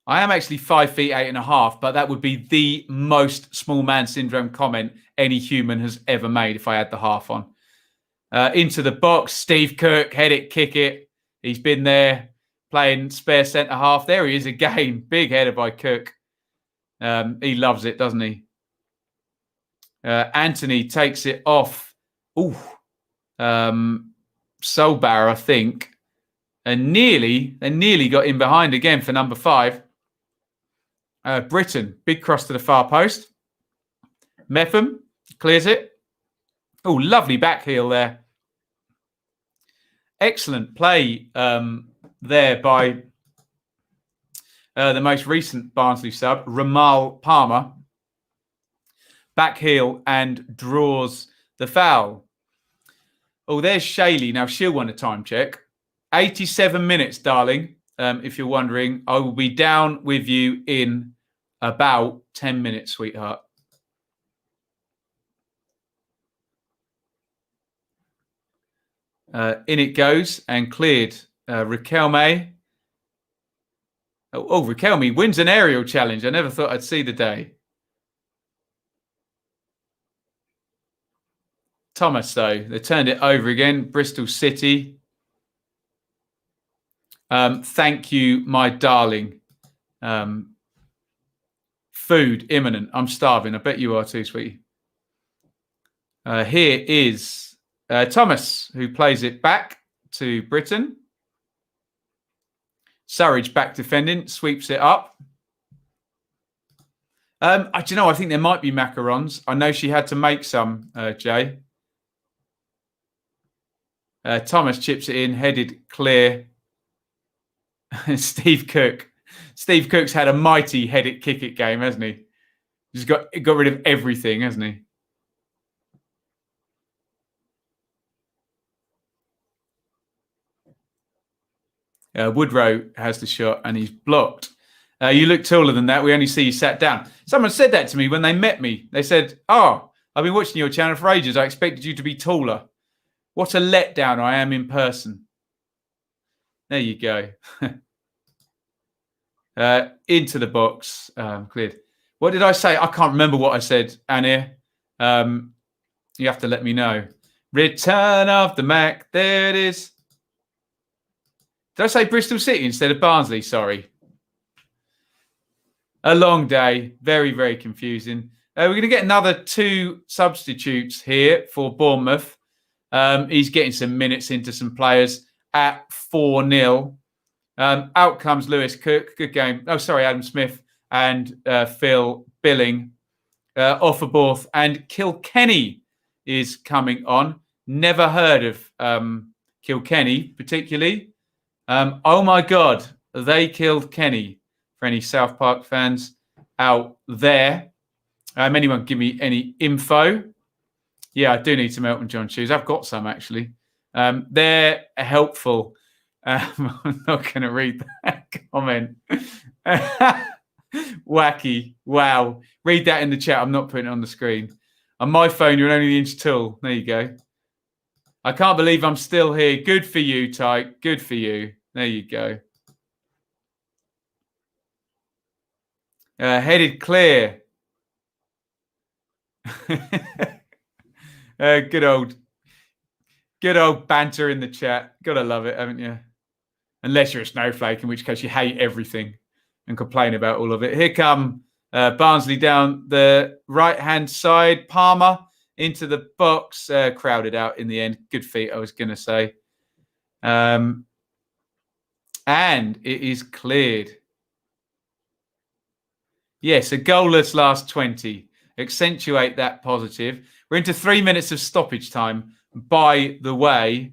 Speaker 1: I am actually 5 feet 8.5, but that would be the most small man syndrome comment any human has ever made if I had the half on. Into the box, Steve Cook, head it, kick it. He's been there playing spare centre half. There he is again. Big header by Cook. He loves it, doesn't he? Anthony takes it off. Ooh. Solbauer, I think. And nearly got in behind again for number 5. Britain, big cross to the far post. Metham clears it. Oh, lovely back heel there. Excellent play there by the most recent Barnsley sub, Ramal Palmer. Back heel and draws the foul. Oh, there's Shayley. Now she'll want a time check. 87 minutes, darling. If you're wondering, I will be down with you in about 10 minutes, sweetheart. In it goes and cleared. Riquelme. Oh, Riquelme wins an aerial challenge. I never thought I'd see the day. Thomas, though, they turned it over again. Bristol City. Thank you, my darling. Food imminent. I'm starving. I bet you are too, sweetie. Here is Thomas, who plays it back to Britain. Surridge back defending, sweeps it up. Do you know, I think there might be macarons. I know she had to make some, Jay. Thomas chips it in, headed clear. Steve Cook. Steve Cook's had a mighty head it, kick it game, hasn't he? He's got rid of everything, hasn't he? Woodrow has the shot and he's blocked. You look taller than that. We only see you sat down. Someone said that to me when they met me. They said, "Oh, I've been watching your channel for ages. I expected you to be taller. What a letdown I am in person." There you go. Into the box. Cleared. What did I say? I can't remember what I said, Anir. You have to let me know. Return of the Mac. There it is. Did I say Bristol City instead of Barnsley? Sorry. A long day. Very, very confusing. We're going to get another 2 substitutes here for Bournemouth. He's getting some minutes into some players at 4-0. Out comes Lewis Cook. Good game. Oh, sorry, Adam Smith and Phil Billing off for Bournemouth. And Kilkenny is coming on. Never heard of Kilkenny particularly. Oh, my God. They killed Kenny. For any South Park fans out there. Anyone give me any info? Yeah, I do need some Elton John shoes. I've got some, actually. They're helpful. I'm not going to read that comment. Wacky. Wow. Read that in the chat. I'm not putting it on the screen. On my phone, you're only the inch tall. There you go. I can't believe I'm still here. Good for you, Tyke. Good for you. There you go. Headed clear. Good old banter in the chat. Gotta love it, haven't you? Unless you're a snowflake, in which case you hate everything and complain about all of it. Here come Barnsley down the right-hand side. Palmer into the box. Crowded out in the end. Good feet, I was going to say. And it is cleared. Yes, a goalless last 20. Accentuate that positive. We're into 3 minutes of stoppage time. By the way,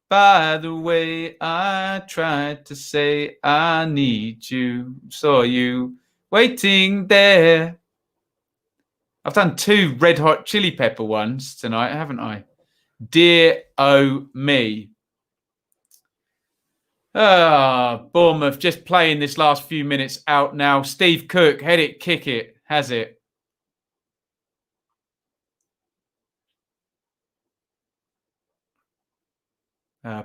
Speaker 1: I tried to say I need you. Saw you waiting there. I've done 2 Red Hot Chili Pepper ones tonight, haven't I? Dear oh me. Bournemouth just playing this last few minutes out now. Steve Cook, head it, kick it, has it.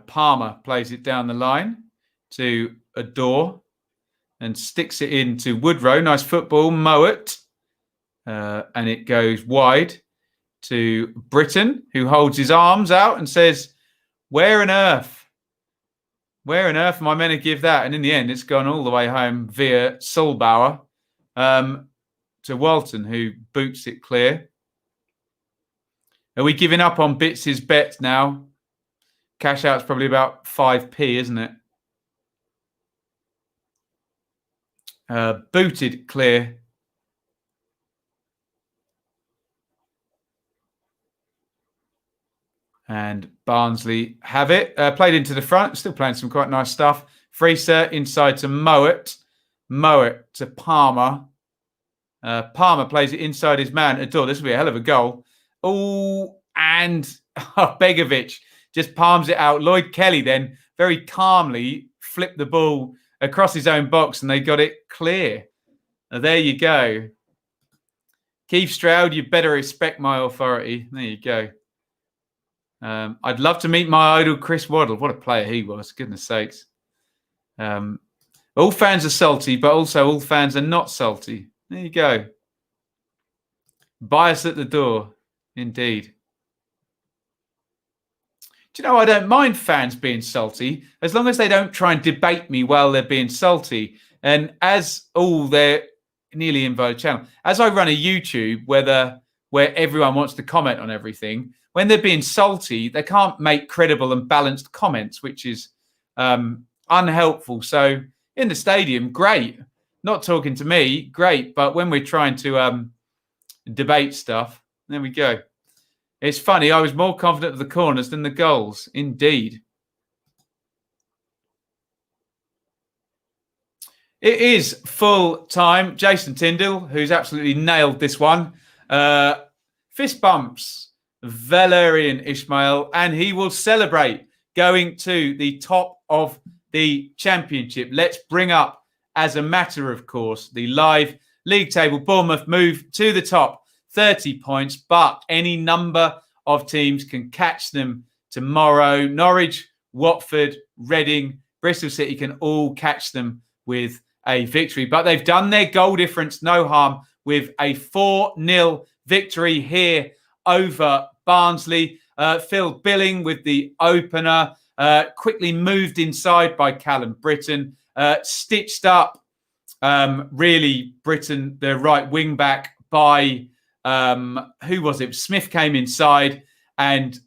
Speaker 1: Palmer plays it down the line to Adore and sticks it into Woodrow. Nice football, Mowat. And it goes wide to Britton, who holds his arms out and says, where on earth? Where on earth am I meant to give that? And in the end, it's gone all the way home via Solbauer to Walton, who boots it clear. Are we giving up on Bits' bet now? Cash out's probably about 5p, isn't it? Booted clear. And Barnsley have it. Played into the front. Still playing some quite nice stuff. Freeser inside to Mowat. Mowat to Palmer. Palmer plays it inside his man. Adore. This will be a hell of a goal. Oh, and Begovic just palms it out. Lloyd Kelly then very calmly flipped the ball across his own box and they got it clear. There you go. Keith Stroud, you better respect my authority. There you go. I'd love to meet my idol, Chris Waddle. What a player he was, goodness sakes. All fans are salty, but also all fans are not salty. There you go. Bias at the door, indeed. Do you know, I don't mind fans being salty as long as they don't try and debate me while they're being salty. And as they're nearly invoted channel. As I run a YouTube where everyone wants to comment on everything, when they're being salty, they can't make credible and balanced comments, which is unhelpful. So in the stadium, great. Not talking to me, great. But when we're trying to debate stuff, there we go. It's funny. I was more confident of the corners than the goals. Indeed. It is full time. Jason Tyndall, who's absolutely nailed this one. Fist bumps. Valerian Ismail, and he will celebrate going to the top of the championship. Let's bring up, as a matter of course, the live league table. Bournemouth move to the top, 30 points, but any number of teams can catch them tomorrow. Norwich, Watford, Reading, Bristol City can all catch them with a victory, but they've done their goal difference no harm with a 4-0 victory here over Barnsley. Phil Billing with the opener. quickly moved inside by Callum Britton, stitched up really Britton, the right wing back, by who was it? Smith came inside and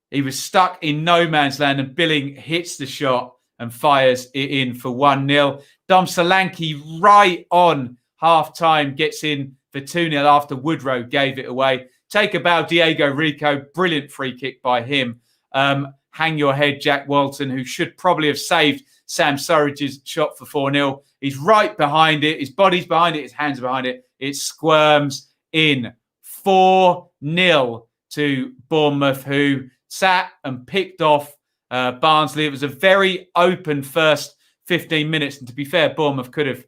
Speaker 1: he was stuck in no man's land, and Billing hits the shot and fires it in for 1-0. Dom Solanke right on half-time gets in for 2-0 after Woodrow gave it away. Take a bow, Diego Rico. Brilliant free kick by him. Hang your head, Jack Walton, who should probably have saved Sam Surridge's shot for 4-0. He's right behind it. His body's behind it. His hands are behind it. It squirms in. 4-0 to Bournemouth, who sat and picked off Barnsley. It was a very open first 15 minutes. And to be fair, Bournemouth could have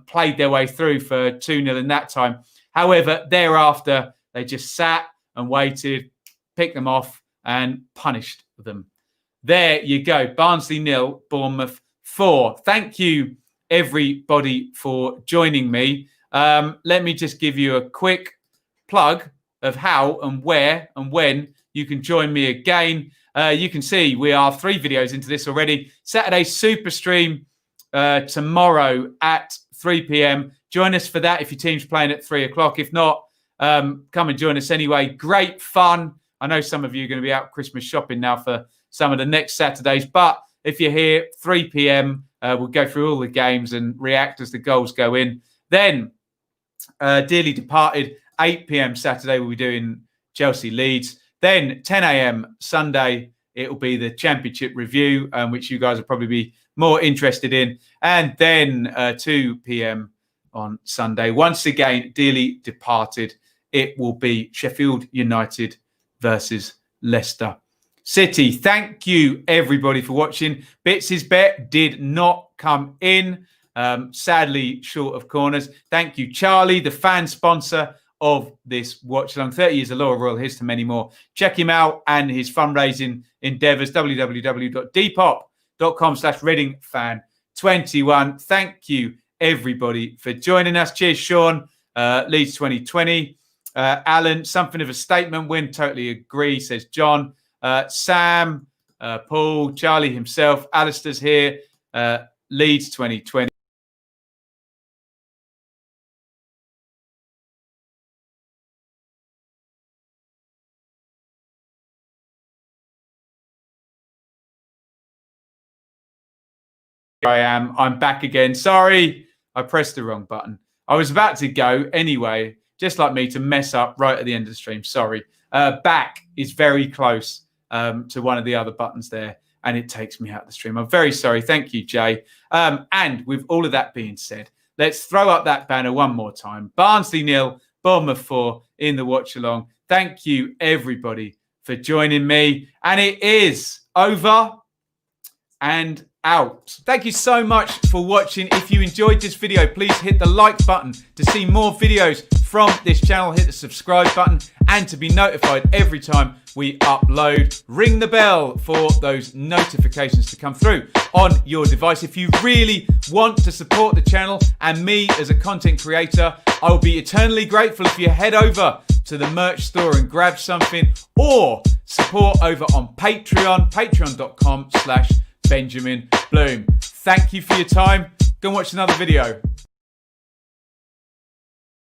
Speaker 1: played their way through for 2-0 in that time. However, thereafter, they just sat and waited, picked them off and punished them. There you go. Barnsley 0, Bournemouth 4. Thank you, everybody, for joining me. Let me just give you a quick plug of how and where and when you can join me again. You can see we are 3 videos into this already. Saturday Super Stream tomorrow at 3 p.m. Join us for that if your team's playing at 3 o'clock. If not, come and join us anyway. Great fun. I know some of you are going to be out Christmas shopping now for some of the next Saturdays. But if you're here, 3 p.m., we'll go through all the games and react as the goals go in. Then, Dearly Departed, 8 p.m. Saturday, we'll be doing Chelsea Leeds. Then 10 a.m. Sunday, it will be the Championship review, which you guys will probably be more interested in. And then 2 p.m. on Sunday, once again, Dearly Departed, it will be Sheffield United versus Leicester City. Thank you, everybody, for watching. Bits' bet did not come in, sadly short of corners. Thank you, Charlie, the fan sponsor of this watch along. 30 years of loyal royal, here's to many more. Check him out and his fundraising endeavours, www.depop.com/ReadingFan21. Thank you, everybody, for joining us. Cheers, Sean. Leeds 2020. Alan, something of a statement win. Totally agree, says John. Sam, Paul, Charlie himself. Alistair's here. Leeds 2020. I am. I'm back again. Sorry, I pressed the wrong button. I was about to go anyway, just like me, to mess up right at the end of the stream. Sorry. Back is very close to one of the other buttons there, and it takes me out of the stream. I'm very sorry. Thank you, Jay. And with all of that being said, let's throw up that banner one more time. Barnsley 0, Bournemouth 4 in the watch along. Thank you, everybody, for joining me. And it is over and out. Thank you so much for watching. If you enjoyed this video, please hit the like button to see more videos from this channel. Hit the subscribe button and to be notified every time we upload. Ring the bell for those notifications to come through on your device. If you really want to support the channel and me as a content creator, I will be eternally grateful if you head over to the merch store and grab something, or support over on Patreon, patreon.com/Benjamin Bloom. Thank you for your time. Go and watch another video.